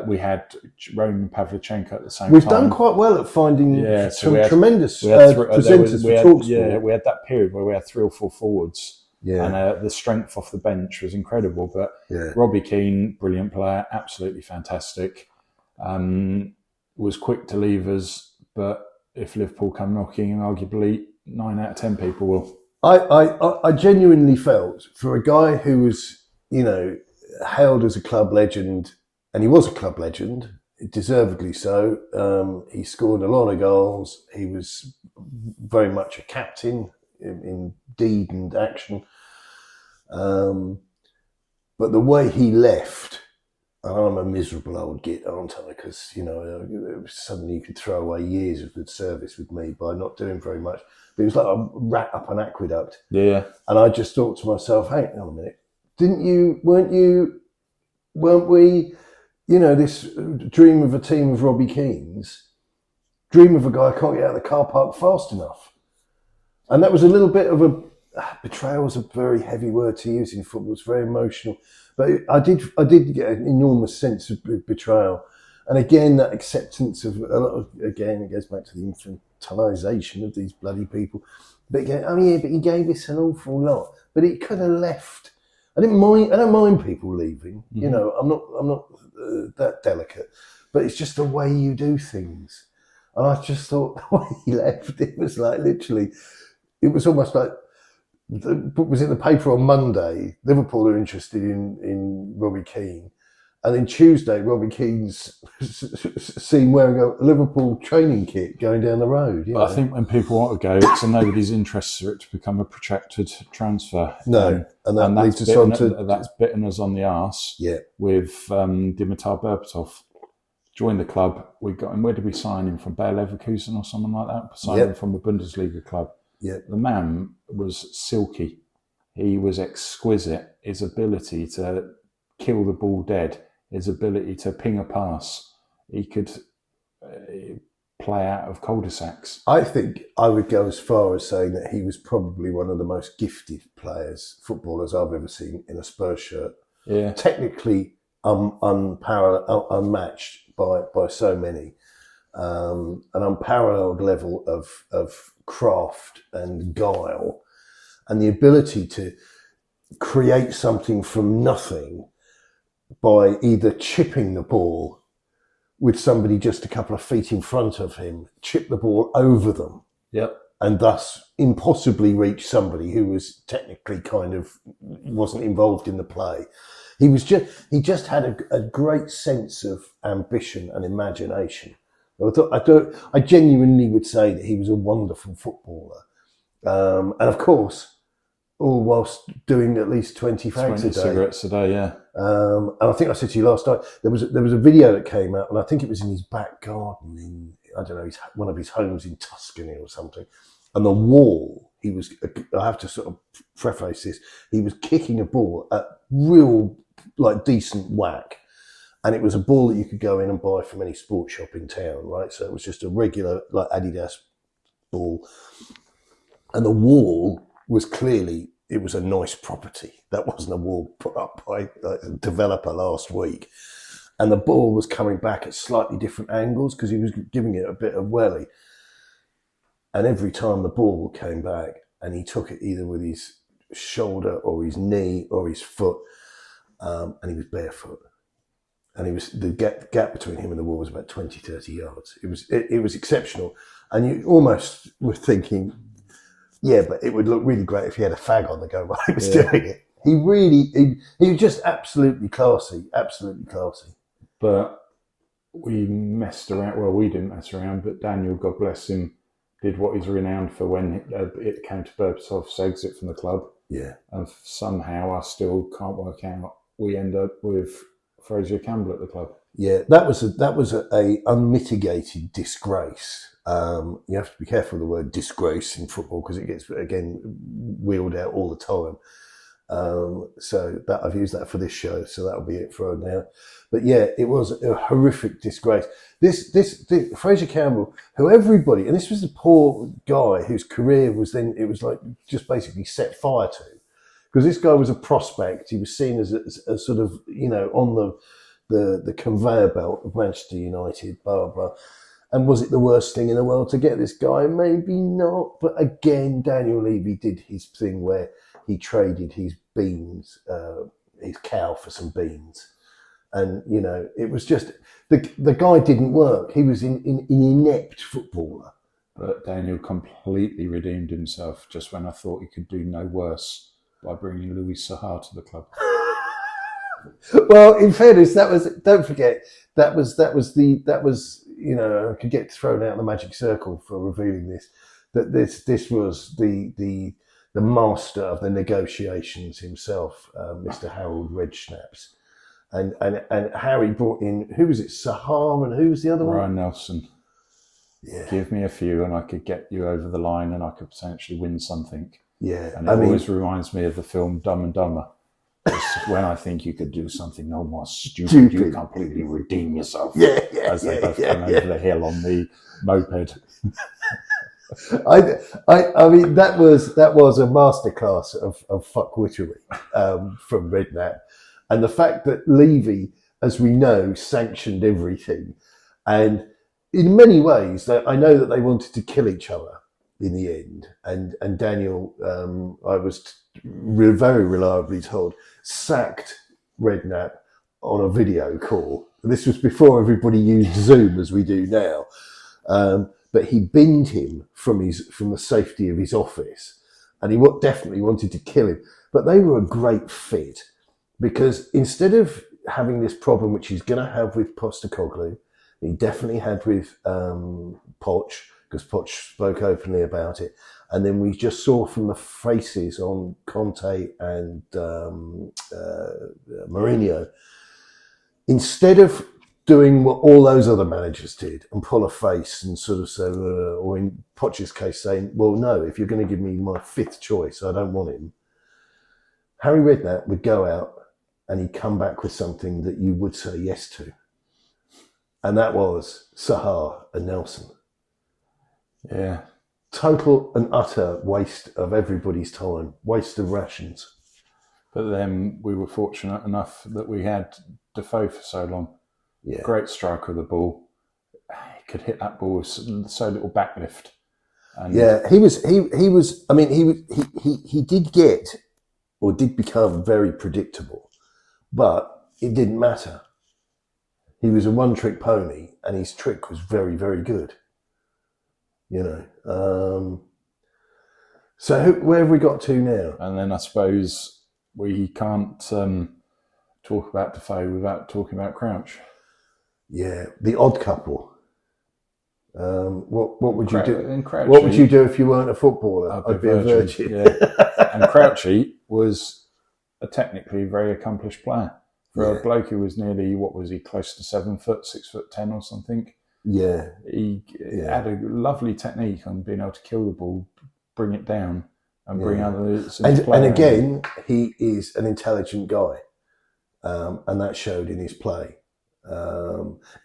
we had Roman Pavlyuchenko at the same time. We've done quite well at finding some tremendous presenters for TalkSport. Yeah, we had that period where we had 3 or 4 forwards. Yeah. And the strength off the bench was incredible. But Robbie Keane, brilliant player, absolutely fantastic. Was quick to leave us, but if Liverpool come knocking, arguably 9 out of 10 people will. I genuinely felt, for a guy who was, hailed as a club legend, and he was a club legend, deservedly so. He scored a lot of goals. He was very much a captain in deed and action. But the way he left, and I'm a miserable old git, aren't I? Because, suddenly you could throw away years of good service with me by not doing very much. But it was like a rat up an aqueduct. Yeah. And I just thought to myself, hey, hang on a minute. Weren't we, this dream of a team of Robbie Keanes, dream of a guy who can't get out of the car park fast enough. And that was a little bit of a, betrayal is a very heavy word to use in football. It's very emotional. But I did get an enormous sense of betrayal. And again, that acceptance of a lot of, again, it goes back to the infantilization of these bloody people. But again, but he gave us an awful lot. But it could have left. I don't mind people leaving. Mm-hmm. I'm not that delicate. But it's just the way you do things. And I just thought the way he left, it was like literally, it was almost like, was in the paper on Monday, Liverpool are interested in Robbie Keane. And then Tuesday, Robbie Keane's seen wearing a Liverpool training kit going down the road. But I think when people want to go, it's in nobody's interest for it to become a protracted transfer. No, and that's bitten us on the arse. Yeah. With Dimitar Berbatov. Joined the club. We got him. Where did we sign him from? Bayer Leverkusen or something like that. Signed him from a Bundesliga club. Yeah. The man was silky. He was exquisite. His ability to kill the ball dead, his ability to ping a pass. He could play out of cul-de-sacs. I think I would go as far as saying that he was probably one of the most gifted footballers I've ever seen in a Spurs shirt. Yeah. Technically unparalleled, unmatched by so many. An unparalleled level of craft and guile, and the ability to create something from nothing by either chipping the ball with somebody just a couple of feet in front of him, chip the ball over them, and thus impossibly reach somebody who was technically wasn't involved in the play. He just had a great sense of ambition and imagination. I genuinely would say that he was a wonderful footballer. And of course, all whilst doing at least 20 fags a day. Cigarettes a day, yeah. And I think I said to you last night, there was a video that came out, and I think it was in his back garden in, I don't know, one of his homes in Tuscany or something. And the wall, I have to sort of preface this, he was kicking a ball at real, decent whack. And it was a ball that you could go in and buy from any sports shop in town, right? So it was just a regular, Adidas ball. And the wall was clearly, it was a nice property. That wasn't a wall put up by a developer last week. And the ball was coming back at slightly different angles because he was giving it a bit of welly. And every time the ball came back and he took it either with his shoulder or his knee or his foot, and he was barefoot. And the gap between him and the wall was about 20, 30 yards. It was exceptional. And you almost were thinking, yeah, but it would look really great if he had a fag on the go while he was doing it. He was just absolutely classy, But we messed around. Well, we didn't mess around, but Daniel, God bless him, did what he's renowned for when it came to Berbatov's exit from the club. Yeah. And somehow I still can't work out. We end up with Fraser Campbell at the club. Yeah, that was a unmitigated disgrace. You have to be careful of the word disgrace in football because it gets, again, wheeled out all the time. So that I've used that for this show, so that'll be it for now. But yeah, it was a horrific disgrace. This Fraser Campbell, who everybody, and this was the poor guy whose career was then, it was just basically set fire to. Because this guy was a prospect. He was seen as a sort of, on the conveyor belt of Manchester United, blah, blah, blah. And was it the worst thing in the world to get this guy? Maybe not. But again, Daniel Levy did his thing where he traded his beans, his cow for some beans. And, it was just, the guy didn't work. He was an inept footballer. But Daniel completely redeemed himself just when I thought he could do no worse by bringing Louis Saha to the club. Well, in fairness, that was. Don't forget that was I could get thrown out of the magic circle for revealing this. That this was the master of the negotiations himself, Mr. Harold Redschnaps, and Harry brought in, who was it, Sahar, and who was the other one? Ryan Nelson. Yeah. Give me a few and I could get you over the line and I could potentially win something. Yeah. And it always reminds me of the film Dumb and Dumber. It's when I think you could do something no more stupid, you completely redeem yourself. As they both come over the hill on the moped. I mean that was a masterclass of fuckwittery from Redknapp, and the fact that Levy, as we know, sanctioned everything, and in many ways, I know that they wanted to kill each other in the end, and Daniel, I was very reliably told, sacked Redknapp on a video call. This was before everybody used Zoom as we do now. But he binned him from the safety of his office, and he definitely wanted to kill him. But they were a great fit, because instead of having this problem which he's going to have with Postecoglou, he definitely had with Poch, because Poch spoke openly about it, and then we just saw from the faces on Conte and Mourinho, instead of doing what all those other managers did and pull a face and sort of say, or in Poch's case saying, well, no, if you're going to give me my fifth choice, I don't want him. Harry Redknapp would go out and he'd come back with something that you would say yes to. And that was Sahar and Nelson. Yeah. Total and utter waste of everybody's time, waste of rations. But then we were fortunate enough that we had Defoe for so long. Yeah. Great striker of the ball. He could hit that ball with so little backlift. And he was. I mean, he did get, or did become, very predictable, but it didn't matter. He was a one-trick pony, and his trick was very, very good. So where have we got to now? And then I suppose we can't talk about Defoe without talking about Crouch. Yeah, the odd couple. What would you do? Crouchy, what would you do if you weren't a footballer? I'd be a virgin. Yeah. And Crouchy was a technically very accomplished player. For a bloke who was nearly, close to 7 foot, 6'10" or something. Yeah. He had a lovely technique on being able to kill the ball, bring it down, and bring others. And again, he is an intelligent guy, and that showed in his play.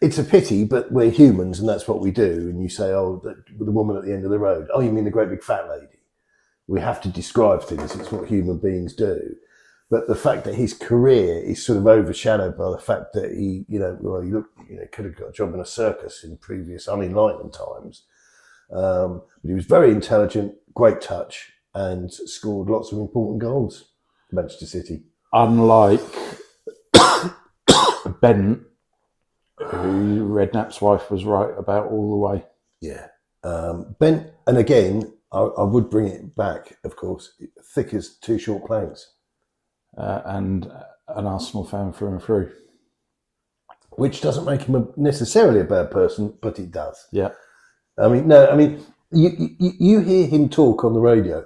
It's a pity, but we're humans, and that's what we do. And you say, "Oh, the woman at the end of the road." Oh, you mean the great big fat lady? We have to describe things. It's what human beings do. But the fact that his career is sort of overshadowed by the fact that he could have got a job in a circus in previous unenlightened times. But he was very intelligent, great touch, and scored lots of important goals for Manchester City. Unlike Ben, who Redknapp's wife was right about all the way. Yeah. Ben, and again, I would bring it back, of course, thick as two short planks. And an Arsenal fan through and through. Which doesn't make him necessarily a bad person, but it does. Yeah. You hear him talk on the radio,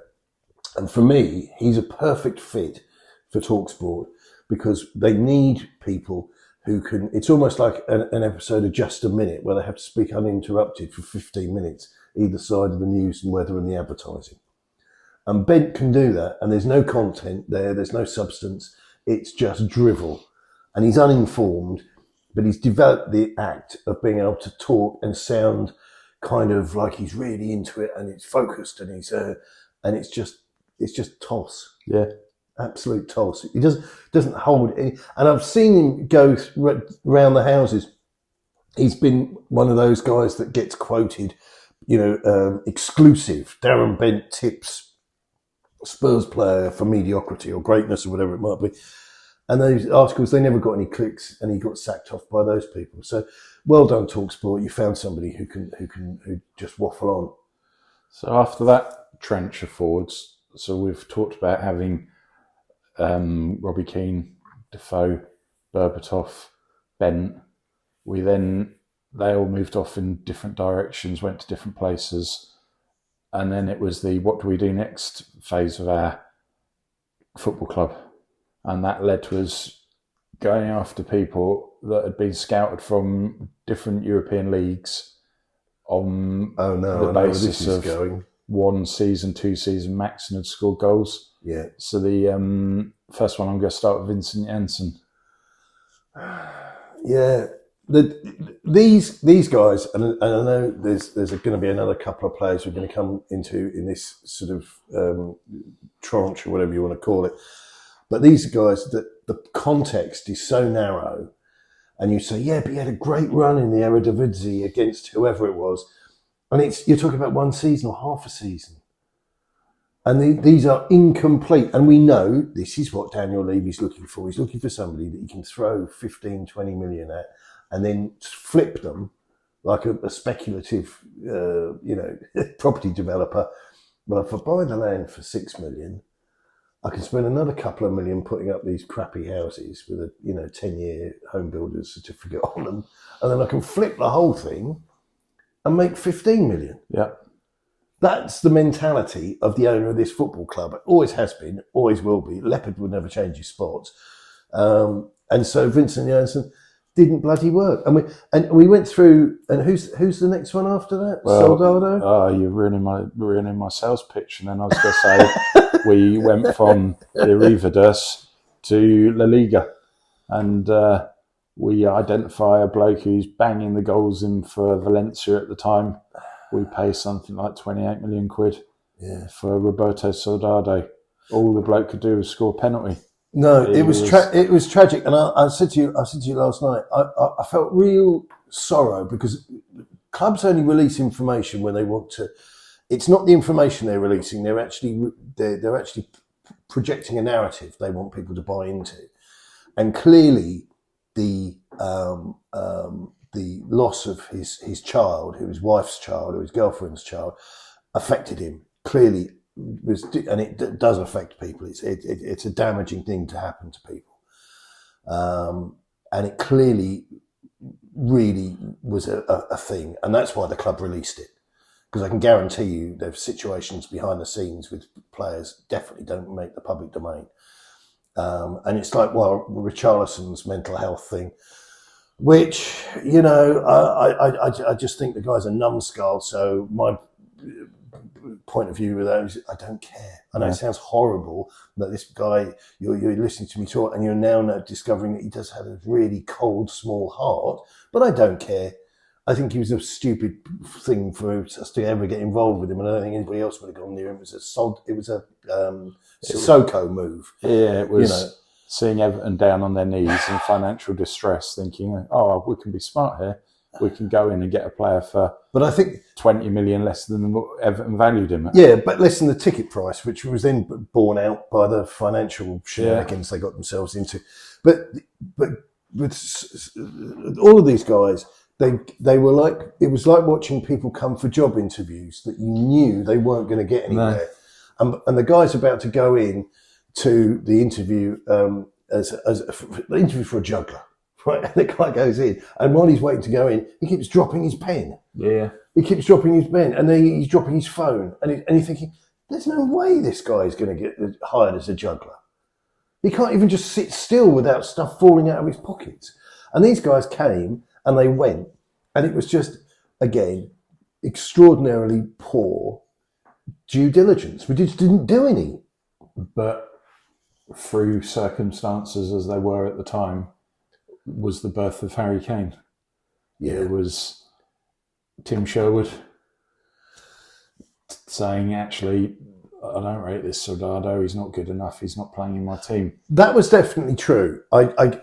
and for me, he's a perfect fit for TalkSport, because they need people who can. It's almost like an episode of Just a Minute, where they have to speak uninterrupted for 15 minutes, either side of the news and weather and the advertising. And Bent can do that, and there's no content there, there's no substance, it's just drivel. And he's uninformed, but he's developed the act of being able to talk and sound kind of like he's really into it, and it's focused, and it's just toss. Yeah. Absolute toss. He doesn't hold any, and I've seen him go around the houses. He's been one of those guys that gets quoted, exclusive. Darren Bent tips Spurs player for mediocrity or greatness or whatever it might be. And those articles, they never got any clicks, and he got sacked off by those people. So well done, TalkSport. You found somebody who just waffle on. So after that trench of forwards, so we've talked about having Robbie Keane, Defoe, Berbatov, Bent. They all moved off in different directions, went to different places. And then it was the what do we do next phase of our football club. And that led to us going after people that had been scouted from different European leagues on the basis of going. 1 season, 2 season max and had scored goals. Yeah. So the first one I'm going to start with Vincent Janssen. Yeah. These guys, and I know there's going to be another couple of players we're going to come into in this sort of tranche or whatever you want to call it. But these guys, the context is so narrow, and you say, yeah, but he had a great run in the Eredivisie against whoever it was, and you're talking about 1 season or half a season, and these are incomplete. And we know this is what Daniel Levy's looking for. He's looking for somebody that he can throw 15, 20 million at, and then flip them like a speculative, property developer. Well, if I buy the land for 6 million. I can spend another couple of million putting up these crappy houses with a 10-year home builder's certificate on them, and then I can flip the whole thing and make 15 million. Yeah, that's the mentality of the owner of this football club. It always has been, always will be. Leopard will never change his spots, and so Vincent Janssen didn't bloody work. And we went through. And who's the next one after that? Soldado. Oh, you're ruining my sales pitch. And then I was going to say we went from Midfielders to La Liga, and we identify a bloke who's banging the goals in for Valencia at the time. We pay something like 28 million quid for Roberto Soldado. All the bloke could do was score a penalty. No, it was tragic, and I said to you last night. I felt real sorrow because clubs only release information when they want to. It's not the information they're releasing; they're actually projecting a narrative they want people to buy into, and clearly the loss of his child, his wife's child, or his girlfriend's child, affected him clearly. And it does affect people. It's a damaging thing to happen to people, and it clearly really was a thing, and that's why the club released it. Because I can guarantee you, there's situations behind the scenes with players definitely don't make the public domain, and it's like Richarlison's mental health thing, which I just think the guy's a numbskull. So my point of view with that is I don't care. I know it sounds horrible that this guy, you're listening to me talk and you're now discovering that he does have a really cold, small heart, but I don't care. I think he was a stupid thing for us to ever get involved with him, and I don't think anybody else would have gone near him. It was a Sissoko move. Yeah, it was seeing Everton down on their knees in financial distress, thinking, oh, we can be smart here. We can go in and get a player for, but I think 20 million less than what Everton valued him at. Yeah, but less than the ticket price, which was then borne out by the financial shenanigans they got themselves into. But with all of these guys, they were like, it was like watching people come for job interviews that you knew they weren't going to get anywhere. No. And the guy's about to go in to the interview as the interview for a juggler. Right, and the guy goes in, and while he's waiting to go in, he keeps dropping his pen. Yeah, he keeps dropping his pen, and then he's dropping his phone, and you're thinking, "There's no way this guy is going to get hired as a juggler. He can't even just sit still without stuff falling out of his pockets." And these guys came and they went, and it was just again extraordinarily poor due diligence. We just didn't do any. But through circumstances as they were at the time, was the birth of Harry Kane. Yeah. It was Tim Sherwood saying, actually, I don't rate this Soldado, he's not good enough, he's not playing in my team. That was definitely true. I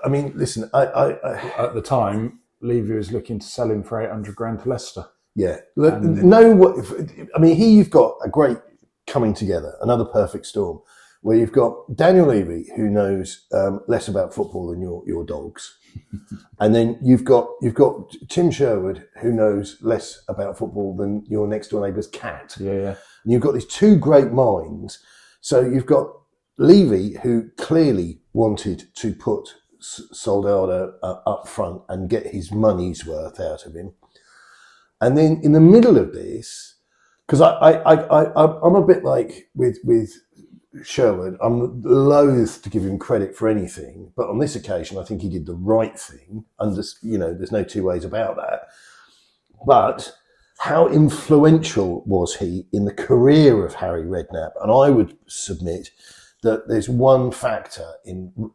mean, listen, I at the time, Levy was looking to sell him for 800 grand to Leicester. Yeah. Here you've got a great coming together, another perfect storm, where you've got Daniel Levy, who knows less about football than your dogs, and then you've got Tim Sherwood, who knows less about football than your next door neighbour's cat. Yeah. And you've got these two great minds. So you've got Levy, who clearly wanted to put Soldado up front and get his money's worth out of him. And then in the middle of this, because I'm a bit like with Sherwood, I'm loath to give him credit for anything, but on this occasion, I think he did the right thing. There's no two ways about that. But how influential was he in the career of Harry Redknapp? And I would submit that there's one factor in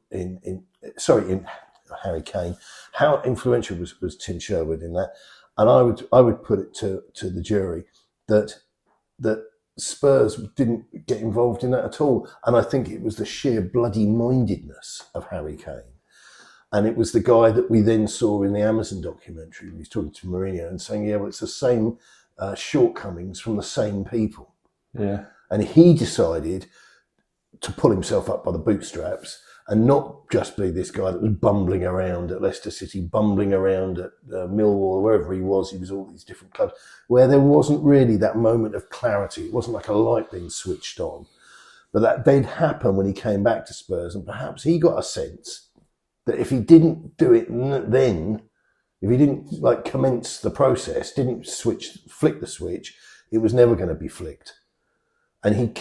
Harry Kane. How influential was Tim Sherwood in that? And I would put it to the jury that Spurs didn't get involved in that at all. And I think it was the sheer bloody mindedness of Harry Kane. And it was the guy that we then saw in the Amazon documentary. He was talking to Mourinho and saying, yeah, well, it's the same shortcomings from the same people. Yeah. And he decided to pull himself up by the bootstraps and not just be this guy that was bumbling around at Leicester City, bumbling around at Millwall, wherever he was all these different clubs, where there wasn't really that moment of clarity. It wasn't like a light being switched on. But that did happen when he came back to Spurs, and perhaps he got a sense that if he didn't do it then, if he didn't commence the process, didn't flick the switch, it was never going to be flicked. And he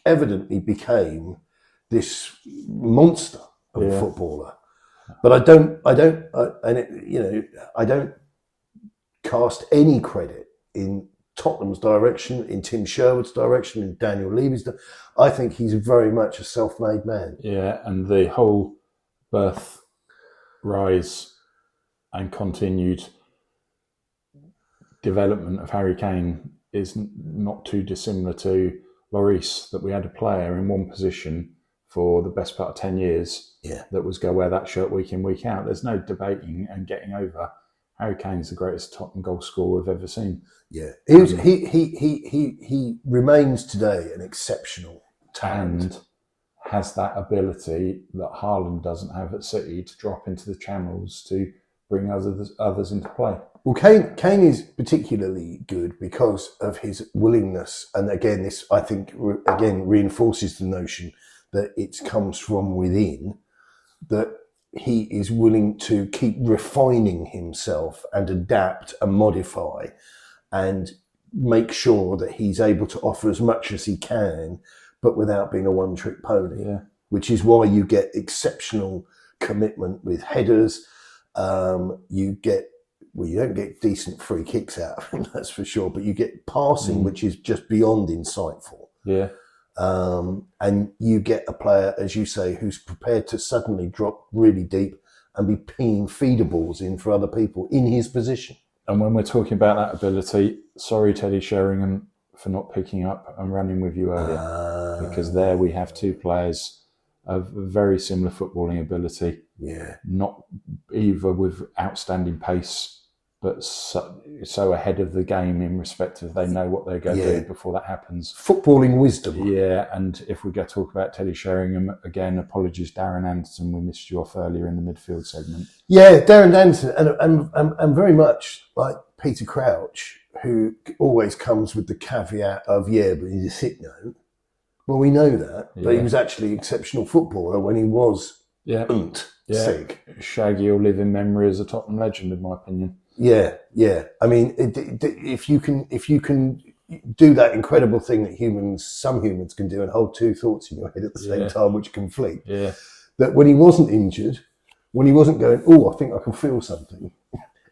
evidently became this monster of a footballer. But I don't cast any credit in Tottenham's direction, in Tim Sherwood's direction, in Daniel Levy's. I think he's very much a self-made man. Yeah, and the whole birth, rise, and continued development of Harry Kane is not too dissimilar to Lloris, that we had a player in one position for the best part of 10 years that was go wear that shirt week in, week out. There's no debating and getting over. Harry Kane's the greatest Tottenham goal scorer we've ever seen. Yeah, he remains today an exceptional talent. And has that ability that Haaland doesn't have at City to drop into the channels to bring others into play. Well, Kane is particularly good because of his willingness, and again, this I think reinforces the notion that it comes from within, that he is willing to keep refining himself and adapt and modify and make sure that he's able to offer as much as he can, but without being a one-trick pony, which is why you get exceptional commitment with headers. You don't get decent free kicks out of him, that's for sure, but you get passing, which is just beyond insightful. Yeah. And you get a player, as you say, who's prepared to suddenly drop really deep and be pinging feeder balls in for other people in his position. And when we're talking about that ability, sorry, Teddy Sheringham, for not picking up and running with you earlier, because there we have two players of very similar footballing ability. Yeah. Not either with outstanding pace, but so ahead of the game in respect of they know what they're going to do before that happens. Footballing wisdom. Yeah, and if we go talk about Teddy Sheringham, again, apologies, Darren Anderson, we missed you off earlier in the midfield segment. Yeah, Darren Anderson, and very much like Peter Crouch, who always comes with the caveat of, but he's a sick note. Well, we know that, but he was actually an exceptional footballer when he was sick. Shaggy will live in memory as a Tottenham legend, in my opinion. Yeah. I mean, if you can do that incredible thing that some humans can do and hold two thoughts in your head at the same time, which conflict. Yeah. That when he wasn't injured, when he wasn't going, I think I can feel something,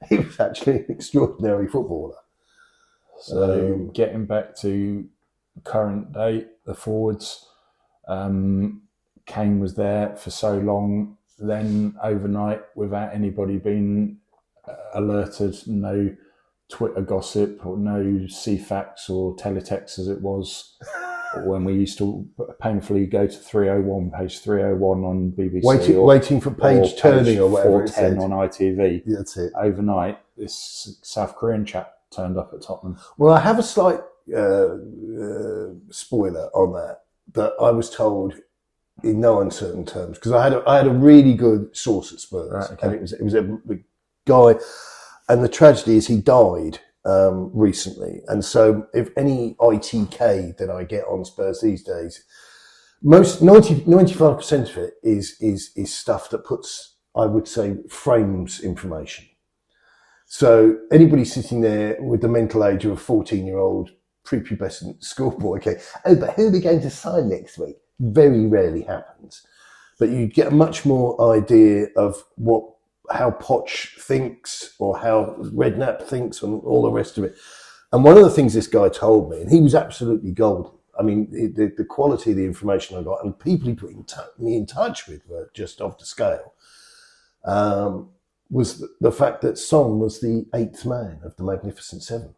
he was actually an extraordinary footballer. So getting back to current day, the forwards, Kane was there for so long, then overnight, without anybody being alerted, no Twitter gossip or no CFAX or teletext as it was when we used to painfully go to page 301 on BBC. Waiting for page turning or whatever it said. 410 on ITV. Yeah, that's it. Overnight, this South Korean chap turned up at Tottenham. Well, I have a slight spoiler on that I was told in no uncertain terms, because I had a really good source at Spurs, and it was a guy, and the tragedy is he died recently, and so if any ITK that I get on Spurs these days most 95% of it is stuff that puts, I would say, frames information. So anybody sitting there with the mental age of a 14-year-old prepubescent schoolboy, okay, oh, but who are we going to sign next week? Very rarely happens. But you get a much more idea of how Poch thinks or how Redknapp thinks and all the rest of it. And one of the things this guy told me, and he was absolutely golden. I mean, the quality of the information I got and people he put me in touch with were just off the scale. Was the fact that Son was the 8th man of the Magnificent Seven.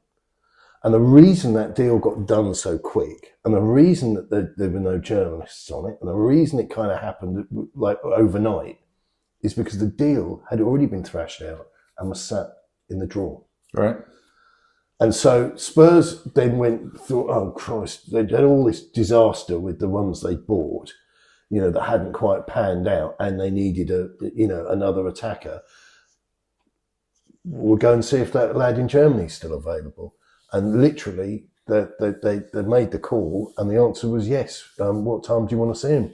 And the reason that deal got done so quick, and the reason that there were no journalists on it, and the reason it kind of happened like overnight, is because the deal had already been thrashed out and was sat in the drawer. Right. And so Spurs then thought, oh Christ, they had all this disaster with the ones they bought, that hadn't quite panned out, and they needed another attacker. We'll go and see if that lad in Germany is still available. And literally, they made the call, and the answer was yes. What time do you want to see him?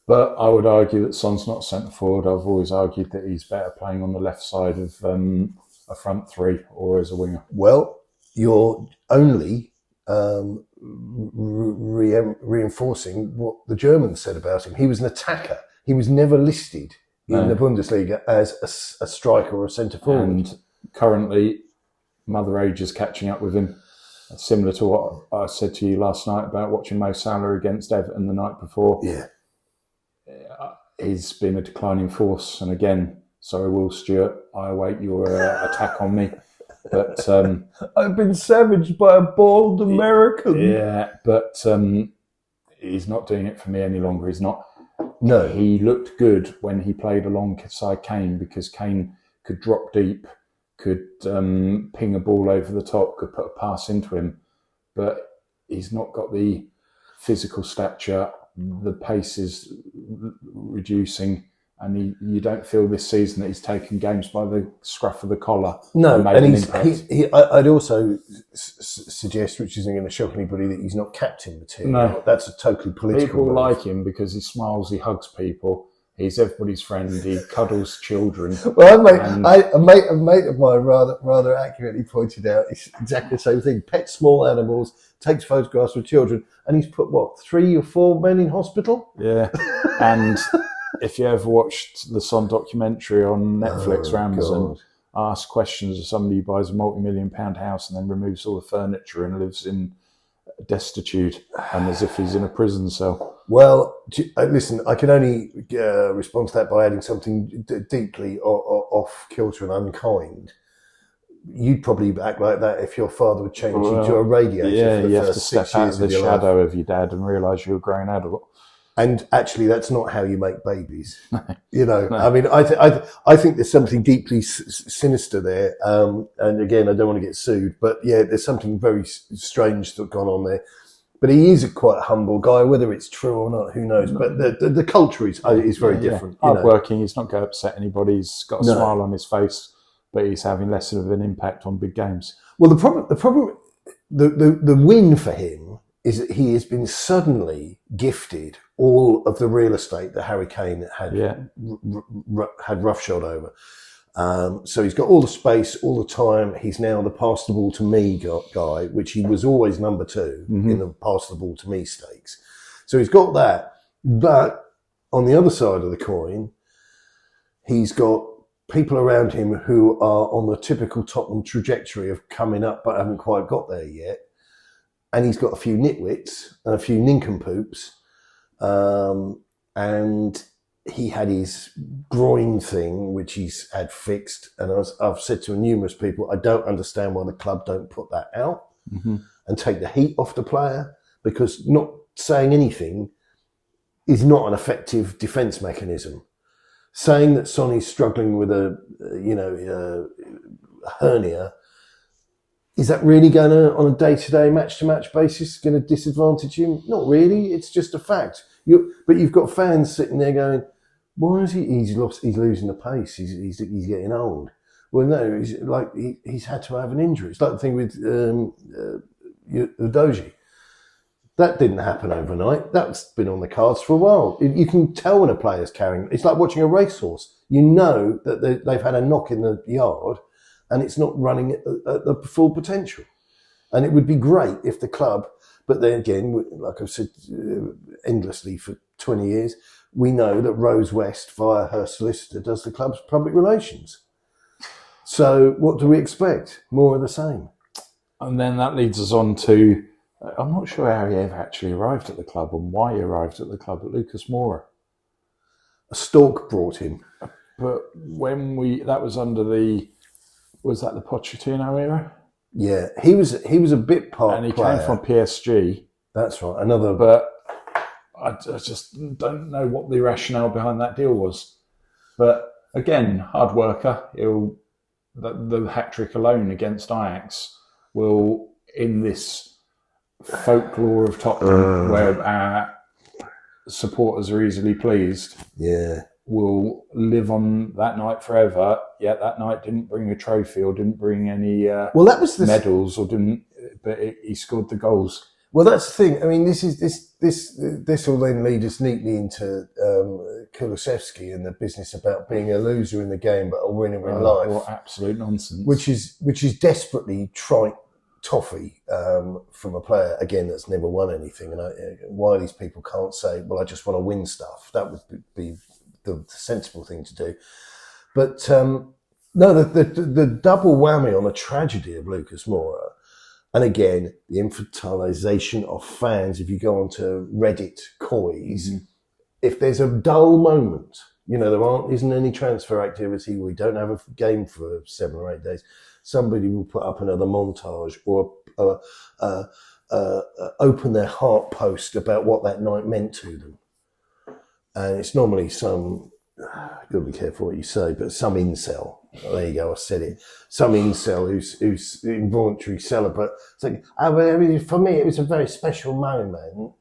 But I would argue that Son's not centre forward. I've always argued that he's better playing on the left side of a front three or as a winger. Well, you're only reinforcing what the Germans said about him. He was an attacker. He was never listed in the Bundesliga as a striker or a centre forward. And currently, Mother Age is catching up with him. Similar to what I said to you last night about watching Mo Salah against Everton the night before. Yeah. He's been a declining force. And again, sorry, Will Stewart, I await your attack on me. But I've been savaged by a bald American. Yeah, but he's not doing it for me any longer. He's not. No. He looked good when he played alongside Kane because Kane could drop deep, could ping a ball over the top, could put a pass into him. But he's not got the physical stature. The pace is reducing. And you don't feel this season that he's taken games by the scruff of the collar. No, and I'd also suggest, which isn't going to shock anybody, that he's not captain material. No. That's a totally political. People move. like him because he smiles, he hugs people, he's everybody's friend, he cuddles children. Well, a mate of mine rather accurately pointed out it's exactly the same thing. Pets small animals, takes photographs of children, and he's put 3 or 4 men in hospital. Yeah, and. If you ever watched the Son documentary on Netflix or Amazon, ask questions of somebody who buys a multi-million-pound house and then removes all the furniture and lives in destitute and as if he's in a prison cell. Well, listen, I can only respond to that by adding something deeply off-kilter and unkind. You'd probably act like that if your father would change you to a radiator. Yeah, for the you have first to step 6 out years of the shadow of your dad and realise you're a grown adult. And actually, that's not how you make babies. No. I mean, I think there's something deeply sinister there. And again, I don't want to get sued, but yeah, there's something very strange that's gone on there. But he is a quite humble guy. Whether it's true or not, who knows? But the culture is very different. Hardworking. He's not going to upset anybody. He's got a smile on his face, but he's having less of an impact on big games. Well, the win for him is that he has been suddenly gifted all of the real estate that Harry Kane had roughshod over. So he's got all the space all the time. He's now the pass the ball to me guy, which he was always number 2 in the pass the ball to me stakes. So he's got that. But on the other side of the coin, he's got people around him who are on the typical Tottenham trajectory of coming up but haven't quite got there yet. And he's got a few nitwits and a few nincompoops. And he had his groin thing, which he's had fixed. And I've said to numerous people, I don't understand why the club don't put that out and take the heat off the player, because not saying anything is not an effective defence mechanism. Saying that Sonny's struggling with a hernia, is that really going to, on a day-to-day, match-to-match basis, going to disadvantage him? Not really. It's just a fact. But you've got fans sitting there going, "Why is he? He's losing the pace. He's getting old." Well, no, he's had to have an injury. It's like the thing with Udogie. That didn't happen overnight. That's been on the cards for a while. You can tell when a player's carrying. It's like watching a racehorse. You know that they've had a knock in the yard and it's not running at the full potential. And it would be great if the club, but then again, like I've said endlessly for 20 years, we know that Rose West, via her solicitor, does the club's public relations. So what do we expect? More of the same. And then that leads us on to, I'm not sure how he ever actually arrived at the club and why he arrived at the club, at Lucas Moura. A stalk brought him. But that was under was that the Pochettino era? Yeah, he was a bit part and he player. came from PSG. That's right. But I just don't know what the rationale behind that deal was. But again, hard worker. The hat trick alone against Ajax will, in this folklore of Tottenham, where our supporters are easily pleased, will live on that night forever. Yet that night didn't bring a trophy or didn't bring any that was medals but he scored the goals. Well, that's the thing. I mean, this will then lead us neatly into Kulusevski and the business about being a loser in the game but a winner in life. What absolute nonsense! Which is desperately trite toffee from a player again that's never won anything. And why these people can't say, "Well, I just want to win stuff." That would be the sensible thing to do. But no, the double whammy on the tragedy of Lucas Moura. And again, the infantilization of fans. If you go onto Reddit coys, if there's a dull moment, there isn't any transfer activity, we don't have a game for 7 or 8 days, somebody will put up another montage or open their heart post about what that night meant to them. And it's normally some, you've got to be careful what you say, but some incel. Oh, there you go, I said it. Some incel who's involuntary celibate. It's like, for me, it was a very special moment.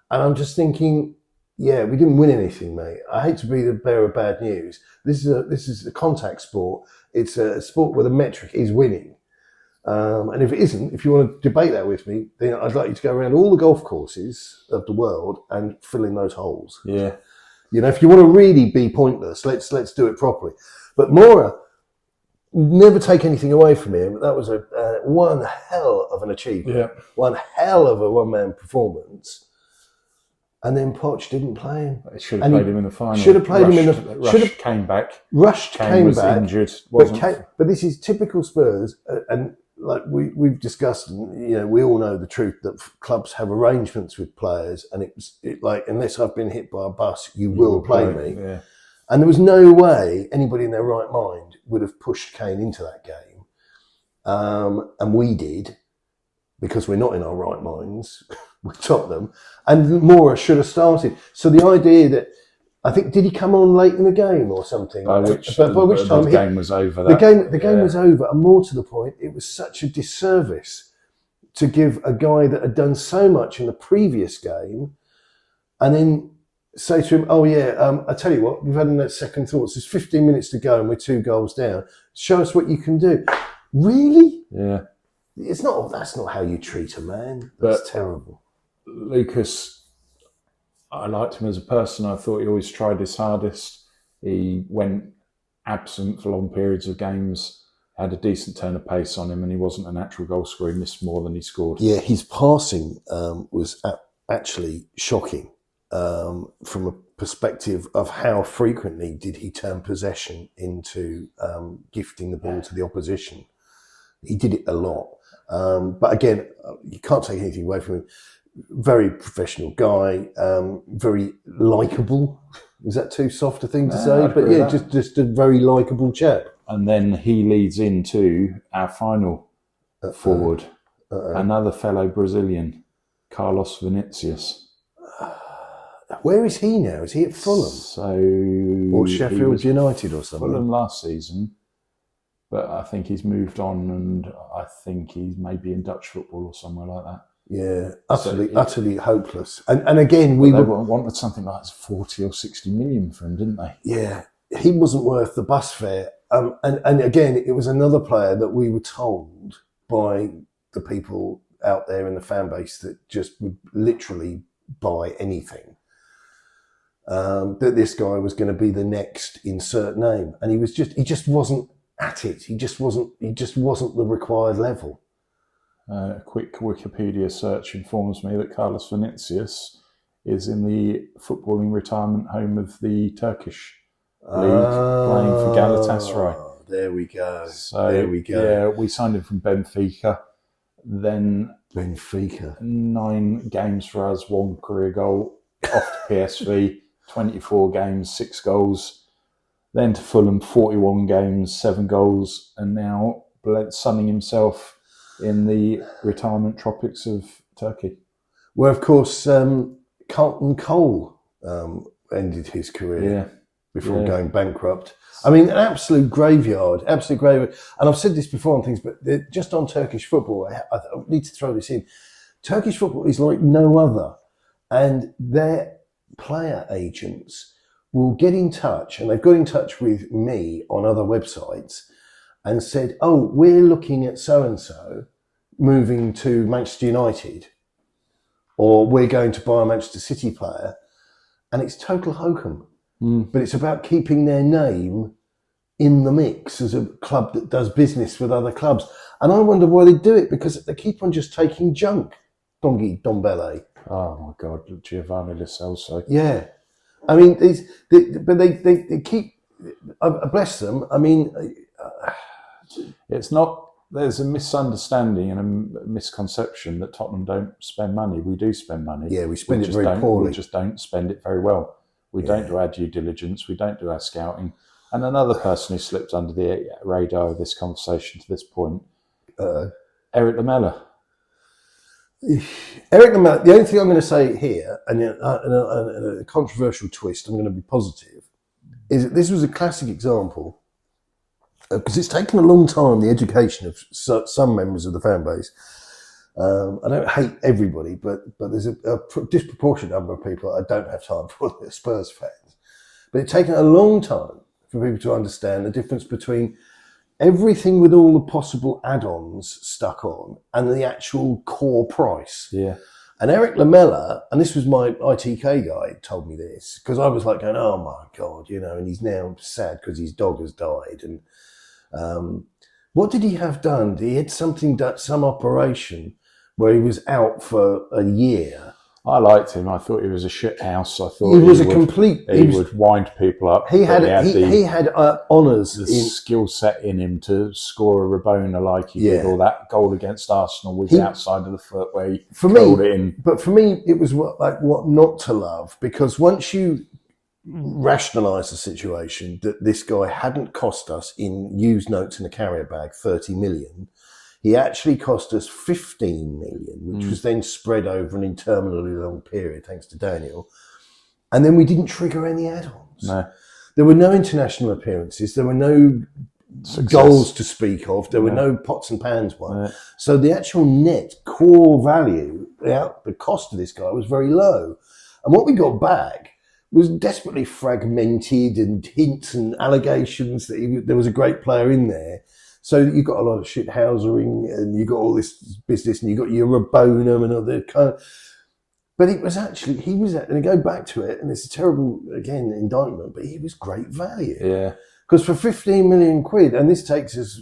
And I'm just thinking, yeah, we didn't win anything, mate. I hate to be the bearer of bad news. This is a contact sport. It's a sport where the metric is winning. And if it isn't, if you want to debate that with me, then I'd like you to go around all the golf courses of the world and fill in those holes. Yeah. If you want to really be pointless, let's do it properly. But Moura, never take anything away from him. That was one hell of an achievement. Yeah. One hell of a one-man performance. And then Poch didn't play him. Should have played him in the final. Should have played him in the... Rush came back. Rush came was back. Injured. But this is typical Spurs. And like we've discussed, we all know the truth that clubs have arrangements with players. And it's like, unless I've been hit by a bus, you will play me. Yeah. And there was no way anybody in their right mind would have pushed Kane into that game. And we did, because we're not in our right minds with Tottenham. And Moura should have started. So the idea that, I think, did he come on late in the game or something? By which time the game was over. The game was over. And more to the point, it was such a disservice to give a guy that had done so much in the previous game and then say to him, oh yeah, I tell you what, we've had in that second thoughts. There's 15 minutes to go and we're 2 goals down. Show us what you can do. Really? Yeah. That's not how you treat a man. That's terrible. Lucas, I liked him as a person. I thought he always tried his hardest. He went absent for long periods of games, had a decent turn of pace on him, and he wasn't a natural goal scorer. He missed more than he scored. Yeah, his passing was actually shocking. From a perspective of how frequently did he turn possession into gifting the ball to the opposition. He did it a lot. But again, you can't take anything away from him. Very professional guy, very likeable. Is that too soft a thing to say? But yeah, just a very likeable chap. And then he leads into our final forward, another fellow Brazilian, Carlos Vinicius. Where is he now? Is he at Fulham? Or Sheffield United or something? Fulham last season. But I think he's moved on and I think he's maybe in Dutch football or somewhere like that. Yeah, utterly hopeless. And again, they wanted something like 40 or 60 million for him, didn't they? Yeah, he wasn't worth the bus fare. And again, it was another player that we were told by the people out there in the fan base that just would literally buy anything. That this guy was going to be the next insert name, and he just wasn't at it. He just wasn't the required level. A quick Wikipedia search informs me that Carlos Vinicius is in the footballing retirement home of the Turkish league, playing for Galatasaray. There we go. Yeah, we signed him from Benfica. Then Benfica. 9 games for us, 1 career goal. Off to PSV, 24 games, 6 goals. Then to Fulham, 41 games, 7 goals. And now sunning himself in the retirement tropics of Turkey. Where, of course, Carlton Cole ended his career before going bankrupt. I mean, an absolute graveyard. And I've said this before on things, but just on Turkish football, I need to throw this in. Turkish football is like no other. And their player agents will get in touch, and they've got in touch with me on other websites and said, oh, we're looking at so-and-so moving to Manchester United, or we're going to buy a Manchester City player, and it's total hokum. But it's about keeping their name in the mix as a club that does business with other clubs. And I wonder why they do it, because they keep on just taking junk. Dongi Dombele. Oh my God, Giovanni Lo Celso. Yeah. I mean, they keep, bless them. I mean, it's not, there's a misunderstanding and a misconception that Tottenham don't spend money. We do spend money. Yeah, we spend it very poorly. We just don't spend it very well. We don't do our due diligence. We don't do our scouting. And another person who slipped under the radar of this conversation to this point, Eric Lamela. Eric Lamela, the only thing I'm going to say here, and a controversial twist, I'm going to be positive, is that this was a classic example, because it's taken a long time, the education of some members of the fan base. I don't hate everybody, but there's a disproportionate number of people I don't have time for, the Spurs fans. But it's taken a long time for people to understand the difference between everything with all the possible add-ons stuck on and the actual core price. Yeah. And Eric Lamela, and this was my ITK guy, told me this, because I was like going, oh my God, and he's now sad because his dog has died. And what did he have done? He had some operation where he was out for a year. I liked him. I thought he was a shit house. I thought he would wind people up. He had honours. The skill set in him to score a Rabona like he did, or that goal against Arsenal with the outside of the foot where he curled it in. But for me, it was what not to love, because once you rationalise the situation that this guy hadn't cost us in used notes in a carrier bag 30 million. He actually cost us 15 million, which was then spread over an interminably long period, thanks to Daniel. And then we didn't trigger any add-ons. No. There were no international appearances. There were no goals to speak of. There were no pots and pans won. So the actual net core value, the cost of this guy was very low. And what we got back was desperately fragmented and hints and allegations that there was a great player in there. So you got a lot of shithousering, and you got all this business, and you got your Rabona and all that kind of. But it was actually, and I go back to it, and it's a terrible, again, indictment, but he was great value. Yeah. Because for 15 million quid, and this takes us,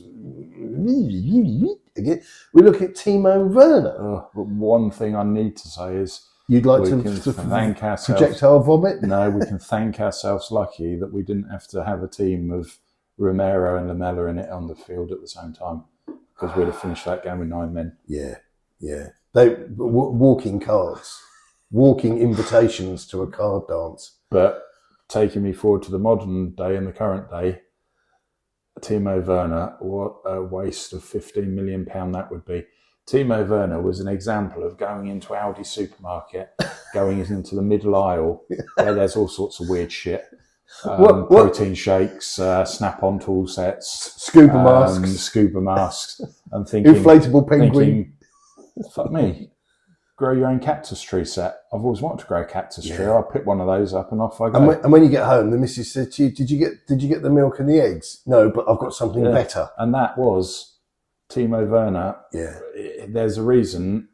again, we look at Timo Werner. But one thing I need to say is, you'd like to thank ourselves. Projectile vomit? No, we can thank ourselves lucky that we didn't have to have a team of Romero and Lamela in it on the field at the same time, because we'd have finished that game with 9 men. Yeah. They walking cards, walking invitations to a card dance. But taking me forward to the modern day and the current day, Timo Werner, what a waste of £15 million that would be. Timo Werner was an example of going into Aldi supermarket, going into the middle aisle where there's all sorts of weird shit. Protein shakes, snap-on tool sets, scuba masks, and thinking inflatable penguin. Fuck me, grow your own cactus tree set. I've always wanted to grow a cactus tree. I'll pick one of those up and off I go. And when you get home, the missus said to you, "Did you get the milk and the eggs?" No, but I've got something better. And that was Timo Werner. Yeah, there's a reason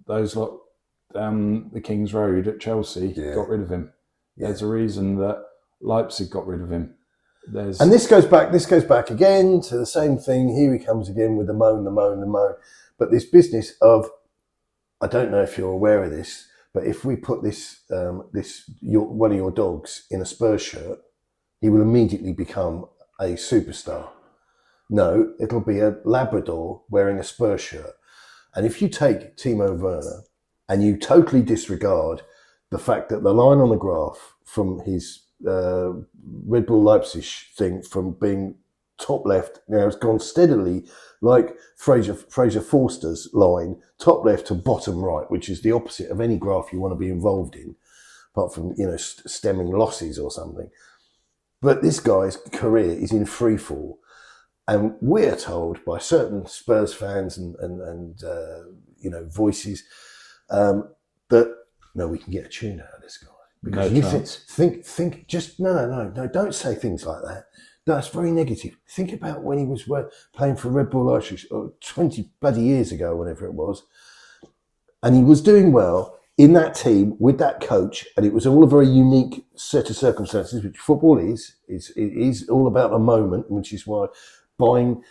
those lot down the King's Road at Chelsea got rid of him. There's a reason that Leipzig got rid of him. And this goes back again to the same thing. Here he comes again with the moan. But this business of, I don't know if you're aware of this, but if we put one of your dogs in a Spurs shirt, he will immediately become a superstar. No, it'll be a Labrador wearing a Spurs shirt. And if you take Timo Werner and you totally disregard the fact that the line on the graph from his Red Bull Leipzig thing, from being top left, now has gone steadily like Fraser Forster's line, top left to bottom right, which is the opposite of any graph you want to be involved in, apart from, stemming losses or something. But this guy's career is in free fall. And we're told by certain Spurs fans and voices that, no, we can get a tune out of this guy. Because you think, just, no, don't say things like that. That's very negative. Think about when he was playing for Red Bull Leipzig 20 bloody years ago, whatever it was. And he was doing well in that team with that coach. And it was all a very unique set of circumstances, which football is. It is all about the moment, which is why buying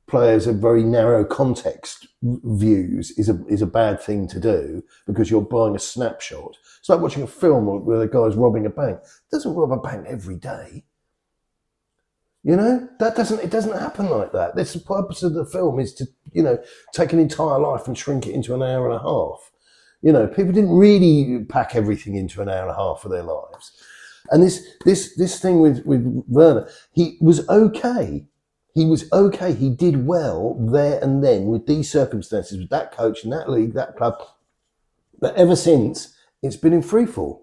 players of very narrow context views is a bad thing to do, because you're buying a snapshot. It's like watching a film where the guy's robbing a bank. It doesn't rob a bank every day. It doesn't happen like that. That's the purpose of the film, is to, take an entire life and shrink it into an hour and a half. People didn't really pack everything into an hour and a half of their lives. And this thing with Werner, he was okay. He was okay. He did well there and then with these circumstances, with that coach and that league, that club. But ever since, it's been in freefall.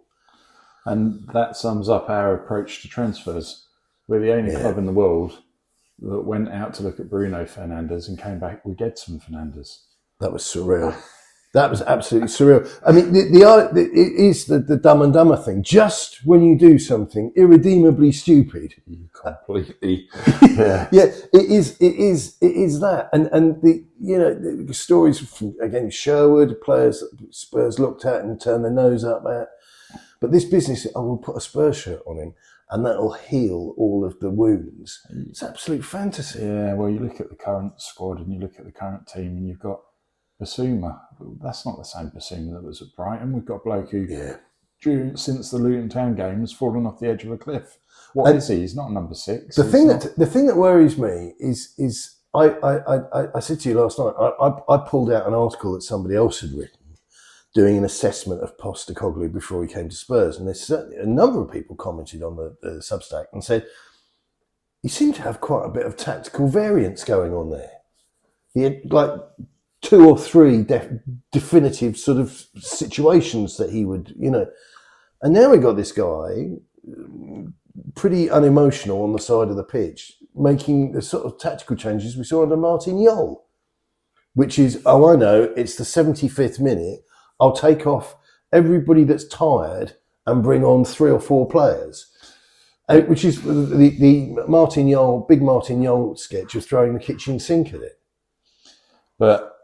And that sums up our approach to transfers. We're the only club in the world that went out to look at Bruno Fernandes and came back with Gedson Fernandes. That was surreal. That was absolutely surreal. I mean, it is the Dumb and Dumber thing. Just when you do something irredeemably stupid, you completely, it is that. And the stories from, again, Sherwood, players that Spurs looked at and turned their nose up at. But this business, I will put a Spurs shirt on him, and that'll heal all of the wounds. It's absolute fantasy. Yeah, well, you look at the current squad and you look at the current team, and you've got Basuma. That's not the same Basuma that was at Brighton. We've got a bloke who, since the Luton Town game, has fallen off the edge of a cliff. What is he? He's not number 6. The thing that worries me is I said to you last night, I pulled out an article that somebody else had written, doing an assessment of Postecoglou before he came to Spurs, and there's certainly a number of people commented on the Substack and said he seemed to have quite a bit of tactical variance going on there. He had like 2 or 3 definitive sort of situations that he would, and now we got this guy pretty unemotional on the side of the pitch, making the sort of tactical changes we saw under Martin Jol, which is, I know, it's the 75th minute. I'll take off everybody that's tired and bring on 3 or 4 players, which is the Martin Jol, big Martin Jol sketch of throwing the kitchen sink at it. But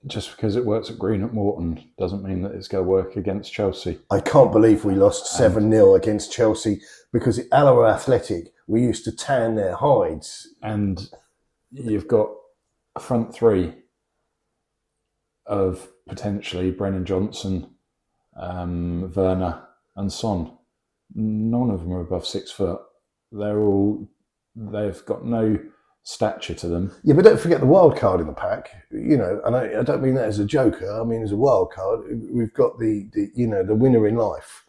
just because it works at Green at Morton doesn't mean that it's going to work against Chelsea. I can't believe we lost 7-0 against Chelsea, because at Alloa Athletic, we used to tan their hides. And you've got a front 3 of potentially Brennan Johnson, Werner and Son. None of them are above 6 foot. They've got no stature to them. Yeah, but don't forget the wild card in the pack. And I don't mean that as a joker. I mean as a wild card. We've got the winner in life.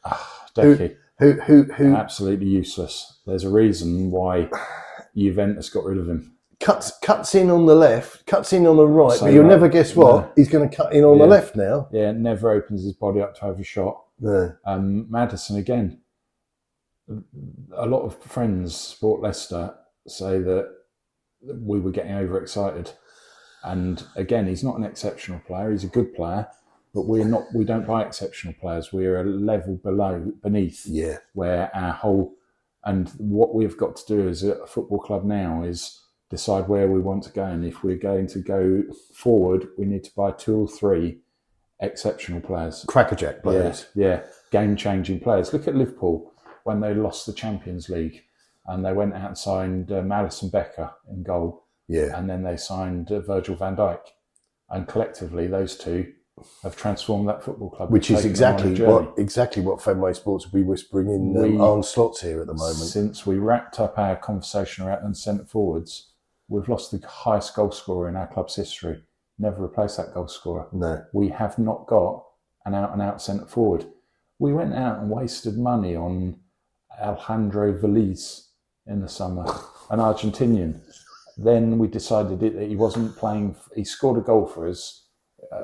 Decky. Who absolutely useless. There's a reason why Juventus got rid of him. Cuts in on the left, cuts in on the right, but you'll never guess what? No. He's going to cut in on the left now. Yeah, never opens his body up to have a shot. No. Maddison again. A lot of friends support Leicester say that we were getting overexcited, and again, he's not an exceptional player. He's a good player, but we don't buy exceptional players. We're a level beneath. Yeah. Where our whole, and what we've got to do as a football club now is decide where we want to go, and if we're going to go forward, we need to buy 2 or 3 exceptional players. Crackerjack players. Yeah. Game-changing players. Look at Liverpool when they lost the Champions League and they went out and signed Alisson Becker in goal. Yeah. And then they signed Virgil van Dijk. And collectively, those two have transformed that football club. Which is exactly what Fenway Sports will be whispering in Arne Slot's here at the moment. Since we wrapped up our conversation around centre forwards, we've lost the highest goal scorer in our club's history. Never replaced that goal scorer. No. We have not got an out-and-out centre forward. We went out and wasted money on Alejandro Valise in the summer, an Argentinian. Then we decided that he wasn't playing. He scored a goal for us.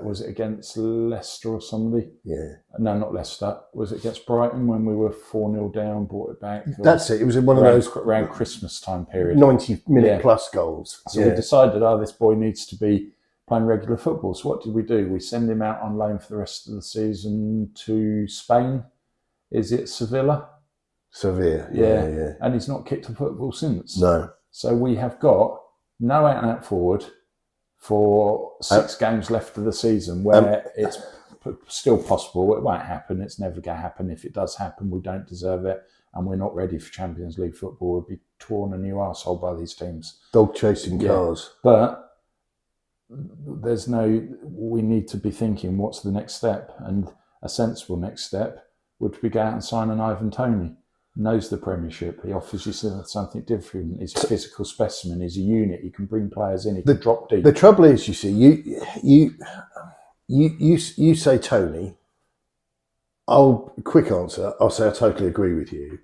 Was it against Leicester or somebody? Yeah. No, not Leicester. Was it against Brighton when we were 4-0 down, brought it back? That's it. It was in one of those around Christmas time period. 90-minute plus goals. So we decided, this boy needs to be playing regular football. So what did we do? We send him out on loan for the rest of the season to Spain. Is it Sevilla? Sevilla, yeah. And he's not kicked a football since. No. So we have got no out-and-out forward for 6 games left of the season, where it's still possible. It won't happen. It's never going to happen. If it does happen, we don't deserve it, and we're not ready for Champions League football. We'll be torn a new arsehole by these teams. Dog chasing cars. But we need to be thinking, what's the next step? And a sensible next step would be go out and sign an Ivan Toney. Knows the Premiership. He offers you something different. He's a physical specimen. He's a unit. He can bring players in. He can drop deep. The trouble is, you see, you say Tony. Quick answer. I'll say I totally agree with you.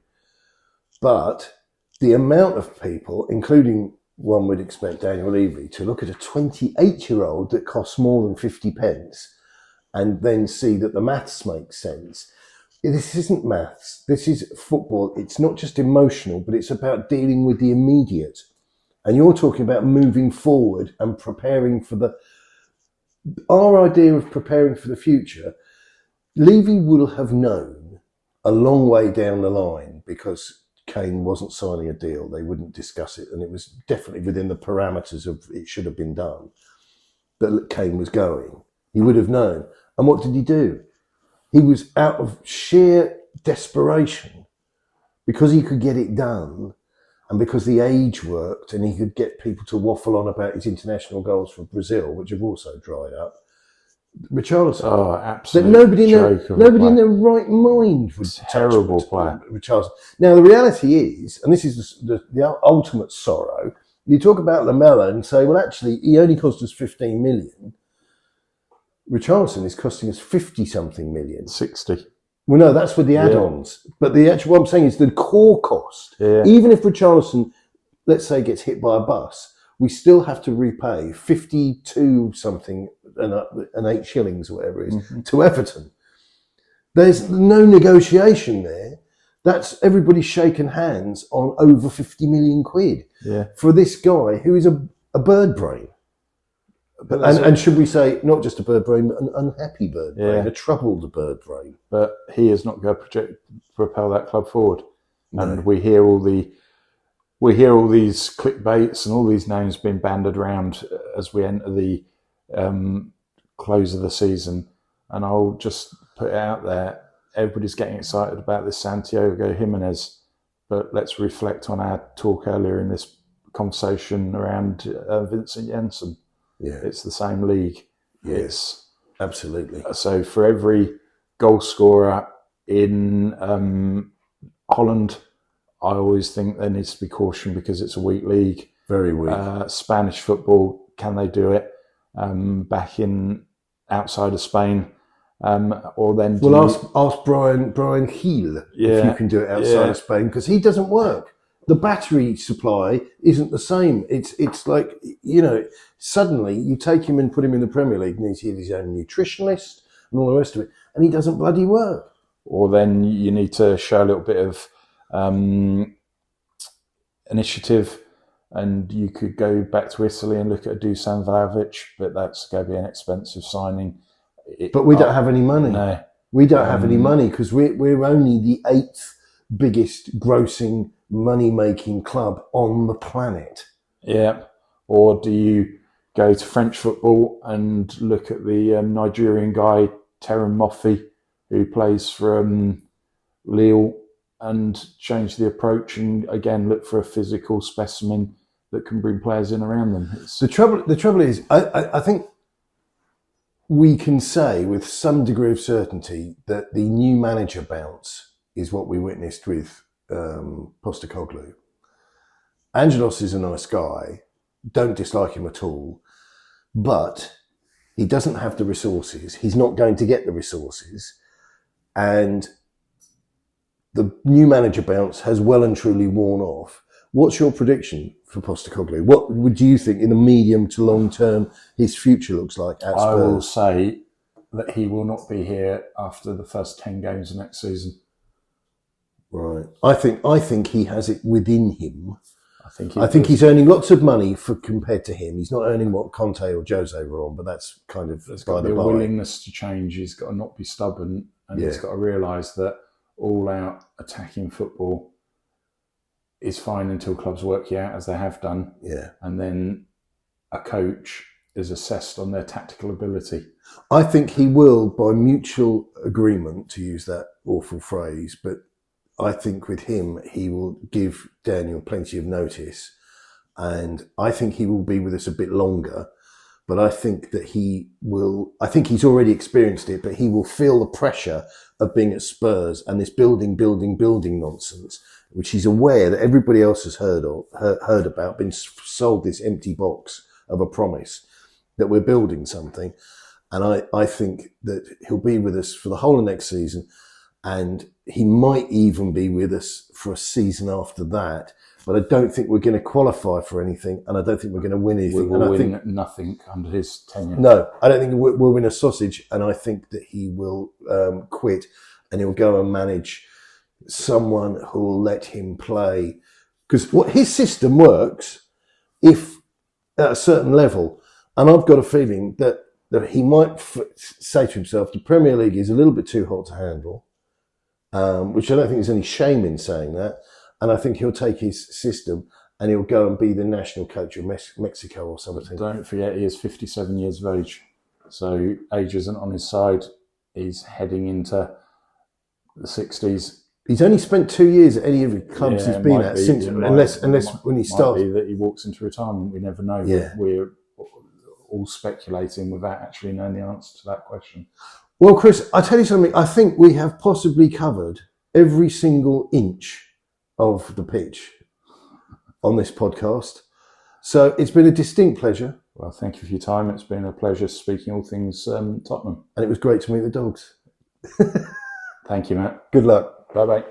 But the amount of people, including one would expect Daniel Levy, to look at a 28-year-old that costs more than 50 pence, and then see that the maths makes sense. This isn't maths. This is football. It's not just emotional, but it's about dealing with the immediate. And you're talking about moving forward and preparing for our idea of preparing for the future. Levy will have known a long way down the line, because Kane wasn't signing a deal. They wouldn't discuss it. And it was definitely within the parameters of it should have been done, that Kane was going. He would have known. And what did he do? He was out of sheer desperation, because he could get it done, and because the age worked, and he could get people to waffle on about his international goals for Brazil, which have also dried up. Richarlison, absolutely. Nobody in their right mind would terrible player. Richarlison. Now the reality is, and this is the ultimate sorrow. You talk about Lamella and say, well, actually, he only cost us 15 million. Richarlison is costing us 50-something million. 60. Well, no, that's with the add-ons. But what I'm saying is the core cost. Yeah. Even if Richarlison, let's say, gets hit by a bus, we still have to repay 52-something and 8 shillings or whatever it is to Everton. There's no negotiation there. That's everybody shaking hands on over 50 million quid for this guy who is a bird brain. And should we say, not just a bird brain, but an unhappy bird brain, a troubled bird brain. But he is not going to propel that club forward. No. And we hear all these clickbaits and all these names being banded around as we enter the close of the season. And I'll just put it out there, everybody's getting excited about this Santiago Jimenez, but let's reflect on our talk earlier in this conversation around Vincent Janssen. Yeah. It's the same league. Yes, absolutely. So for every goal scorer in Holland, I always think there needs to be caution, because it's a weak league. Very weak. Spanish football, can they do it? Back in outside of Spain, or then ask Brian Heel if you can do it outside of Spain, because he doesn't work. The battery supply isn't the same. It's like, suddenly you take him and put him in the Premier League, and he's his own nutritionist and all the rest of it, and he doesn't bloody work. Or then you need to show a little bit of initiative, and you could go back to Italy and look at Dusan Vlahovic, but that's going to be an expensive signing. But we don't have any money. No. We don't have any money, because we're only the 8th biggest grossing money-making club on the planet. Yeah. Or do you go to French football and look at the Nigerian guy Terem Moffi, who plays for Lille, and change the approach and again look for a physical specimen that can bring players in around them. The trouble is, I think we can say with some degree of certainty that the new manager bounce is what we witnessed with Postecoglou. Angelos is a nice guy, don't dislike him at all, but he doesn't have the resources. He's not going to get the resources. And the new manager bounce has well and truly worn off. What's your prediction for Postecoglou? What would you think in the medium to long term his future looks like at Spurs? I will say that he will not be here after the first 10 games of next season. Right. I think he has it within him. I think he's earning lots of money compared to him. He's not earning what Conte or Jose were on, but that's kind of there's got to be a willingness to change. He's got to not be stubborn, and he's got to realise that all-out attacking football is fine until clubs work you out as they have done. Yeah. And then a coach is assessed on their tactical ability. I think he will, by mutual agreement, to use that awful phrase, but I think with him, he will give Daniel plenty of notice. And I think he will be with us a bit longer. But I think that I think he's already experienced it, but he will feel the pressure of being at Spurs and this building nonsense, which he's aware that everybody else has heard about, been sold this empty box of a promise that we're building something. And I think that he'll be with us for the whole of next season. And he might even be with us for a season after that. But I don't think we're going to qualify for anything, and I don't think we're going to win anything. We will win nothing under his tenure. No, I don't think we'll win a sausage, and I think that he will quit, and he'll go and manage someone who will let him play. Because what his system works, if at a certain level, and I've got a feeling that he might say to himself, the Premier League is a little bit too hot to handle, which I don't think there's any shame in saying that. And I think he'll take his system and he'll go and be the national coach of Mexico or something. Don't forget, he is 57 years of age. So age isn't on his side. He's heading into the 60s. He's only spent 2 years at any of the clubs he's been at since, unless when he starts. Might be that he walks into retirement. We never know. Yeah. We're all speculating without actually knowing the answer to that question. Well, Chris, I tell you something. I think we have possibly covered every single inch of the pitch on this podcast. So it's been a distinct pleasure. Well, thank you for your time. It's been a pleasure speaking all things Tottenham. And it was great to meet the dogs. Thank you, Matt. Good luck. Bye-bye.